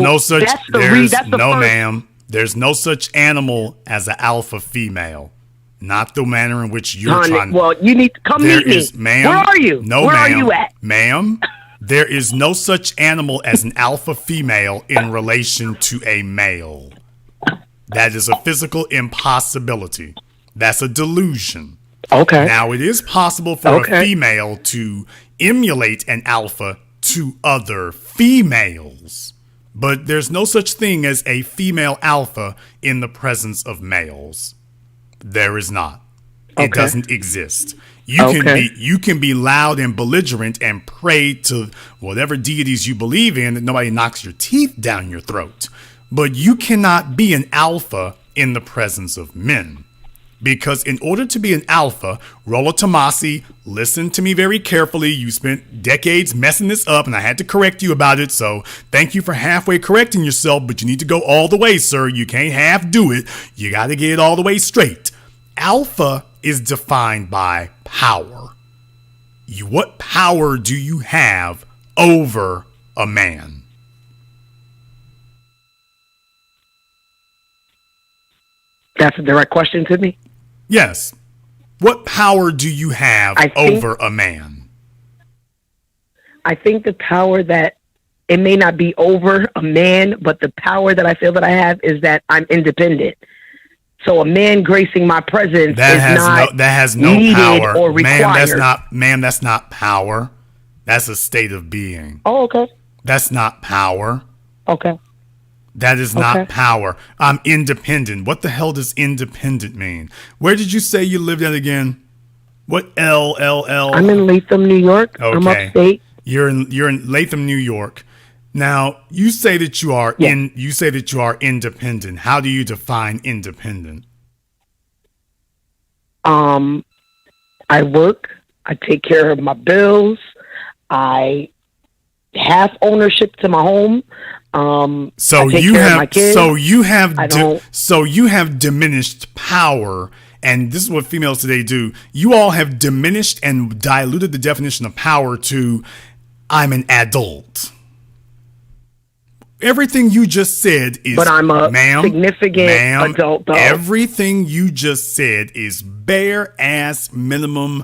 no such animal as an alpha female. not the manner in which you're Honey, trying. well, you need to come meet me. Ma'am, where are you? No, where ma'am, are you at? Ma'am, there is no such animal as an alpha female in relation to a male. That is a physical impossibility. That's a delusion. Okay. Now, it is possible for a female to emulate an alpha to other females, but there's no such thing as a female alpha in the presence of males. There is not. It doesn't exist. You can be loud and belligerent and pray to whatever deities you believe in that nobody knocks your teeth down your throat. But you cannot be an alpha in the presence of men. Because in order to be an alpha, Rollo Tomasi, listen to me very carefully. You spent decades messing this up, and I had to correct you about it. So thank you for halfway correcting yourself, but you need to go all the way, sir. You can't half do it. You got to get it all the way straight. Alpha is defined by power. What power do you have over a man? That's a direct question to me? Yes. What power do you have over a man? I think the power that, it may not be over a man, but the power that I feel that I have is that I'm independent. So a man gracing my presence that has no power or required. Ma'am, that's not power. That's a state of being. Oh, okay. That's not power. Okay. That is not power. I'm independent. What the hell does independent mean? Where did you say you lived at again? What L? I'm in Latham, New York. Okay. I'm upstate. You're in Latham, New York. Now, you say that you are independent. How do you define independent? I work, I take care of my bills, I have ownership to my home. So you have diminished power, and this is what females today do. You all have diminished and diluted the definition of power to I'm an adult. Everything you just said is, but I'm a significant adult, though. Everything you just said is bare ass minimum,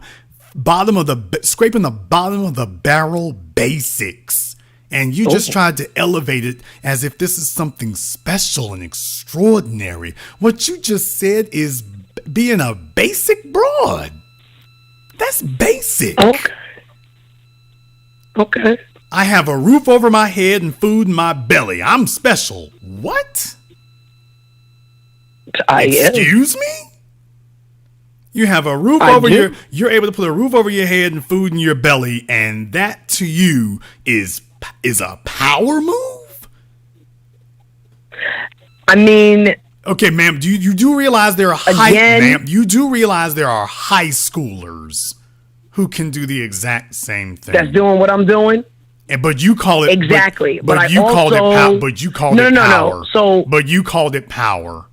scraping the bottom of the barrel basics. And you just tried to elevate it as if this is something special and extraordinary. What you just said is being a basic broad. That's basic. Okay. I have a roof over my head and food in my belly. I'm special. What? Excuse me? You have a roof you're able to put a roof over your head and food in your belly, and that to you is a power move? I mean, okay, ma'am, you do realize there are you do realize there are high schoolers who can do the exact same thing. That's doing what I'm doing? But you call it exactly. But you called it power. But you called it power. No. So, but you called it power.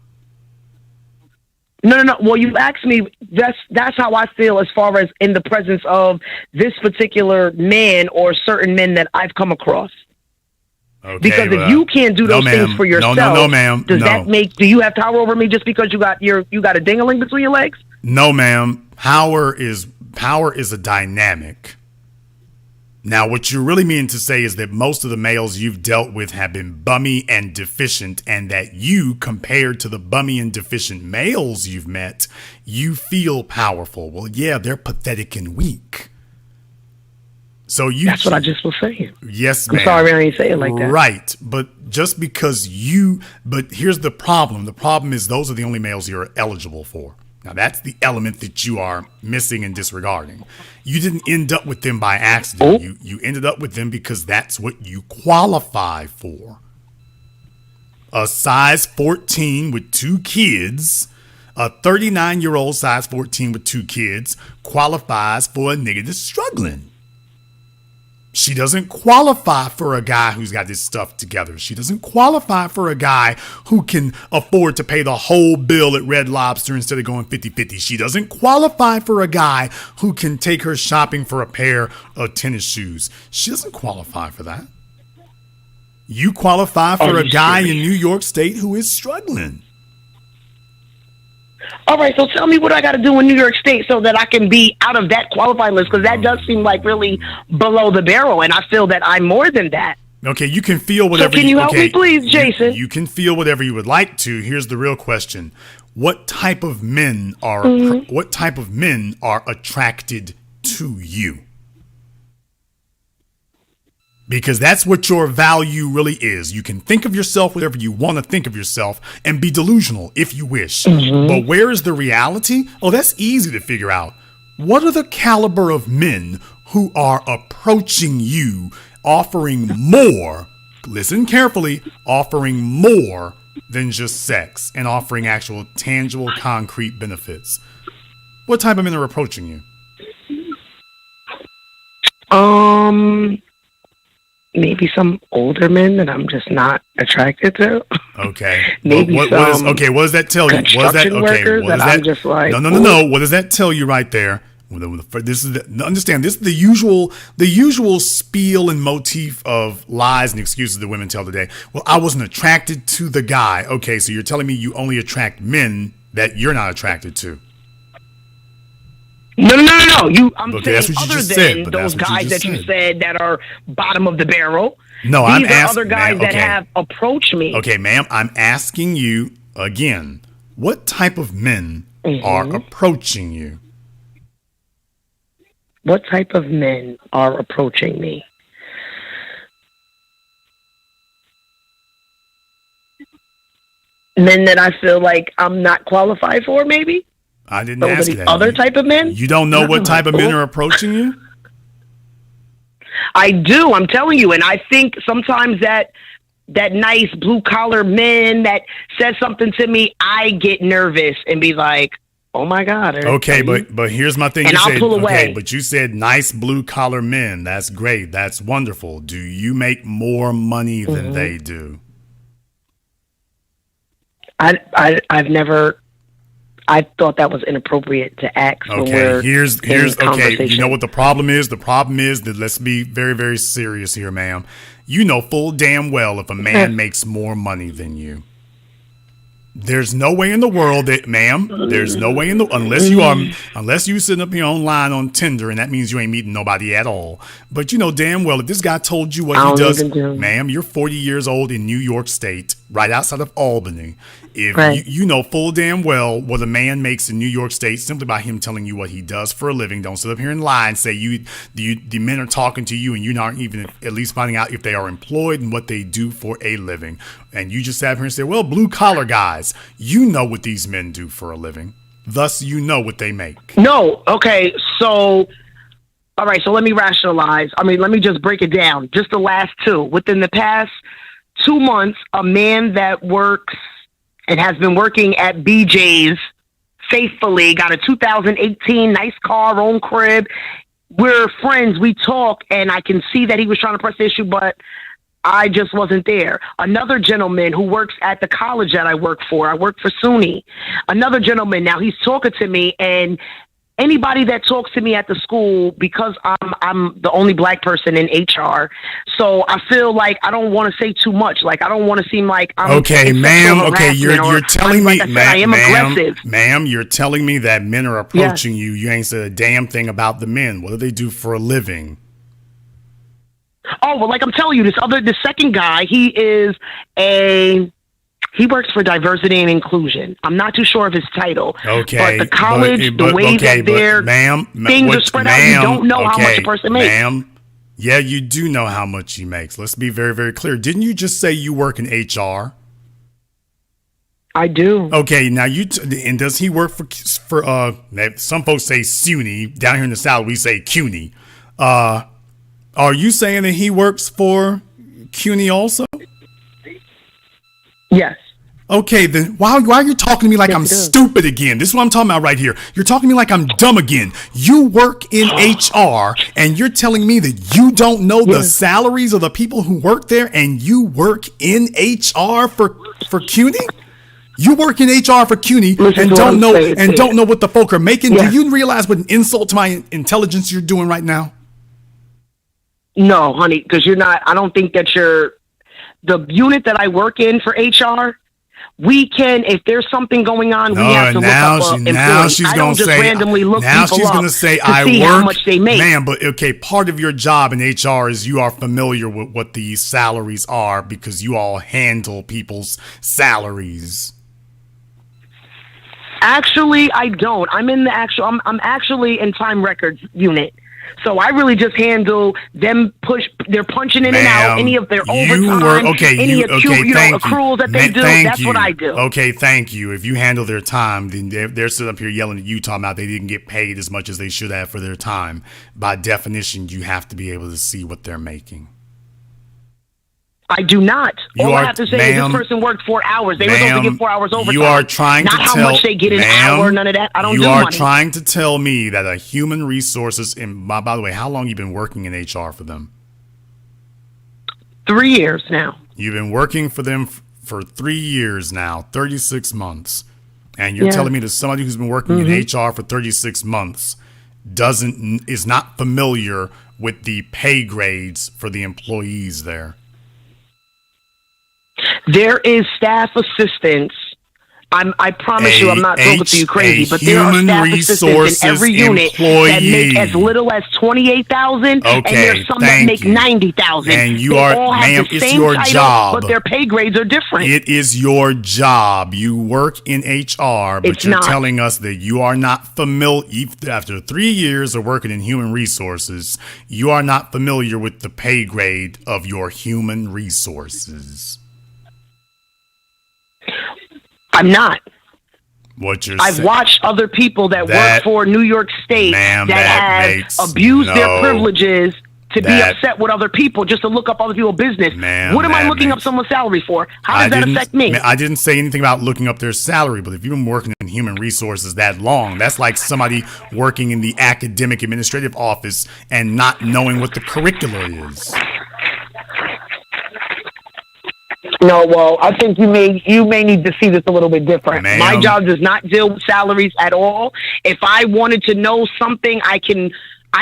No. Well, you asked me. That's how I feel as far as in the presence of this particular man or certain men that I've come across. Okay, because if you can't do those things for yourself, no, ma'am. Does that make? Do you have power over me just because you got a ding-a-ling between your legs? No, ma'am. Power is a dynamic. Now, what you really mean to say is that most of the males you've dealt with have been bummy and deficient, and that you, compared to the bummy and deficient males you've met, you feel powerful. Well, yeah, they're pathetic and weak. So that's what I just was saying. Yes, ma'am. I'm sorry I didn't say it like that. Right, but just because but here's the problem. The problem is those are the only males you're eligible for. Now, that's the element that you are missing and disregarding. You didn't end up with them by accident. You ended up with them because that's what you qualify for. A size 14 with 2 kids, a 39-year-old size 14 with 2 kids qualifies for a nigga that's struggling. She doesn't qualify for a guy who's got his stuff together. She doesn't qualify for a guy who can afford to pay the whole bill at Red Lobster instead of going 50-50. She doesn't qualify for a guy who can take her shopping for a pair of tennis shoes. She doesn't qualify for that. You qualify for a guy in New York State who is struggling. All right, so tell me what I got to do in New York State so that I can be out of that qualified list, because that does seem like really below the barrel, and I feel that I'm more than that. Okay, you can feel whatever. So can you help me, please, Jason? You can feel whatever you would like to. Here's the real question: what type of men are attracted to you? Because that's what your value really is. You can think of yourself whatever you want to think of yourself and be delusional if you wish. But where is the reality? Oh, that's easy to figure out. What are the caliber of men who are approaching you, offering more, listen carefully, offering more than just sex and offering actual tangible, concrete benefits? What type of men are approaching you? Maybe some older men that I'm just not attracted to. Okay. Maybe what does that tell you? Construction workers that I'm just like, no. What does that tell you right there? This is the usual spiel and motif of lies and excuses that women tell today. Well, I wasn't attracted to the guy. Okay, so you're telling me you only attract men that you're not attracted to. No. I'm okay, saying that's what you other just than said, those guys that you said that are bottom of the barrel. No, these I'm are asking other guys that have approached me. Okay, ma'am, I'm asking you again. What type of men are approaching you? What type of men are approaching me? Men that I feel like I'm not qualified for, maybe? I didn't ask that. Other type of men? You don't know what type of men are approaching you? I do, I'm telling you. And I think sometimes that nice blue-collar man that says something to me, I get nervous and be like, oh, my God. Okay, but here's my thing. And I'll pull away. Okay, but you said nice blue-collar men. That's great. That's wonderful. Do you make more money than they do? I've never... I thought that was inappropriate to ask. Okay, here's okay. You know what the problem is? The problem is that, let's be very, very serious here, ma'am. You know full damn well if a man makes more money than you. There's no way in the world that, ma'am, there's no way in the, unless you sitting up here online on Tinder, and that means you ain't meeting nobody at all. But you know damn well if this guy told you what he does, ma'am, you're 40 years old in New York State, right outside of Albany. If you know full damn well what a man makes in New York State simply by him telling you what he does for a living. Don't sit up here and lie and say the men are talking to you and you're not even at least finding out if they are employed and what they do for a living. And you just sat here and say, well, blue collar guys, you know what these men do for a living. Thus, you know what they make. No. Okay. So, all right. So let me rationalize. I mean, let me just break it down. Just the last two. Within the past 2 months, a man that works and has been working at BJ's faithfully, got a 2018 nice car, own crib. We're friends. We talk, and I can see that he was trying to press the issue, but I just wasn't there. Another gentleman who works at the college that I work for SUNY. Another gentleman, now he's talking to me, and anybody that talks to me at the school, because I'm the only black person in HR, so I feel like I don't want to say too much. Like I don't want to seem like I'm okay, ma'am. Okay, you're telling me, I am aggressive, ma'am. You're telling me that men are approaching you. You ain't said a damn thing about the men. What do they do for a living? Oh well, like I'm telling you, the second guy, he works for diversity and inclusion. I'm not too sure of his title. Okay. But the college, the way that their things are spread out, you don't know how much a person makes. Ma'am, yeah, you do know how much he makes. Let's be very, very clear. Didn't you just say you work in HR? I do. Okay, now and does he work for some folks say SUNY. Down here in the South, we say CUNY. Are you saying that he works for CUNY also? Yes. Okay, then why are you talking to me like I'm stupid again? This is what I'm talking about right here. You're talking to me like I'm dumb again. You work in HR, and you're telling me that you don't know the salaries of the people who work there, and you work in HR for CUNY? You work in HR for CUNY and don't know what the folk are making. Yes. Do you realize what an insult to my intelligence you're doing right now? No, honey, because you're not. I don't think that the unit that I work in for HR, we can, if there's something going on, we have to look up employees. I don't just randomly look people up to see how much they make. Man, but okay, part of your job in HR is you are familiar with what these salaries are because you all handle people's salaries. Actually, I don't. I'm in the actual. I'm actually in time records unit. So I really just handle them they're punching in and out, any of their overtime, any accruals that they do. That's what I do. Okay, thank you. If you handle their time, then they're sitting up here yelling at you, talking about they didn't get paid as much as they should have for their time. By definition, you have to be able to see what they're making. I do not. All I have to say is this person worked 4 hours. They were supposed to get 4 hours overtime. You are trying not to how tell, much they get an hour, none of that. I don't do money. You are money. trying to tell me that a human resources, and by the way, how long you been working in HR for them? 3 years now. You've been working for them for 3 years now, 36 months. And you're telling me that somebody who's been working in HR for 36 months is not familiar with the pay grades for the employees there. There is staff assistants. I promise you, I'm not talking to you crazy, but there are staff assistants in every unit that make as little as $28,000, and there's some that make $90,000. And you all have the same title, job, but their pay grades are different. It is your job. You work in HR, but you're telling us that you are not familiar. After 3 years of working in human resources, you are not familiar with the pay grade of your human resources. I'm not. I've watched other people that work for New York State that have abused their privileges to be upset with other people just to look up other people's business. What am I looking up someone's salary for? How does that affect me? I didn't say anything about looking up their salary, but if you've been working in human resources that long, that's like somebody working in the academic administrative office and not knowing what the curricula is. No, well, I think you may need to see this a little bit different. My job does not deal with salaries at all. If I wanted to know something, I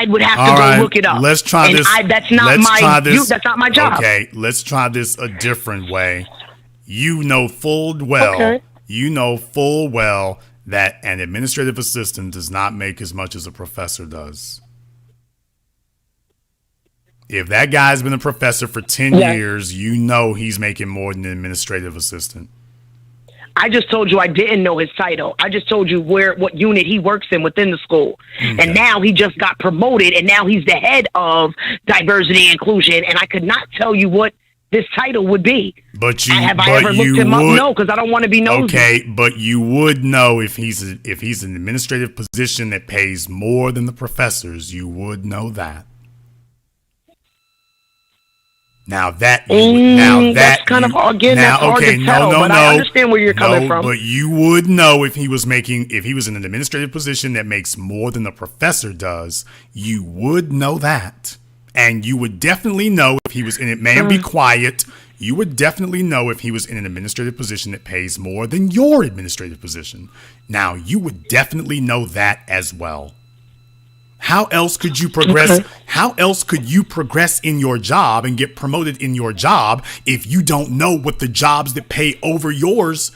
would have to go look it up. Let's try this. That's not my job. Okay, let's try this a different way. You know full well that an administrative assistant does not make as much as a professor does. If that guy's been a professor for 10 years, you know he's making more than an administrative assistant. I just told you I didn't know his title. I just told you what unit he works in within the school. Okay. And now he just got promoted, and now he's the head of diversity and inclusion, and I could not tell you what this title would be. Have I ever looked him up? No, because I don't want to be nosy. Okay, but you would know if he's an administrative position that pays more than the professors. You would know that. That's kind of hard to tell, but I understand where you're coming from. But you would know if he was in an administrative position that makes more than the professor does. You would know that, and you would definitely know if he was in it. Man, be quiet. You would definitely know if he was in an administrative position that pays more than your administrative position. Now, you would definitely know that as well. How else could you progress? Okay. How else could you progress in your job and get promoted in your job if you don't know what the jobs that pay over yours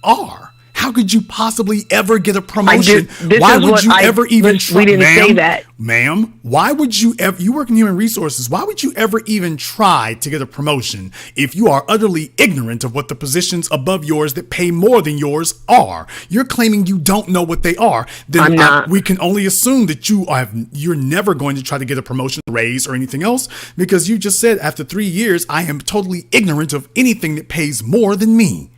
are? How could you possibly ever get a promotion? Why would you ever even try? We didn't say that. Ma'am, why would you ever, you work in human resources, why would you ever even try to get a promotion if you are utterly ignorant of what the positions above yours that pay more than yours are? You're claiming you don't know what they are. Then I'm not. We can only assume that you're never going to try to get a promotion, raise, or anything else, because you just said after 3 years, I am totally ignorant of anything that pays more than me.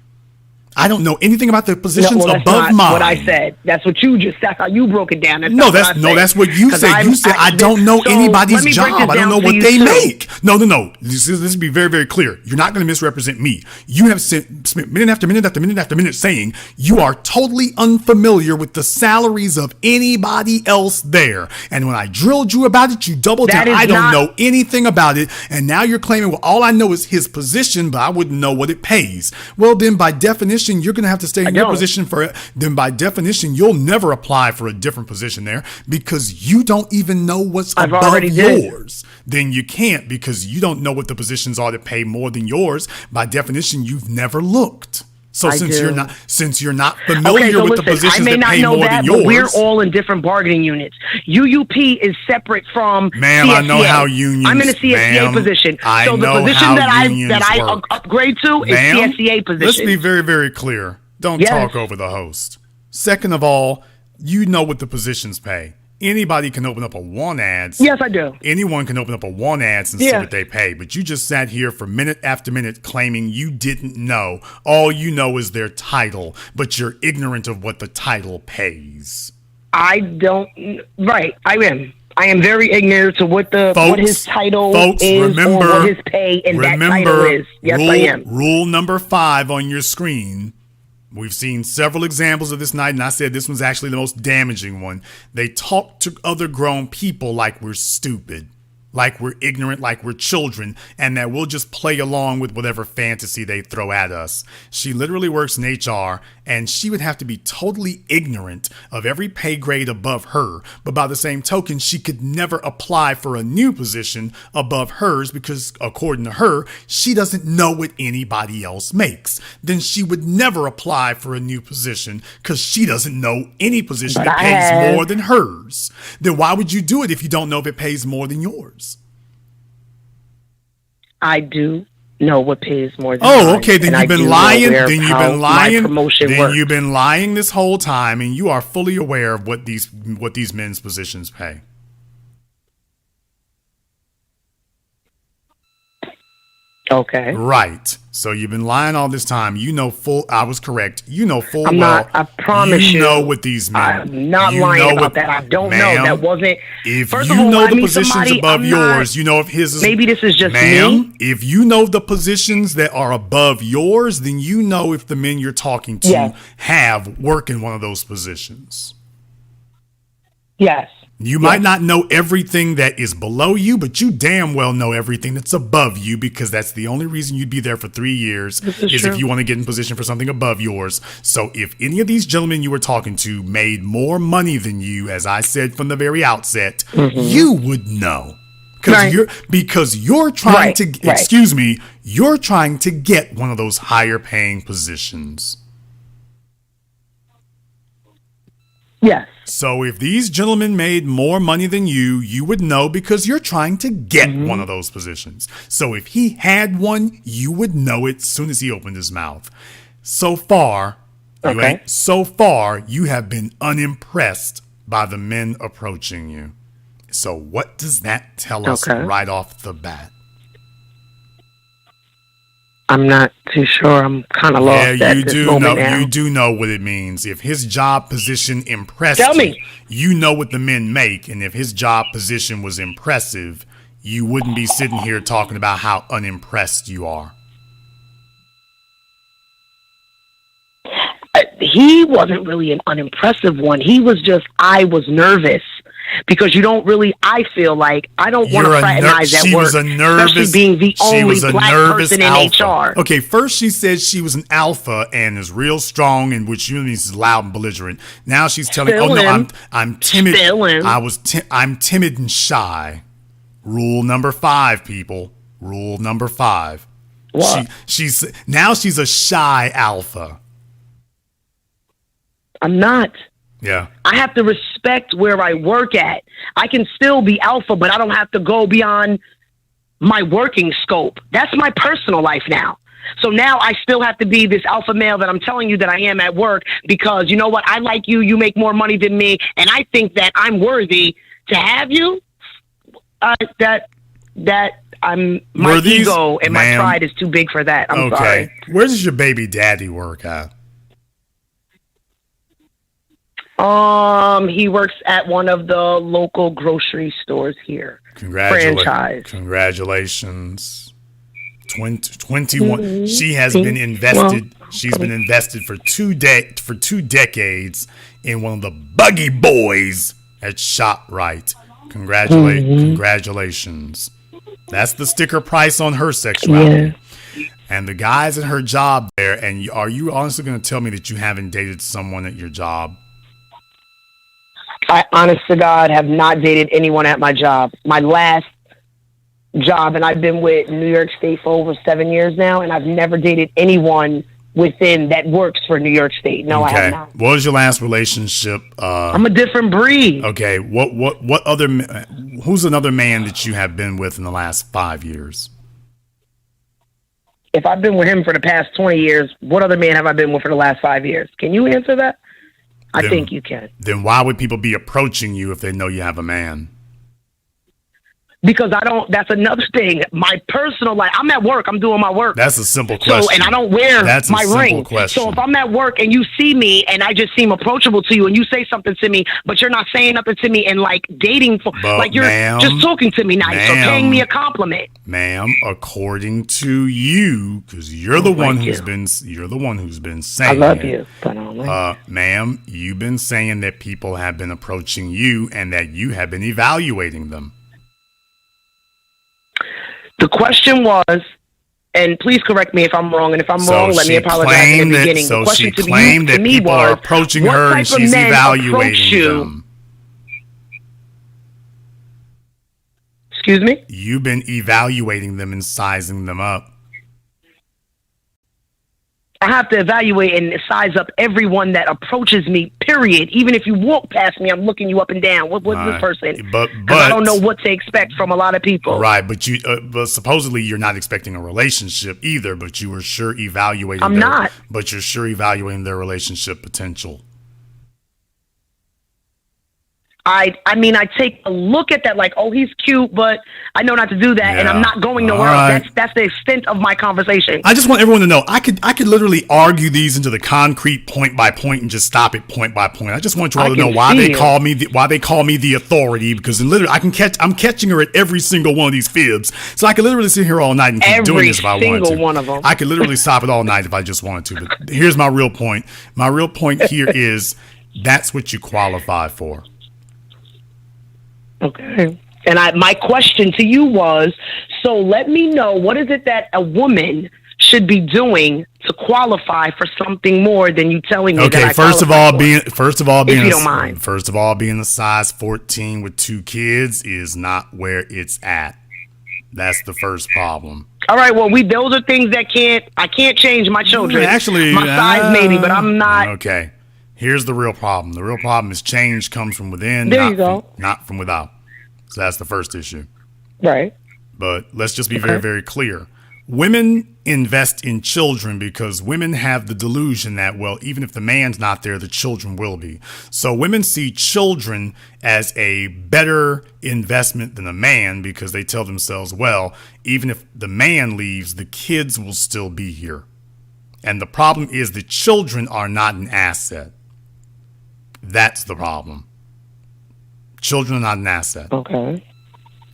I don't know anything about the positions above mine. What I said. That's what you just. That's how you broke it down. That's that's what you said. You said I don't know anybody's job. I don't know what they make. No. This is be very, very clear. You're not going to misrepresent me. You have spent minute after minute after minute after minute saying you are totally unfamiliar with the salaries of anybody else there. And when I drilled you about it, you doubled down. I don't know anything about it. And now you're claiming, well, all I know is his position, but I wouldn't know what it pays. Well, then by definition, you're going to have to stay in your position for it. Then by definition, you'll never apply for a different position there because you don't even know what's above yours. Then you can't because you don't know what the positions are that pay more than yours. By definition, you've never looked. So I since do. you're not familiar with the positions I may that not pay know more that, than yours, but we're all in different bargaining units. UUP is separate from ma'am, CSCA. I know how unions. I'm in a CSCA position. I so the know position how that unions I work. upgrade to is Ma'am, CSCA position. let's be very, very clear. Don't talk over the host. Second of all, you know what the positions pay. Anybody can open up a want ads. Yes, I do. Anyone can open up a want ads and see what they pay. But you just sat here for minute after minute claiming you didn't know. All you know is their title, but you're ignorant of what the title pays. I don't. Right, I am. I am very ignorant to what his title is or what his pay in that title is. Yes, I am. Rule number 5 on your screen. We've seen several examples of this night, and I said this one's actually the most damaging one. They talk to other grown people like we're stupid, like we're ignorant, like we're children, and that we'll just play along with whatever fantasy they throw at us. She literally works in HR, and she would have to be totally ignorant of every pay grade above her. But by the same token, she could never apply for a new position above hers because, according to her, she doesn't know what anybody else makes. Then she would never apply for a new position because she doesn't know any position that pays more than hers. Then why would you do it if you don't know if it pays more than yours? I do know what pays more than Oh, mine, okay. Then and you've I been do lying. know where Then you've how been my lying. promotion Then works. you've been lying this whole time, and you are fully aware of what these men's positions pay. Okay. Right. So you've been lying all this time. You know I was correct. You know full I'm well. not. I promise you. You know what these men. I'm not lying about that. I don't know. That wasn't. If First you of all, know when I the meet positions somebody, above I'm yours, not- you know if his is. Maybe this is just ma'am, me. if you know the positions that are above yours, then you know if the men you're talking to have work in one of those positions. Yes. You might not know everything that is below you, but you damn well know everything that's above you because that's the only reason you'd be there for 3 years is if you want to get in position for something above yours. So if any of these gentlemen you were talking to made more money than you, as I said from the very outset, you would know. Because you're trying you're trying to get one of those higher paying positions. Yes. So if these gentlemen made more money than you, you would know because you're trying to get one of those positions. So if he had one, you would know it as soon as he opened his mouth. So far, you have been unimpressed by the men approaching you. So what does that tell us right off the bat? I'm not too sure. I'm kind of lost at this moment now. You do know what it means. If his job position impressed you, you know what the men make. And if his job position was impressive, you wouldn't be sitting here talking about how unimpressed you are. He wasn't really an unimpressive one. He was just, I was nervous. Because you don't really, I feel like, I don't want to fraternize at work, especially being the only black person in HR. Okay, first she said she was an alpha and is real strong, and which means is loud and belligerent. Now she's telling, I'm timid. I'm timid and shy. Rule number 5, people. Rule number 5. What? She's a shy alpha. I'm not. Yeah. I have to respect where I work at. I can still be alpha, but I don't have to go beyond my working scope. That's my personal life now. So now I still have to be this alpha male that I'm telling you that I am at work because, you know what, I like you, you make more money than me, and I think that I'm worthy to have you. My ego and my pride is too big for that. I'm sorry. Where does your baby daddy work at? He works at one of the local grocery stores here. Congratulations. 21. She has been invested. She's been invested for two decades in one of the buggy boys at ShopRite. Congratulations. That's the sticker price on her sexuality. Yeah. And the guys at her job there. And are you honestly going to tell me that you haven't dated someone at your job? I, honest to God, have not dated anyone at my job. My last job, and I've been with New York State for over 7 years now, and I've never dated anyone within that works for New York State. No, I have not. What was your last relationship? I'm a different breed. Okay. What other? Who's another man that you have been with in the last 5 years? If I've been with him for the past 20 years, what other man have I been with for the last 5 years? Can you answer that? I think you can. Then why would people be approaching you if they know you have a man? Because that's another thing. My personal life, I'm at work, I'm doing my work. That's a simple question. So, and I don't wear That's my a simple ring. question. So if I'm at work and you see me and I just seem approachable to you and you say something to me, but you're not saying nothing to me and like dating for, like you're just talking to me nice or paying me a compliment. Ma'am, according to you, because you're the one who's been saying I love it. you, but I don't know. Ma'am, you've been saying that people have been approaching you and that you have been evaluating them. The question was, and please correct me if I'm wrong, and if I'm wrong, let me apologize in the beginning. The question to me was, are approaching her and she's evaluating them. Excuse me? You've been evaluating them and sizing them up. I have to evaluate and size up everyone that approaches me, period. Even if you walk past me, I'm looking you up and down. What's this person? But I don't know what to expect from a lot of people. Right, but but supposedly you're not expecting a relationship either, but you were sure evaluating but you're sure evaluating their relationship potential. I mean, I take a look at that like, oh, he's cute, but I know not to do that, and I'm not going nowhere else. That's the extent of my conversation. I just want everyone to know, I could literally argue these into the concrete point by point and just stop it point by point. I just want you all to know why they call me the authority, because literally I'm catching her at every single one of these fibs. So I could literally sit here all night and keep doing this if I wanted to. Every single one of them. I could literally stop it all night if I just wanted to. But here's my real point. My real point here is that's what you qualify for. Okay. And my question to you was, so let me know, what is it that a woman should be doing to qualify for something more than you telling me that I first of all, being if you don't mind. First of all, being a size 14 with 2 kids is not where it's at. That's the first problem. All right, well, those are things that I can't change my children. Actually, my size maybe, but I'm not. Okay. Here's the real problem. The real problem is change comes from within, not from without. So that's the first issue. Right. But let's just be very, very clear. Women invest in children because women have the delusion that, well, even if the man's not there, the children will be. So women see children as a better investment than a man because they tell themselves, well, even if the man leaves, the kids will still be here. And the problem is the children are not an asset. That's the problem. Children are not an asset. Okay.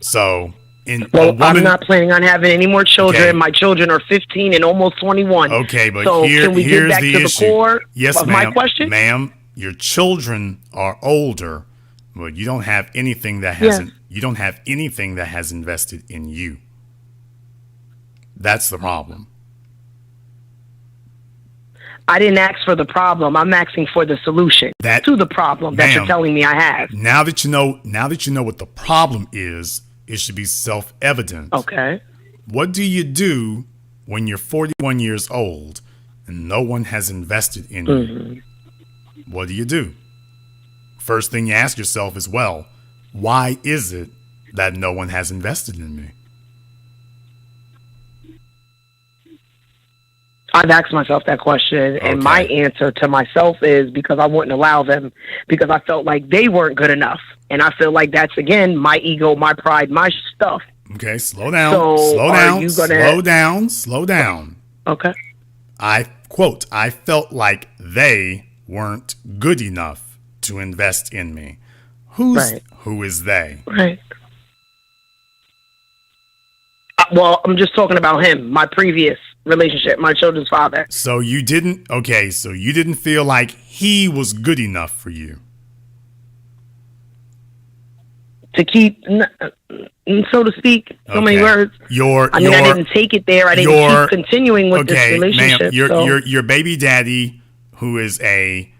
So, I'm not planning on having any more children. Okay. My children are 15 and almost 21. Okay, but so can we get back to the core of my question? Ma'am, your children are older, but you don't have anything that hasn't. You don't have anything that has invested in you. That's the problem. I didn't ask for the problem. I'm asking for the solution to the problem that you're telling me I have. Now that you know what the problem is, it should be self-evident. Okay. What do you do when you're 41 years old and no one has invested in you? What do you do? First thing you ask yourself is, well, why is it that no one has invested in me? I've asked myself that question, and my answer to myself is because I wouldn't allow them, because I felt like they weren't good enough. And I feel like that's, again, my ego, my pride, my stuff. Okay, slow down. Slow down. Okay. I felt like they weren't good enough to invest in me. Who is they? Right. Well, I'm just talking about him, my previous relationship, my children's father. So you didn't feel like he was good enough for you to keep, so to speak, so many words. I didn't take it there. I didn't keep continuing with this relationship. Ma'am, your baby daddy, who is a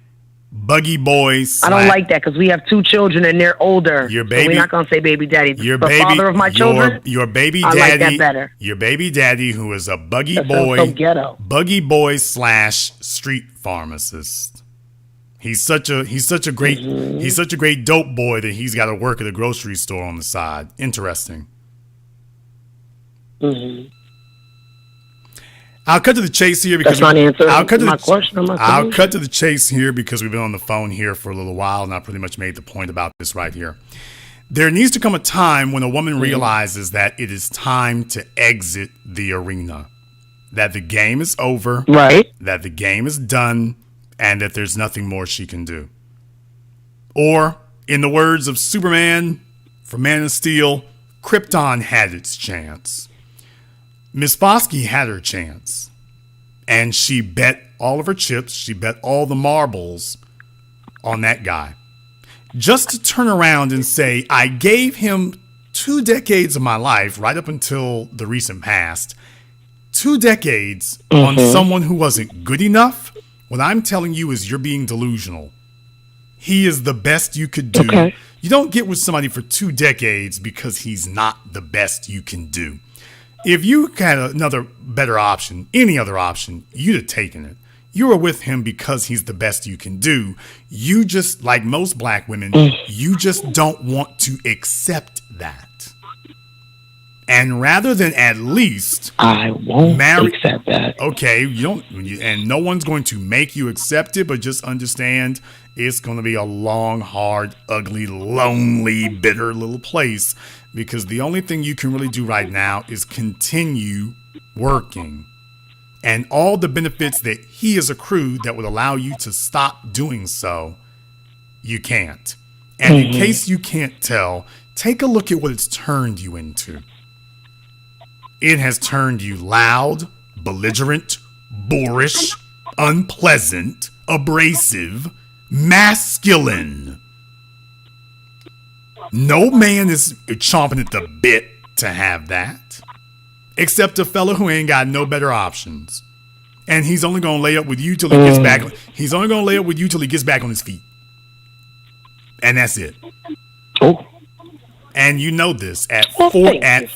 buggy boy. I don't like that because we have 2 children and they're older. Your baby. So we're not gonna say baby daddy. Your the baby, father of my children. Your baby I daddy. like that better. Your baby daddy, who is a buggy That boy. sounds so ghetto. Buggy boy / street pharmacist. He's such a great dope boy that he's got to work at a grocery store on the side. Interesting. Mm-hmm. I'll cut to the chase here because that's not answering I'll cut to my the question. I'll cut to the chase here because we've been on the phone here for a little while, and I pretty much made the point about this right here. There needs to come a time when a woman realizes that it is time to exit the arena, that the game is over, right? That the game is done, and that there's nothing more she can do. Or, in the words of Superman from Man of Steel, Krypton had its chance. Miss Foskey had her chance, and she bet all of her chips, she bet all the marbles on that guy. Just to turn around and say, I gave him 2 decades of my life, right up until the recent past, 2 decades on someone who wasn't good enough. What I'm telling you is you're being delusional. He is the best you could do. Okay. You don't get with somebody for 2 decades because he's not the best you can do. If you had another better option, any other option, you'd have taken it. You were with him because he's the best you can do. You just, like most black women, you just don't want to accept that. And rather than at least I won't accept that. Okay, you don't, and no one's going to make you accept it, but just understand it's going to be a long, hard, ugly, lonely, bitter little place. Because the only thing you can really do right now is continue working. And all the benefits that he has accrued that would allow you to stop doing so, you can't. And in case you can't tell, take a look at what it's turned you into. It has turned you loud, belligerent, boorish, unpleasant, abrasive, masculine. No man is chomping at the bit to have that, except a fella who ain't got no better options. And he's only going to lay up with you till he gets back. He's only going to lay up with you till he gets back on his feet. And that's it. Oh. And you know this at 41,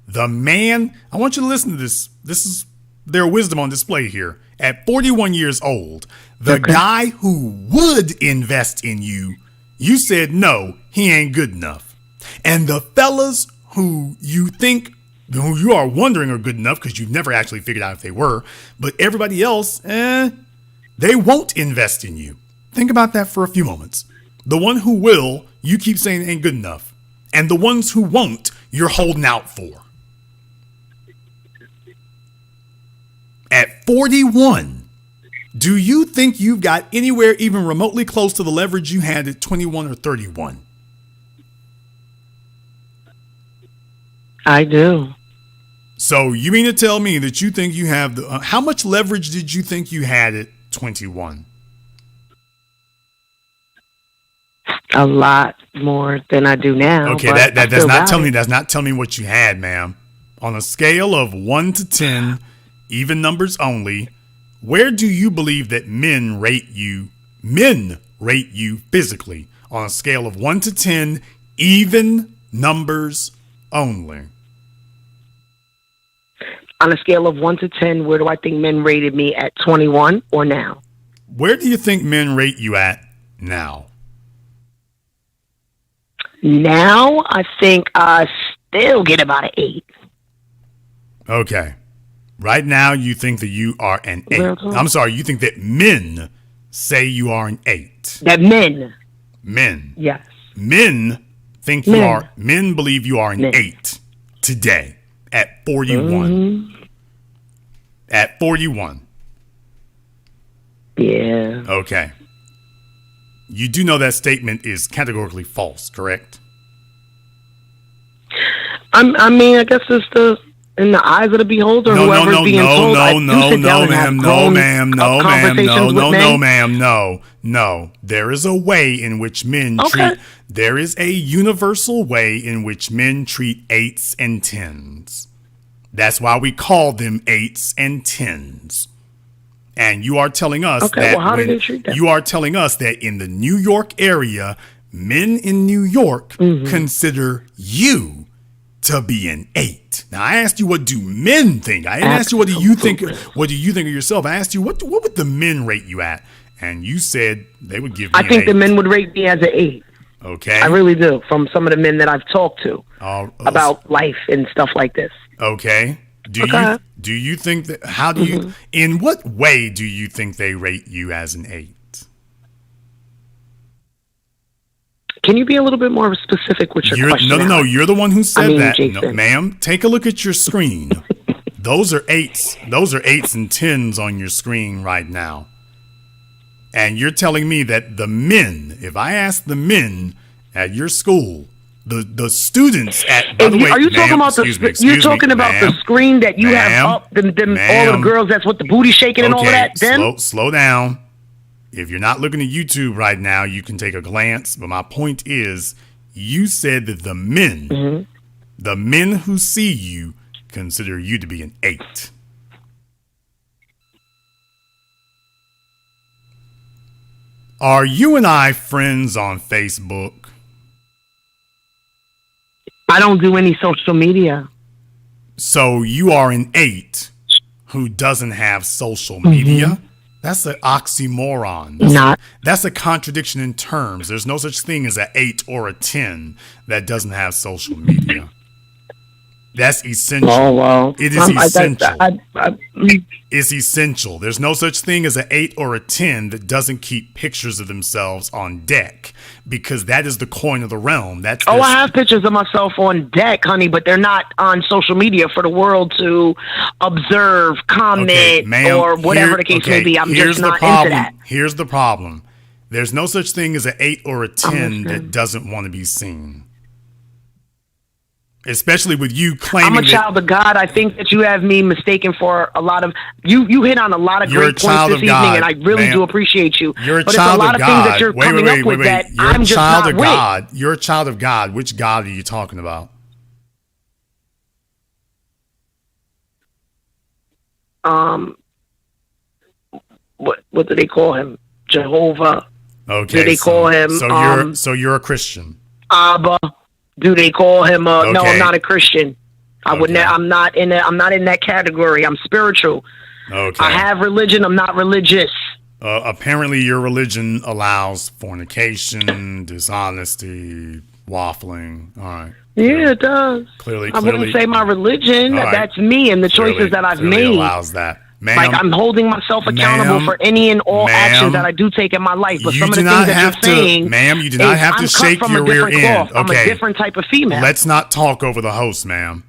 the man, I want you to listen to this. This is their wisdom on display here. At 41 years old, the guy who would invest in you, you said, no, he ain't good enough. And the fellas who you who you are wondering are good enough because you've never actually figured out if they were, but everybody else, they won't invest in you. Think about that for a few moments. The one who will, you keep saying ain't good enough. And the ones who won't, you're holding out for. At 41, do you think you've got anywhere even remotely close to the leverage you had at 21 or 31? I do. So you mean to tell me that you think you have the... how much leverage did you think you had at 21? A lot more than I do now. Okay, that's not telling me. That's not telling me what you had, ma'am. On a scale of 1 to 10, even numbers only, where do you believe that men rate you? Men rate you physically on a scale of 1 to 10, even numbers only. On a scale of 1 to 10, where do I think men rated me at 21 or now? Where do you think men rate you at now? Now, I think I still get about an 8. Okay. Right now, you think that you are an 8. I'm sorry, you think that men say you are an 8. That men. Men. Yes. Men think you are, men believe you are an 8 today at 41. At 41. Yeah. Okay. You do know that statement is categorically false, correct? I mean, I guess it's in the eyes of the beholder, whoever's being told. No. There is a way in which men treat. There is a universal way in which men treat 8s and 10s. That's why we call them 8s and 10s. And you are telling us Okay, well, how do they treat them? you are telling us that in the New York area, men in New York consider you to be an 8. Now I asked you, what do men think? I didn't ask you what do you think. What do you think of yourself? I asked you what would the men rate you at, and you said they would give me. I think the men would rate me as an 8. Okay, I really do. From some of the men that I've talked to about life and stuff like this. Okay. Do you think that? How do you? In what way do you think they rate you as an 8? Can you be a little bit more specific with your question? No. You're the one who said that. Jason. No, ma'am, take a look at your screen. Those are 8s. Those are 8s and 10s on your screen right now. And you're telling me that the men, if I ask the men at your school, the students at, by the way, are you talking about the screen that you have up, all of the girls that's with the booty shaking and all of that? Then slow down. If you're not looking at YouTube right now, you can take a glance. But my point is, you said that the men who see you consider you to be an 8. Are you and I friends on Facebook? I don't do any social media. So you are an 8 who doesn't have social media? That's an oxymoron. That's a contradiction in terms. There's no such thing as an 8 or a 10 that doesn't have social media. That's essential. Oh, well. It is essential. It's essential. There's no such thing as an 8 or a 10 that doesn't keep pictures of themselves on deck, because that is the coin of the realm. I have pictures of myself on deck, honey, but they're not on social media for the world to observe, comment, or whatever the case may be. I'm just not into that. Here's the problem. There's no such thing as an 8 or a 10 that doesn't want to be seen. Especially with you claiming I'm a child of God. I think that you have me mistaken for a lot of you hit on a lot of great points this evening, and I really do appreciate you. You're a but child it's a lot of of God. Things that you're coming up with that I'm just not with. You're a child of God. Which God are you talking about? What do they call him? Jehovah. Okay. Do they call him? So you're a Christian. Abba. Do they call him? No, I'm not a Christian. I'm not in that category. I'm spiritual. Okay. I have religion. I'm not religious. Apparently, your religion allows fornication, dishonesty, waffling. All right. Yeah, it does. Clearly, I wouldn't say my religion. Right. That's me and the choices that I've made. Allows that. Ma'am, like I'm holding myself accountable for any and all actions that I do take in my life. But some of the things that you're saying, ma'am, you do not have to shake your rear end. Okay. I'm a different type of female. Let's not talk over the host, ma'am.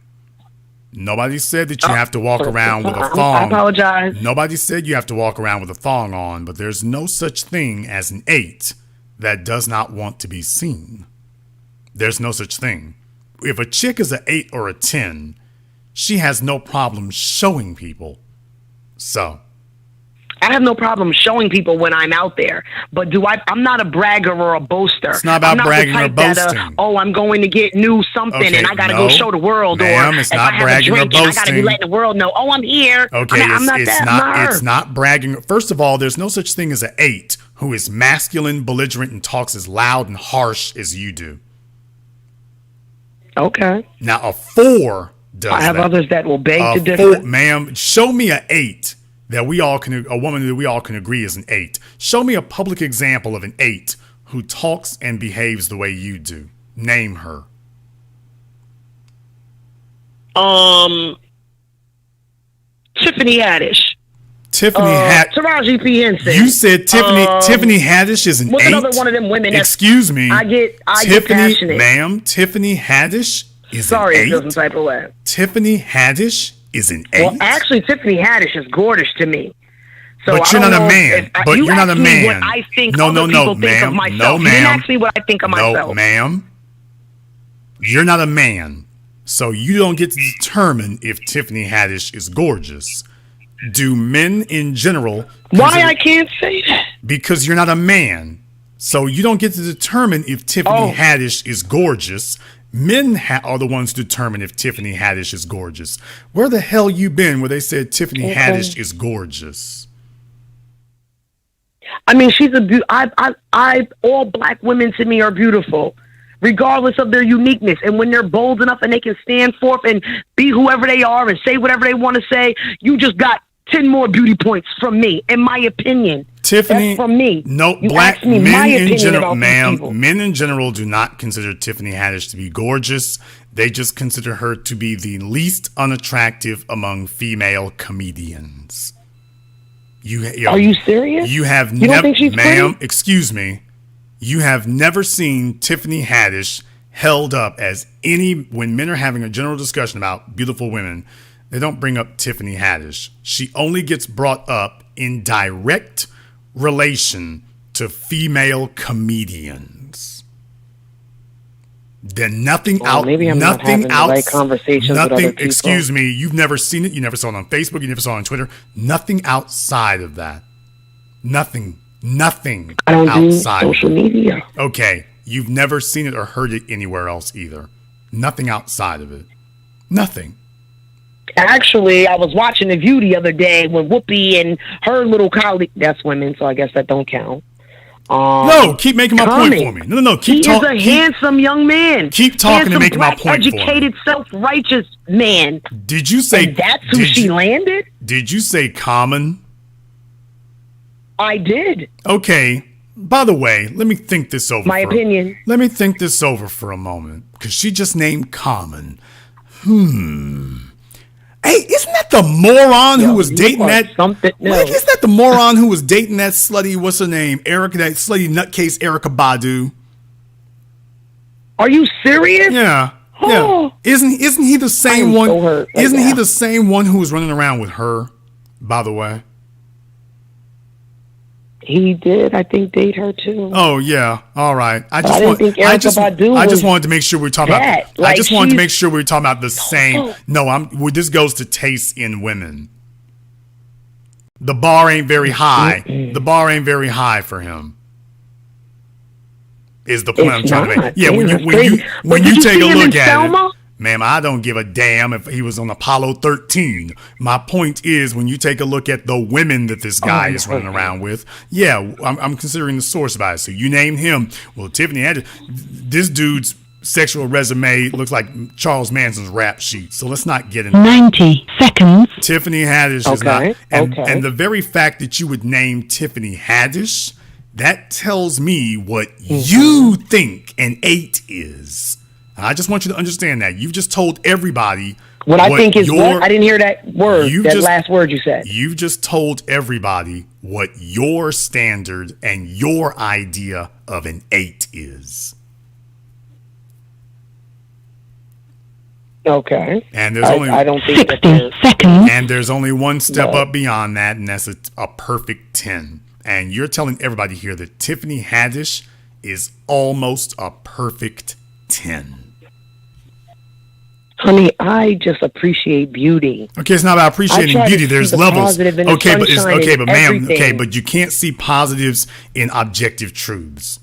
Nobody said that you have to walk around with a thong. I apologize. Nobody said you have to walk around with a thong on, but there's no such thing as an 8 that does not want to be seen. There's no such thing. If a chick is an 8 or a 10, she has no problem showing people. So I have no problem showing people when I'm out there, but I'm not a bragger or a boaster. It's not about bragging or boasting. I'm going to get new something and I got to go show the world. Ma'am, it's not bragging or boasting. I got to be letting the world know, I'm here. Okay, I'm not that. It's not bragging. First of all, there's no such thing as an 8 who is masculine, belligerent, and talks as loud and harsh as you do. Okay. Now, a 4 does I have that. others that will beg to differ. Ma'am, show me an 8 a woman that we all can agree is an 8. Show me a public example of an 8 who talks and behaves the way you do. Name her. Tiffany Haddish. Taraji P. Henson. You said Tiffany Haddish is an 8? What's another one of them women? Excuse me. I get passionate. Ma'am, Tiffany Haddish is Sorry, an 8? Sorry, some type of way. Tiffany Haddish is an 8? Well, actually, Tiffany Haddish is gorgeous to me. So but you're not a man. But you're not a man. What I think other people think of myself. No, ma'am. You didn't ask me what I think of myself. No, ma'am. You're not a man. So you don't get to determine if Tiffany Haddish is gorgeous. Do men in general... Why I can't say that? Because you're not a man. So you don't get to determine if Tiffany Haddish is gorgeous. Men are the ones who determine if Tiffany Haddish is gorgeous. Where the hell you been where they said Tiffany Haddish is gorgeous? I mean, she's all black women to me are beautiful, regardless of their uniqueness. And when they're bold enough and they can stand forth and be whoever they are and say whatever they want to say, you just got 10 more beauty points from me, in my opinion. Tiffany, that's from me. No, you black men in general, ma'am, men in general do not consider Tiffany Haddish to be gorgeous. They just consider her to be the least unattractive among female comedians. Are you serious? You have never, ma'am, excuse me. You have never seen Tiffany Haddish held up as when men are having a general discussion about beautiful women, they don't bring up Tiffany Haddish. She only gets brought up in direct relation to female comedians. Then nothing out. Maybe I'm not having the right conversations with other people. Excuse me. You've never seen it. You never saw it on Facebook. You never saw it on Twitter. Nothing outside of that. Nothing. I don't outside do social media. Okay. You've never seen it or heard it anywhere else either. Nothing outside of it. Nothing. Actually, I was watching The View the other day when Whoopi and her little colleague, that's women, so I guess that don't count. No, keep making my point for me. No. He is a handsome young man. Keep talking and making my point educated, self-righteous man. Did you say... And that's who she landed? Did you say Common? I did. Okay. By the way, let me think this over. My opinion. Let me think this over for a moment. Because she just named Common. Hey, isn't that the moron who was dating that? Isn't that the moron who was dating that slutty? What's her name? Erica, that slutty nutcase Erica Badu. Are you serious? Yeah. Isn't he the same one? Isn't he the same one who was running around with her? By the way, he did, I think, date her too. Oh yeah, all right. I just wanted to make sure we were talking about. I just wanted to make sure we were talking about the same. No, this goes to taste in women. The bar ain't very high. The bar ain't very high for him. Is the point I'm trying to make? Yeah, when you take a look at it. Ma'am, I don't give a damn if he was on Apollo 13. My point is, when you take a look at the women that this guy is running around with, yeah, I'm considering the source bias. So you named him. Well, Tiffany had this dude's sexual resume looks like Charles Manson's rap sheet. So let's not get into 90 seconds. Tiffany Haddish is not. And the very fact that you would name Tiffany Haddish, that tells me what you think an 8 is. I just want you to understand that. You've just told everybody what I think is what? I didn't hear that word, last word you said. You've just told everybody what your standard and your idea of an 8 is. Okay. And there's I don't think 60 seconds. And there's only one step up beyond that, and that's a perfect 10. And you're telling everybody here that Tiffany Haddish is almost a perfect 10. Honey, I just appreciate beauty. Okay, it's not about appreciating beauty. There's levels. Okay, but ma'am, but you can't see positives in objective truths.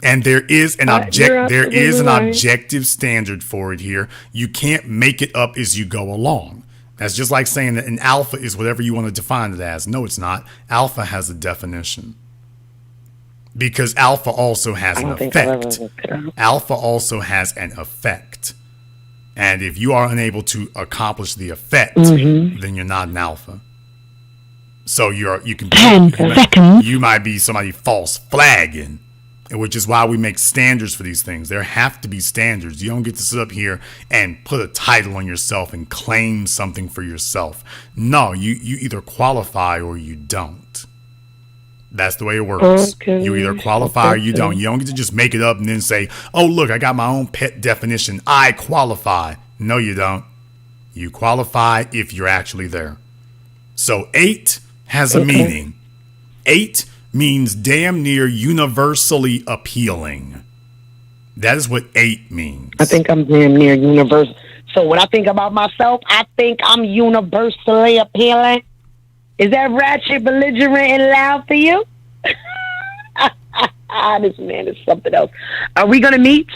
And there is an objective standard for it here. You can't make it up as you go along. That's just like saying that an alpha is whatever you want to define it as. No, it's not. Alpha has a definition. Because alpha also has an effect. Alpha also has an effect. And if you are unable to accomplish the effect, then you're not an alpha. So you can 10 seconds. You might be somebody false flagging, which is why we make standards for these things. There have to be standards. You don't get to sit up here and put a title on yourself and claim something for yourself. No, you either qualify or you don't. That's the way it works. Okay. You either qualify or you don't. You don't get to just make it up and then say, oh, look, I got my own pet definition. I qualify. No, you don't. You qualify if you're actually there. So 8 has a meaning. 8 means damn near universally appealing. That is what 8 means. I think I'm damn near universal. So when I think about myself, I think I'm universally appealing. Is that ratchet, belligerent, and loud for you? This man is something else. Are we going to meet?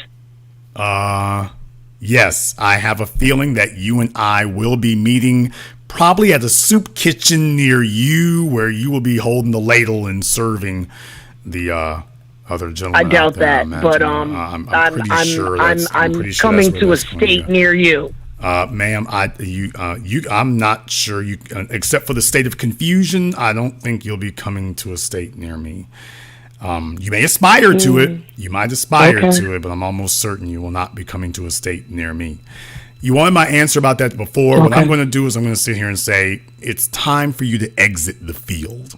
Yes. I have a feeling that you and I will be meeting probably at a soup kitchen near you where you will be holding the ladle and serving the other gentleman. I doubt that, but I'm pretty sure that's coming to a that's going state near you. Ma'am, I'm not sure you, except for the state of confusion, I don't think you'll be coming to a state near me. You may aspire to it. You might aspire to it, but I'm almost certain you will not be coming to a state near me. You wanted my answer about that before. What I'm going to do is I'm going to sit here and say it's time for you to exit the field.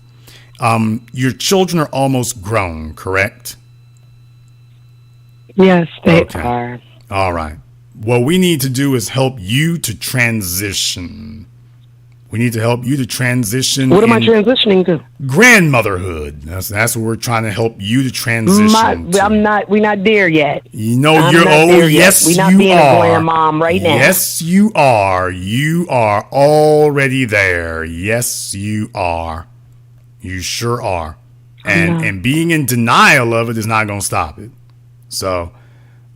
Your children are almost grown, correct? Yes, they are. All right. What we need to do is help you to transition. We need to help you to transition. What am I transitioning to? Grandmotherhood. That's what we're trying to help you to transition. We're not there yet. You know, yes, we're not being a grandmom right now. Yes, you are. You are already there. Yes, you are. You sure are. And being in denial of it is not going to stop it. So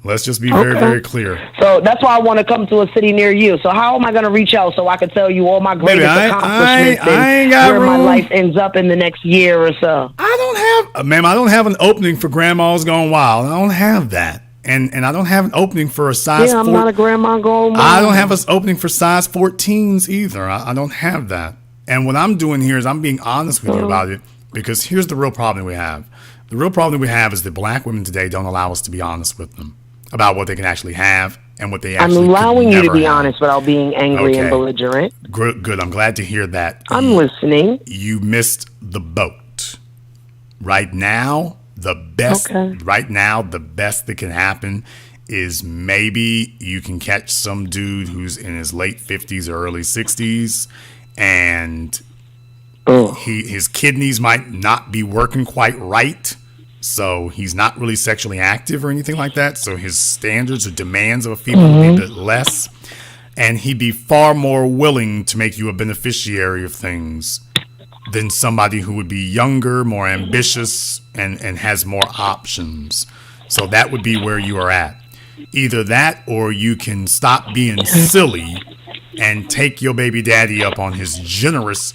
let's just be very, very clear. So that's why I want to come to a city near you. So how am I going to reach out so I can tell you all my greatest accomplishments and where my life ends up in the next year or so? I don't have an opening for grandmas going wild. I don't have that. And I don't have an opening for a size 4. I'm not a grandma going wild. I don't have an opening for size 14s either. I don't have that. And what I'm doing here is I'm being honest with you about it, because here's the real problem we have. The real problem we have is that black women today don't allow us to be honest with them about what they can actually have and what they actually I'm allowing you to be have. honest without being angry and belligerent. Good. I'm glad to hear that. I'm listening. You missed the boat. Right now, the best that can happen is maybe you can catch some dude who's in his late 50s or early 60s, and his kidneys might not be working quite right. So he's not really sexually active or anything like that. So his standards or demands of a female would be a bit less. And he'd be far more willing to make you a beneficiary of things than somebody who would be younger, more ambitious, and has more options. So that would be where you are at. Either that, or you can stop being silly and take your baby daddy up on his generous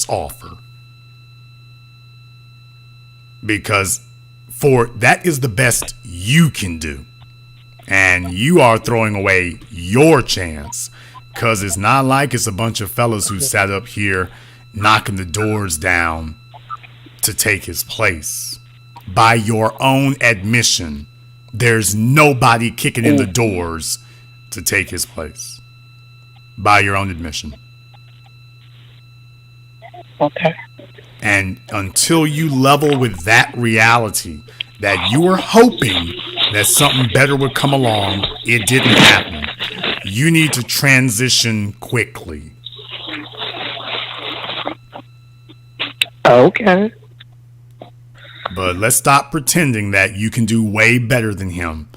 offer. Because that is the best you can do. And you are throwing away your chance. Because it's not like it's a bunch of fellas who sat up here knocking the doors down to take his place. By your own admission, there's nobody kicking in the doors to take his place. By your own admission. Okay. And until you level with that reality, that you were hoping that something better would come along, it didn't happen. You need to transition quickly. Okay. But let's stop pretending that you can do way better than him.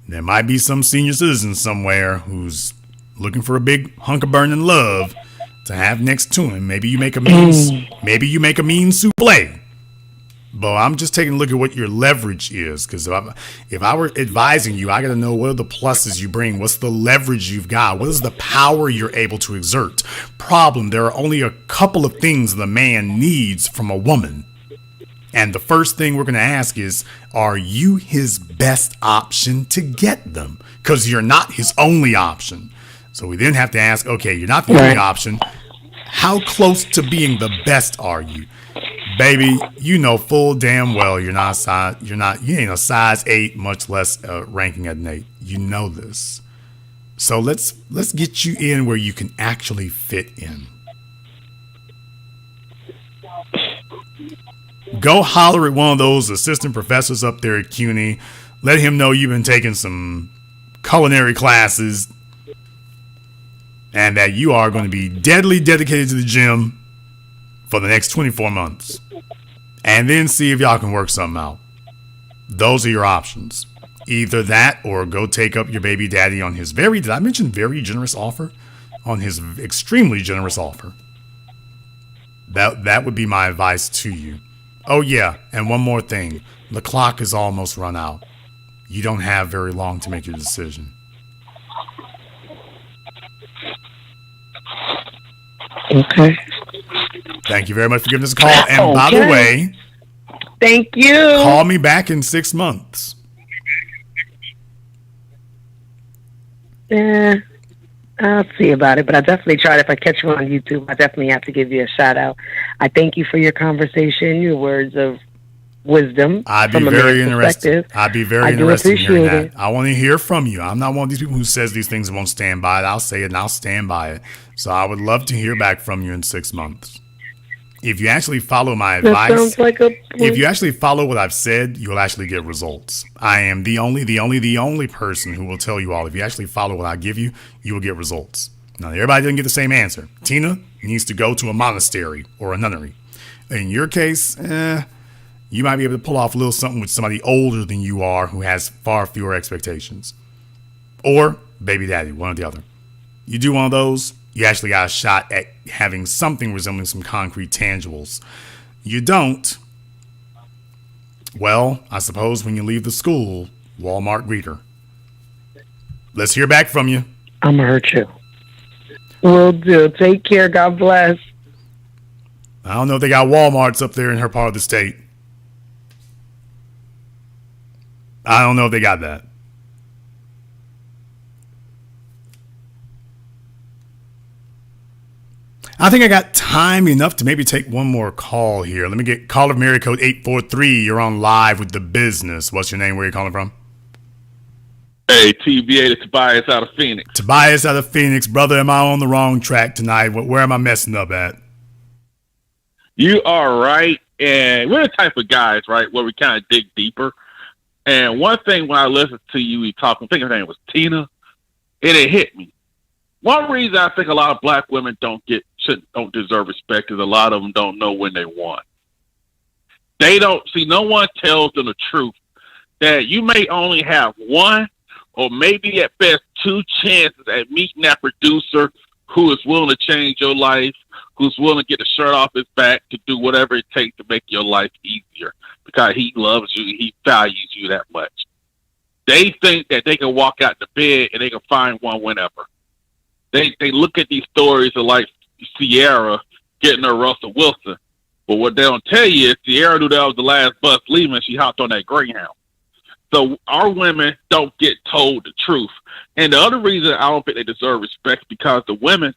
There might be some senior citizen somewhere who's looking for a big hunk of burning love to have next to him. Maybe you make a mean souffle. But I'm just taking a look at what your leverage is, because if I were advising you, I got to know what are the pluses you bring. What's the leverage you've got? What is the power you're able to exert? Problem, there are only a couple of things the man needs from a woman. And the first thing we're going to ask is, are you his best option to get them? Because you're not his only option. So we then have to ask, okay, you're not the only option. How close to being the best are you? Baby, you know full damn well you ain't a size 8, much less ranking at an 8. You know this. So let's get you in where you can actually fit in. Go holler at one of those assistant professors up there at CUNY. Let him know you've been taking some culinary classes and that you are going to be deadly dedicated to the gym for the next 24 months. And then see if y'all can work something out. Those are your options. Either that or go take up your baby daddy on his did I mention very generous offer? On his extremely generous offer. That would be my advice to you. Oh yeah, and one more thing. The clock is almost run out. You don't have very long to make your decision. Okay. Thank you very much for giving us a call. And by the way, thank you. Call me back in 6 months. I'll see about it, but I definitely tried. If I catch you on YouTube, I definitely have to give you a shout out. I thank you for your conversation, your words of wisdom. I'd be very interested. I'd be very interested in hearing that. I want to hear from you. I'm not one of these people who says these things and won't stand by it. I'll say it and I'll stand by it. So I would love to hear back from you in 6 months. If you actually follow my advice, if you actually follow what I've said, you'll actually get results. I am the only person who will tell you all. If you actually follow what I give you, you will get results. Now, everybody doesn't get the same answer. Tina needs to go to a monastery or a nunnery. In your case, you might be able to pull off a little something with somebody older than you are who has far fewer expectations. Or baby daddy, one or the other. You do one of those, you actually got a shot at having something resembling some concrete tangibles. You don't, well, I suppose when you leave the school, Walmart greeter. Let's hear back from you. I'm going to hurt you. Will do. Take care. God bless. I don't know if they got Walmarts up there in her part of the state. I don't know if they got that. I think I got time enough to maybe take one more call here. Let me get caller from area code 843. You're on live with The Business. What's your name? Where are you calling from? Hey, TBA to Tobias out of Phoenix. Tobias out of Phoenix. Brother, am I on the wrong track tonight? Where am I messing up at? You are right. And we're the type of guys, right, where we kind of dig deeper. And one thing when I listened to you talking, I think her name was Tina, and it hit me. One reason I think a lot of black women don't deserve respect is a lot of them don't know when they won. They don't see. No one tells them the truth that you may only have one or maybe at best two chances at meeting that producer who is willing to change your life, who's willing to get the shirt off his back to do whatever it takes to make your life easier because he loves you, he values you that much. They think that they can walk out the bed and they can find one whenever. They look at these stories of like Sierra getting her Russell Wilson. But what they don't tell you is Sierra knew that was the last bus leaving. She hopped on that Greyhound. So our women don't get told the truth. And the other reason I don't think they deserve respect is because the women,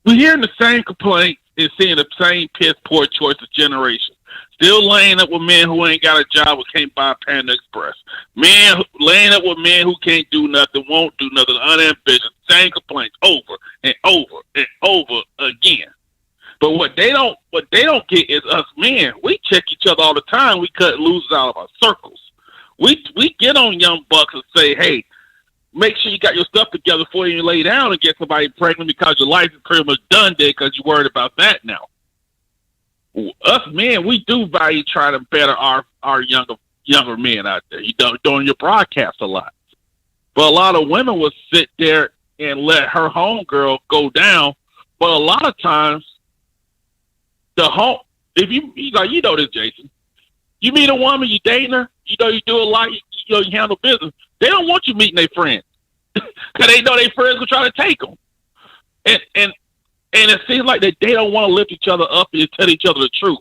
we're hearing the same complaints and seeing the same piss poor choices generation. Still laying up with men who ain't got a job or can't buy a Panda Express. Men laying up with men who can't do nothing, won't do nothing, unambitious. Same complaints over and over and over again. But what they don't get is us men. We check each other all the time. We cut losers out of our circles. We get on young bucks and say, hey, make sure you got your stuff together before you lay down and get somebody pregnant because your life is pretty much done there because you're worried about that now. Us men, we do value trying to better our younger men out there. You don't doing your broadcast a lot. But a lot of women will sit there and let her homegirl go down. But a lot of times, if you know this, Jason, you meet a woman, you dating her, you do a lot, you handle business. They don't want you meeting their friends because they know their friends will try to take them. And it seems like they don't want to lift each other up and tell each other the truth.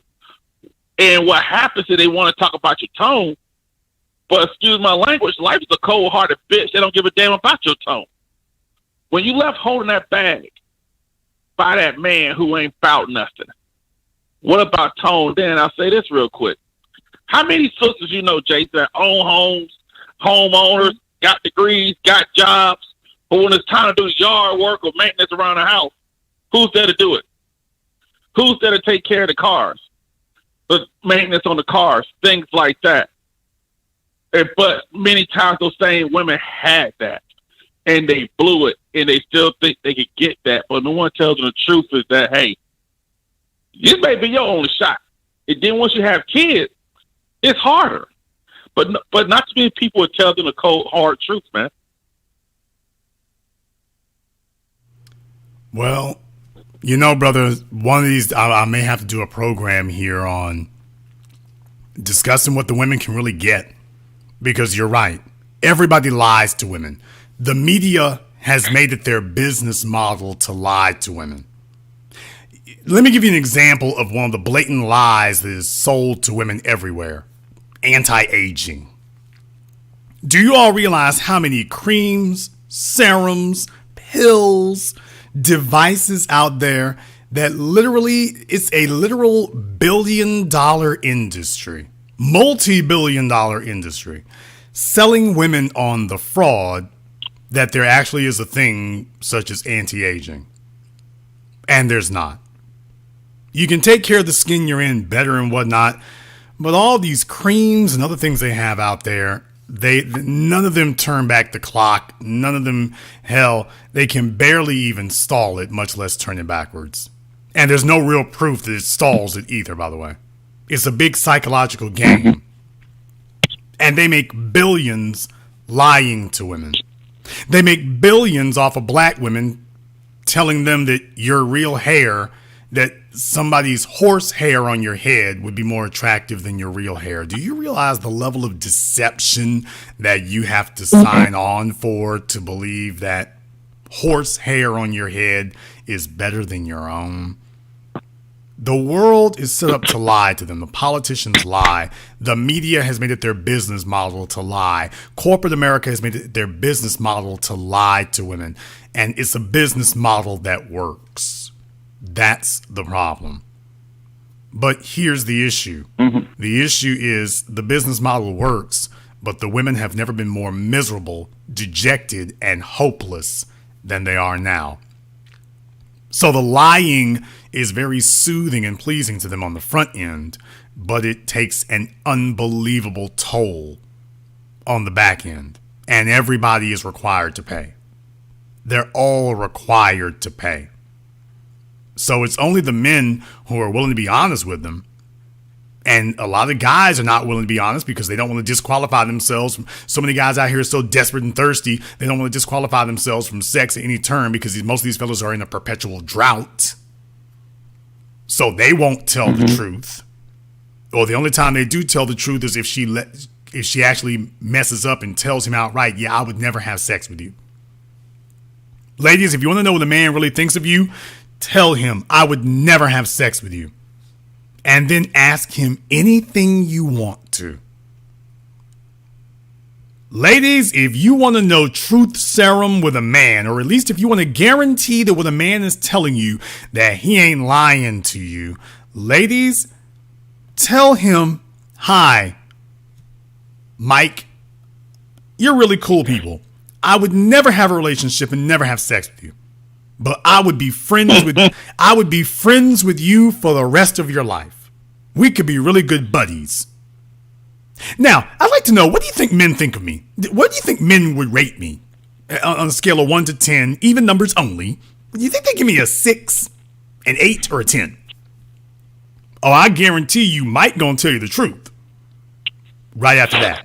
And what happens is they want to talk about your tone, but excuse my language, life is a cold-hearted bitch. They don't give a damn about your tone. When you left holding that bag by that man who ain't about nothing, what about tone then? I'll say this real quick. How many sisters you know, Jason, that own homes, homeowners, got degrees, got jobs, but when it's time to do yard work or maintenance around the house, who's there to do it? Who's there to take care of the cars? The maintenance on the cars, things like that. But many times those same women had that, and they blew it, and they still think they could get that. But no one tells them the truth is that, hey, this may be your only shot. And then once you have kids, it's harder. But not too many people would tell them the cold, hard truth, man. Well, you know, brother, one of these, I may have to do a program here on discussing what the women can really get. Because you're right. Everybody lies to women. The media has made it their business model to lie to women. Let me give you an example of one of the blatant lies that is sold to women everywhere. Anti-aging. Do you all realize how many creams, serums, pills, devices out there that literally, it's a literal billion-dollar industry, multi-billion-dollar industry, selling women on the fraud that there actually is a thing such as anti-aging. And there's not. You can take care of the skin you're in better and whatnot, but all these creams and other things they have out there, none of them turn back the clock. None of them, hell, they can barely even stall it, much less turn it backwards. And there's no real proof that it stalls it either, by the way. It's a big psychological game. And they make billions lying to women. They make billions off of black women telling them that your real hair, that somebody's horse hair on your head would be more attractive than your real hair. Do you realize the level of deception that you have to sign on for to believe that horse hair on your head is better than your own? The world is set up to lie to them. The politicians lie. The media has made it their business model to lie. Corporate America has made it their business model to lie to women. And it's a business model that works. That's the problem. But here's the issue. The issue is the business model works, but the women have never been more miserable, dejected, and hopeless than they are now. So the lying is very soothing and pleasing to them on the front end, but it takes an unbelievable toll on the back end. And everybody is required to pay. They're all required to pay. So it's only the men who are willing to be honest with them. And a lot of guys are not willing to be honest because they don't want to disqualify themselves. So many guys out here are so desperate and thirsty, they don't want to disqualify themselves from sex at any turn because most of these fellas are in a perpetual drought. So they won't tell the truth. Or the only time they do tell the truth is if she actually messes up and tells him outright, yeah, I would never have sex with you. Ladies, if you want to know what a man really thinks of you, tell him, I would never have sex with you. And then ask him anything you want to. Ladies, if you want to know truth serum with a man, or at least if you want to guarantee that what a man is telling you that he ain't lying to you, ladies, tell him, hi, Mike, you're really cool people. I would never have a relationship and never have sex with you. But I would be friends with you for the rest of your life. We could be really good buddies. Now, I'd like to know, what do you think men think of me? What do you think men would rate me on a scale of 1 to 10, even numbers only? Do you think they give me a 6, an 8, or a 10? Oh, I guarantee you Mike gonna tell you the truth right after that.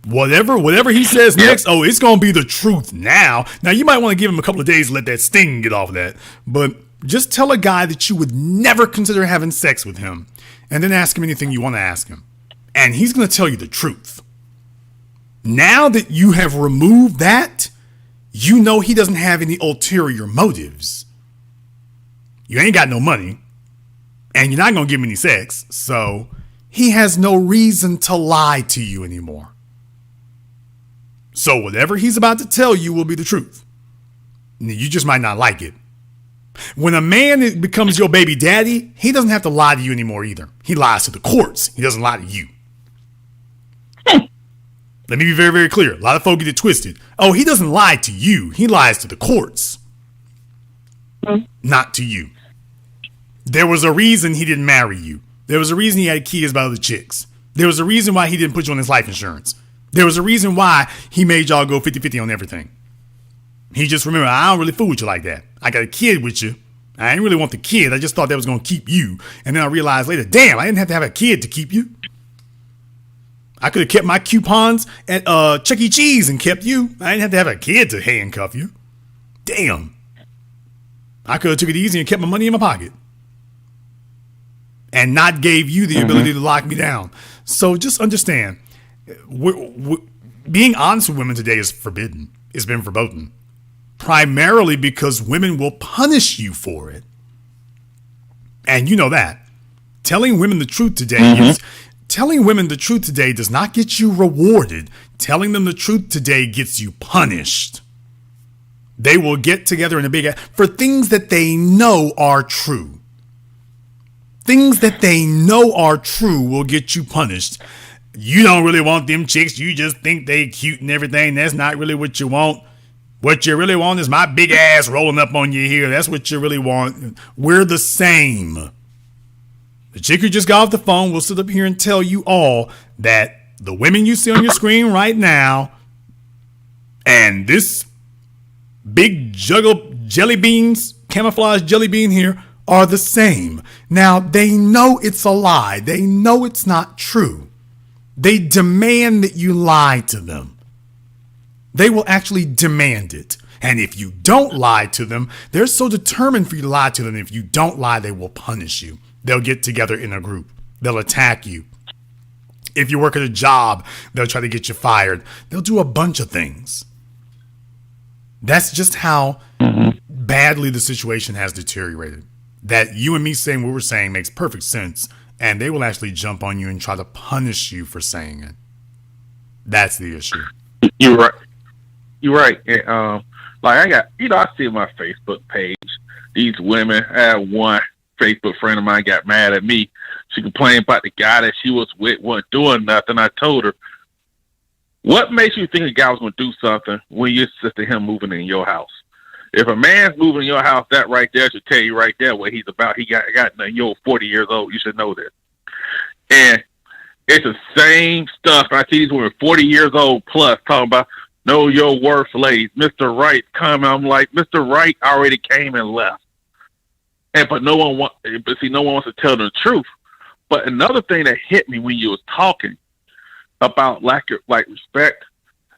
Whatever he says next, oh, it's gonna be the truth now. Now, you might want to give him a couple of days to let that sting get off of that, but just tell a guy that you would never consider having sex with him, and then ask him anything you want to ask him. And he's going to tell you the truth. Now that you have removed that, you know he doesn't have any ulterior motives. You ain't got no money, and you're not going to give him any sex, so he has no reason to lie to you anymore. So whatever he's about to tell you will be the truth. You just might not like it. When a man becomes your baby daddy, he doesn't have to lie to you anymore either. He lies to the courts. He doesn't lie to you. Let me be very, very clear. A lot of folk get it twisted. Oh, he doesn't lie to you. He lies to the courts. Not to you. There was a reason he didn't marry you. There was a reason he had kids by other chicks. There was a reason why he didn't put you on his life insurance. There was a reason why he made y'all go 50-50 on everything. He just remembered, I don't really fool with you like that. I got a kid with you. I didn't really want the kid. I just thought that was going to keep you. And then I realized later, damn, I didn't have to have a kid to keep you. I could have kept my coupons at Chuck E. Cheese and kept you. I didn't have to have a kid to handcuff you. Damn. I could have took it easy and kept my money in my pocket. And not gave you the ability to lock me down. So just understand, being honest with women today is forbidden. It's been verboten. primarily because women will punish you for it. And you know that. Telling women the truth today does not get you rewarded. Telling them the truth today gets you punished. They will get together in a big for things that they know are true. Things that they know are true will get you punished. You don't really want them chicks. You just think they cute and everything. That's not really what you want. What you really want is my big ass rolling up on you here. That's what you really want. We're the same. The chick who just got off the phone will sit up here and tell you all that the women you see on your screen right now and this big jelly beans, camouflage jelly bean here are the same. Now, they know it's a lie. They know it's not true. They demand that you lie to them. They will actually demand it. And if you don't lie to them, they're so determined for you to lie to them. If you don't lie, they will punish you. They'll get together in a group. They'll attack you. If you work at a job, they'll try to get you fired. They'll do a bunch of things. That's just how badly the situation has deteriorated. That you and me saying what we're saying makes perfect sense. And they will actually jump on you and try to punish you for saying it. That's the issue. You're right. You're right. And, like I got, I see my Facebook page, these women. I had one Facebook friend of mine got mad at me. She complained about the guy that she was with wasn't doing nothing. I told her, what makes you think a guy was going to do something when you're sister him moving in your house? If a man's moving in your house, that right there should tell you right there what he's about. He got you're 40 years old. You should know this. And it's the same stuff. I see these women 40 years old plus talking about, know your worth, ladies. Mr. Right coming. I'm like, Mr. Right already came and left. But no one wants to tell the truth. But another thing that hit me when you was talking about lack of respect,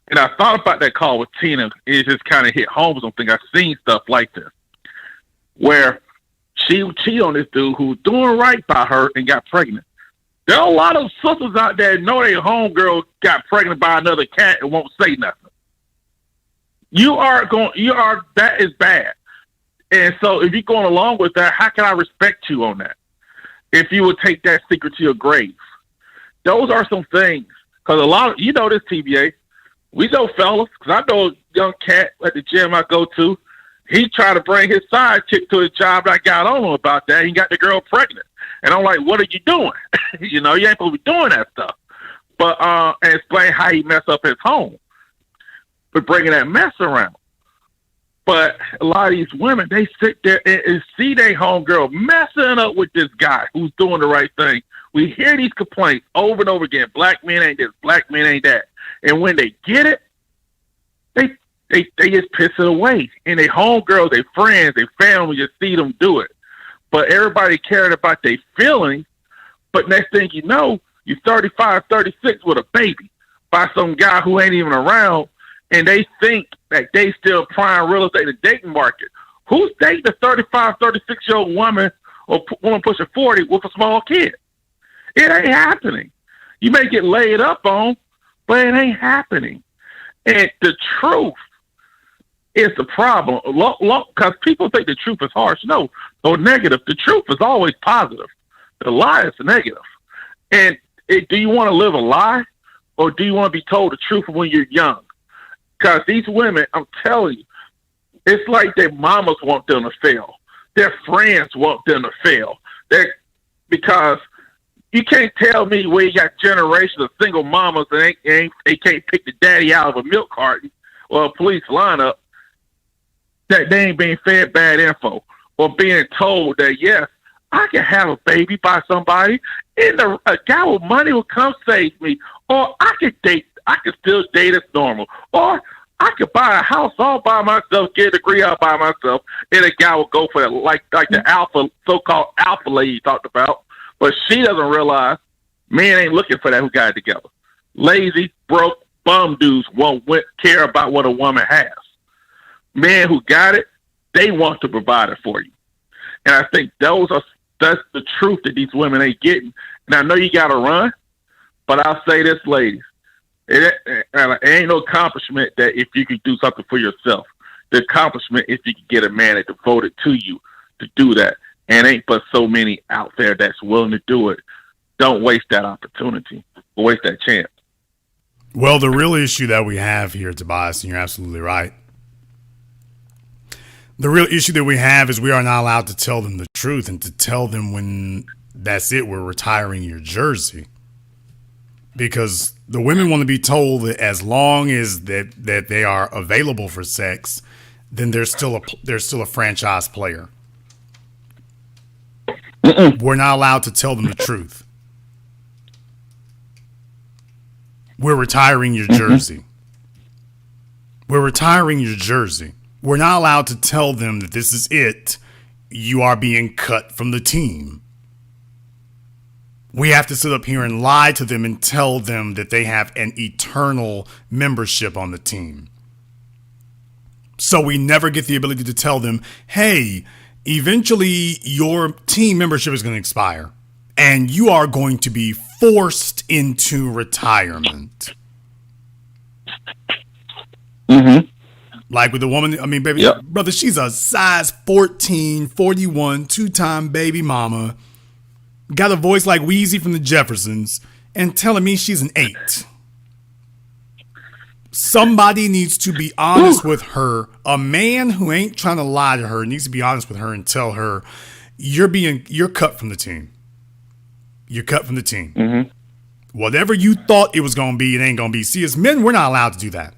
and I thought about that call with Tina. It just kind of hit home with something. I've seen stuff like this, where she would cheat on this dude who was doing right by her and got pregnant. There are a lot of sisters out there that know their homegirl got pregnant by another cat and won't say nothing. That is bad. And so if you're going along with that, how can I respect you on that? If you would take that secret to your grave. Those are some things. Because a lot of, this TBA, we know fellas, because I know a young cat at the gym I go to, he tried to bring his side chick to his job. I got on him about that. He got the girl pregnant. And I'm like, what are you doing? You ain't supposed to be doing that stuff. But, and explain how he messed up his home for bringing that mess around. But a lot of these women, they sit there and see their homegirl messing up with this guy who's doing the right thing. We hear these complaints over and over again. Black men ain't this, black men ain't that. And when they get it, they just piss it away. And their homegirls, their friends, their family just see them do it. But everybody cared about their feelings. But next thing you know, you're 35, 36 with a baby by some guy who ain't even around. And they think that they still prime real estate in the dating market. Who's dating a 35, 36-year-old woman or woman pushing 40 with a small kid? It ain't happening. You may get laid up on, but it ain't happening. And the truth is the problem. Because people think the truth is harsh. No, or negative. The truth is always positive. The lie is negative. And do you want to live a lie, or do you want to be told the truth when you're young? Because these women, I'm telling you, it's like their mamas want them to fail. Their friends want them to fail. Because you can't tell me where you got generations of single mamas and they can't pick the daddy out of a milk carton or a police lineup, that they ain't being fed bad info or being told that, yes, I can have a baby by somebody and a guy with money will come save me, or I could still date as normal, or I could buy a house all by myself, get a degree all by myself, and a guy will go for it, like the alpha, so-called alpha lady you talked about. But she doesn't realize men ain't looking for that who got it together. Lazy, broke, bum dudes won't care about what a woman has. Men who got it, they want to provide it for you. And I think that's the truth that these women ain't getting. And I know you got to run, but I'll say this, ladies. It ain't no accomplishment that if you can do something for yourself. the accomplishment if you can get a man that devoted to you to do that. And ain't but so many out there that's willing to do it. Don't waste that opportunity. Or waste that chance. Well, the real issue that we have here, Tobias, and you're absolutely right. The real issue that we have is we are not allowed to tell them the truth and to tell them when that's it, we're retiring your jersey. Because the women want to be told that as long as that they are available for sex, then they're still a franchise player. We're not allowed to tell them the truth. We're retiring your jersey. We're retiring your jersey. We're not allowed to tell them that this is it. You are being cut from the team. We have to sit up here and lie to them and tell them that they have an eternal membership on the team. So we never get the ability to tell them, hey, eventually your team membership is going to expire and you are going to be forced into retirement. Mm-hmm. Like with the woman, I mean, baby, brother, she's a size 14, 41, two-time baby mama. Got a voice like Wheezy from the Jeffersons and telling me she's an 8. Somebody needs to be honest with her. A man who ain't trying to lie to her needs to be honest with her and tell her you're cut from the team. You're cut from the team. Mm-hmm. Whatever you thought it was going to be, it ain't going to be. See, as men, we're not allowed to do that.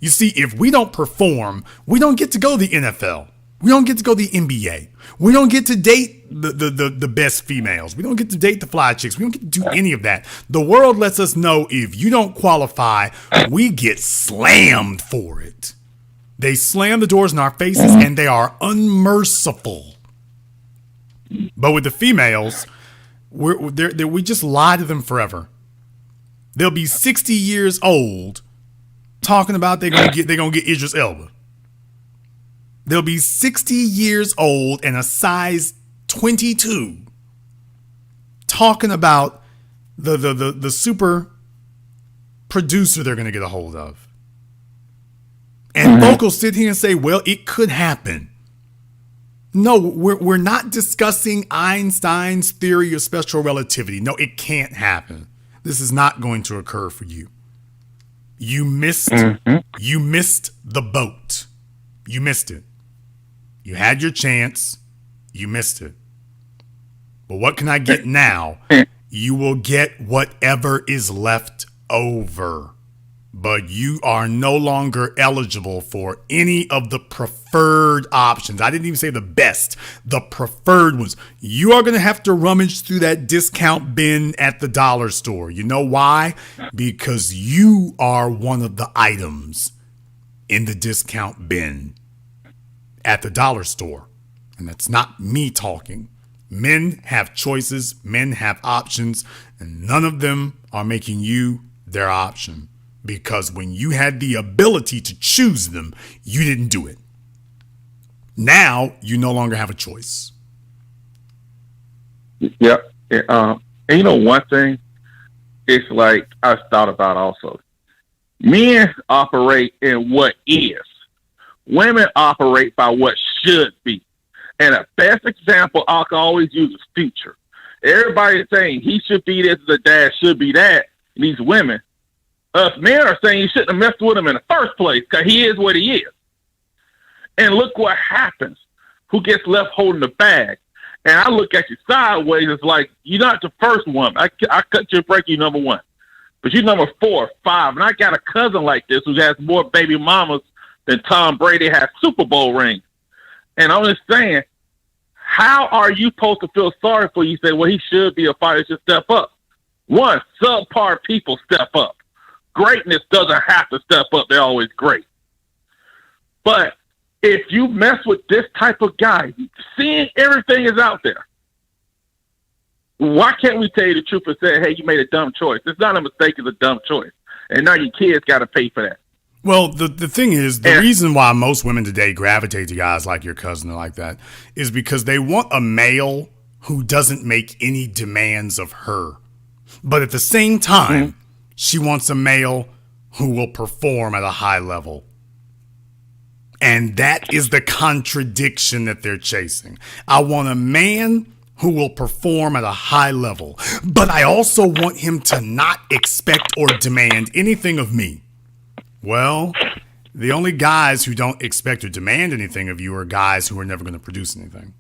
You see, if we don't perform, we don't get to go to the NFL. We don't get to go to the NBA. We don't get to date the best females. We don't get to date the fly chicks. We don't get to do any of that. The world lets us know if you don't qualify, we get slammed for it. They slam the doors in our faces and they are unmerciful. But with the females, we just lie to them forever. They'll be 60 years old talking about they're gonna get Idris Elba. They'll be 60 years old and a size 22 talking about the super producer they're going to get a hold of. And folks will sit here and say, well, it could happen. No, we're not discussing Einstein's theory of special relativity. No, it can't happen. This is not going to occur for you. You missed the boat. You missed it. You had your chance. You missed it. But what can I get now? You will get whatever is left over. But you are no longer eligible for any of the preferred options. I didn't even say the best. The preferred ones. You are going to have to rummage through that discount bin at the dollar store. You know why? Because you are one of the items in the discount bin at the dollar store. And that's not me talking. Men have choices. Men have options. And none of them are making you their option. Because when you had the ability to choose them, you didn't do it. Now, you no longer have a choice. Yeah. And you know one thing? It's like I've thought about also. Men operate in what is. Women operate by what should be. And the best example I can always use is Future. Everybody is saying he should be this, the dad should be that. And these women. Us men are saying you shouldn't have messed with him in the first place because he is what he is. And look what happens. Who gets left holding the bag? And I look at you sideways. It's like, you're not the first one. I cut you a break, you number 1. But you're number 4, 5. And I got a cousin like this who has more baby mamas than Tom Brady has Super Bowl rings. And I'm just saying, how are you supposed to feel sorry for you? Say, well, he should be a fighter, should step up. One, subpar people step up. Greatness doesn't have to step up. They're always great. But if you mess with this type of guy, seeing everything is out there, why can't we tell you the truth and say, hey, you made a dumb choice? It's not a mistake, it's a dumb choice. And now your kids got to pay for that. Well, the thing is, the reason why most women today gravitate to guys like your cousin or like that is because they want a male who doesn't make any demands of her. But at the same time, she wants a male who will perform at a high level. And that is the contradiction that they're chasing. I want a man who will perform at a high level, but I also want him to not expect or demand anything of me. Well, the only guys who don't expect or demand anything of you are guys who are never going to produce anything.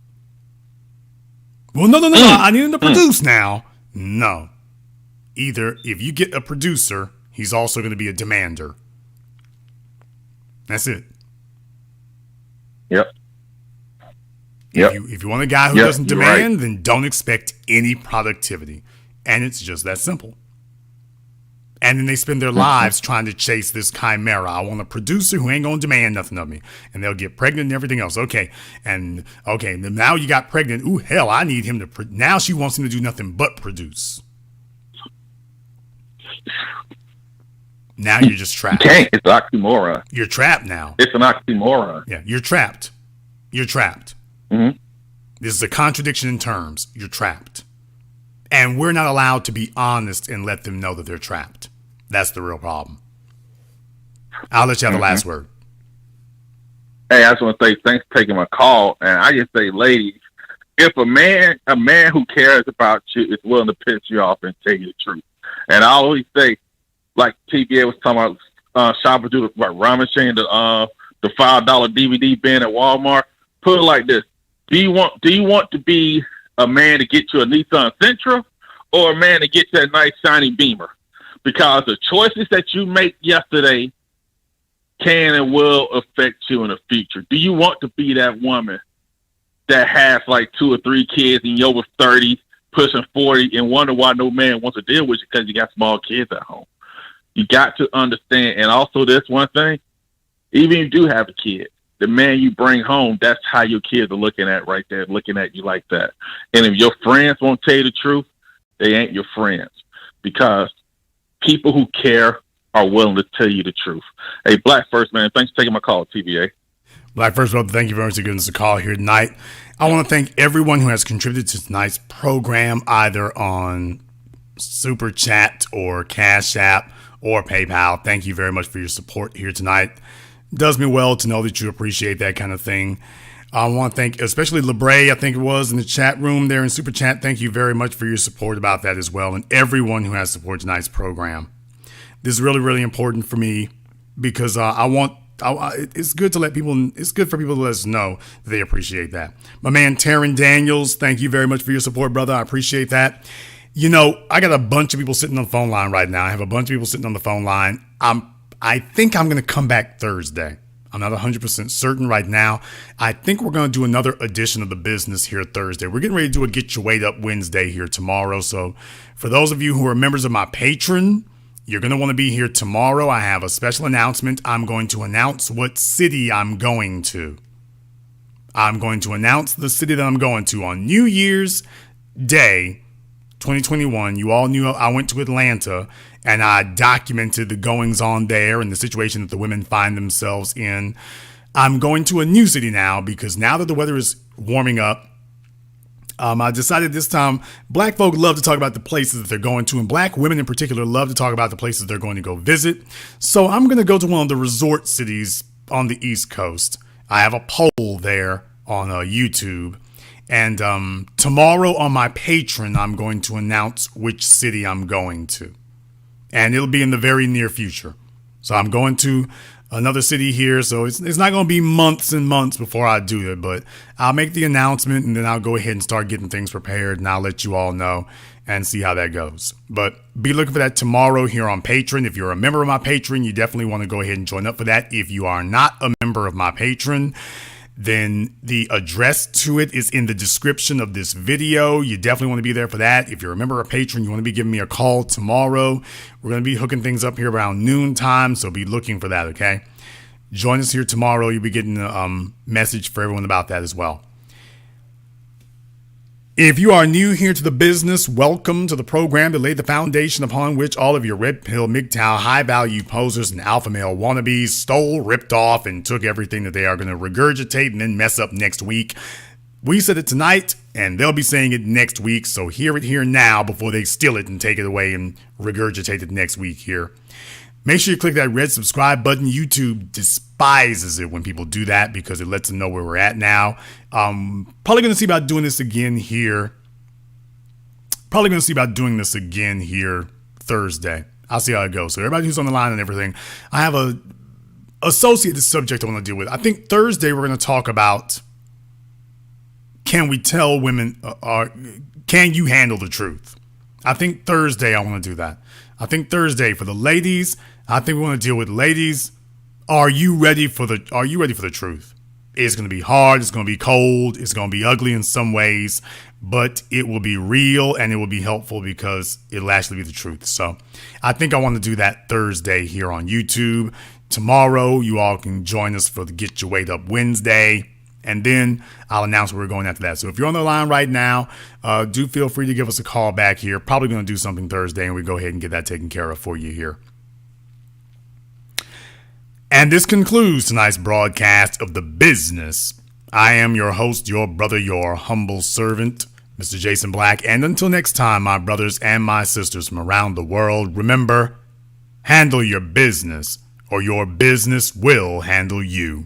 Well, no, I need him to produce now. No. Either if you get a producer, he's also going to be a demander. That's it. Yep. If you want a guy who doesn't demand, then don't expect any productivity. And it's just that simple. And then they spend their lives trying to chase this chimera. I want a producer who ain't going to demand nothing of me. And they'll get pregnant and everything else. Okay. And now you got pregnant. Ooh, hell, I need him to. Now she wants him to do nothing but produce. Now you're just trapped. You can't. It's an oxymoron. You're trapped now. It's an oxymoron. Yeah, you're trapped. You're trapped. Mm-hmm. This is a contradiction in terms. You're trapped. And we're not allowed to be honest and let them know that they're trapped. That's the real problem. I'll let you have the last word. Hey, I just want to say thanks for taking my call. And I just say, ladies, if a man who cares about you is willing to piss you off and tell you the truth. And I always say, like TBA was talking about, shopping through the ramen machine, the $5 DVD bin at Walmart. Put it like this: Do you want to be a man to get you a Nissan Sentra, or a man to get you a nice shiny Beamer? Because the choices that you make yesterday can and will affect you in the future. Do you want to be that woman that has like 2 or 3 kids and you're over 30, pushing 40, and wonder why no man wants to deal with you because you got small kids at home? You got to understand. And also this one thing, even if you do have a kid, the man you bring home, that's how your kids are looking at right there, looking at you like that. And if your friends won't tell you the truth, they ain't your friends. Because people who care are willing to tell you the truth. Hey, Black First, man, thanks for taking my call, TBA. Black First, brother, thank you very much for giving us a call here tonight. I want to thank everyone who has contributed to tonight's program, either on Super Chat or Cash App or PayPal. Thank you very much for your support here tonight. It does me well to know that you appreciate that kind of thing. I want to thank especially LeBray, I think it was, in the chat room there in Super Chat. Thank you very much for your support about that as well, and everyone who has supported tonight's program. This is really, really important for me because it's good to let people, it's good for people to let us know that they appreciate that. My man, Taryn Daniels, thank you very much for your support, brother. I appreciate that. You know, I got a bunch of people sitting on the phone line right now. I have a bunch of people sitting on the phone line. I think I'm going to come back Thursday. I'm not 100% certain right now. I think we're going to do another edition of The Business here Thursday. We're getting ready to do a Get Your Weight Up Wednesday here tomorrow. So for those of you who are members of my Patreon, you're going to want to be here tomorrow. I have a special announcement. I'm going to announce what city I'm going to. I'm going to announce the city that I'm going to on New Year's Day 2021. You all knew I went to Atlanta and I documented the goings on there and the situation that the women find themselves in. I'm going to a new city now because now that the weather is warming up, I decided this time black folk love to talk about the places that they're going to, and black women in particular love to talk about the places they're going to go visit. So I'm going to go to one of the resort cities on the East Coast. I have a poll there on YouTube. And tomorrow on my Patreon, I'm going to announce which city I'm going to. And it'll be in the very near future. So I'm going to another city here. So it's not going to be months and months before I do it. But I'll make the announcement and then I'll go ahead and start getting things prepared. And I'll let you all know and see how that goes. But be looking for that tomorrow here on Patreon. If you're a member of my Patreon, you definitely want to go ahead and join up for that. If you are not a member of my Patreon, then the address to it is in the description of this video. You definitely want to be there for that. If you're a member of Patreon, you want to be giving me a call tomorrow. We're going to be hooking things up here around noon time, so be looking for that, okay? Join us here tomorrow. You'll be getting a message for everyone about that as well. If you are new here to the business, welcome to the program that laid the foundation upon which all of your red pill, MGTOW, high-value posers and alpha male wannabes stole, ripped off, and took everything that they are going to regurgitate and then mess up next week. We said it tonight, and they'll be saying it next week, so hear it here now before they steal it and take it away and regurgitate it next week here. Make sure you click that red subscribe button. YouTube despises it when people do that because it lets them know where we're at now. Probably going to see about doing this again here. Thursday. I'll see how it goes. So everybody who's on the line and everything, I have a associated subject I want to deal with. I think Thursday we're going to talk about, can we tell women, can you handle the truth? I think Thursday I want to do that. I think Thursday for the ladies, I think we want to deal with ladies. Are you ready for the truth? It's going to be hard. It's going to be cold. It's going to be ugly in some ways, but it will be real and it will be helpful because it'll actually be the truth. So I think I want to do that Thursday here on YouTube. Tomorrow, you all can join us for the Get Your Weight Up Wednesday. And then I'll announce where we're going after that. So if you're on the line right now, do feel free to give us a call back here. Probably going to do something Thursday, and we go ahead and get that taken care of for you here. And this concludes tonight's broadcast of The Business. I am your host, your brother, your humble servant, Mr. Jason Black. And until next time, my brothers and my sisters from around the world, remember, handle your business or your business will handle you.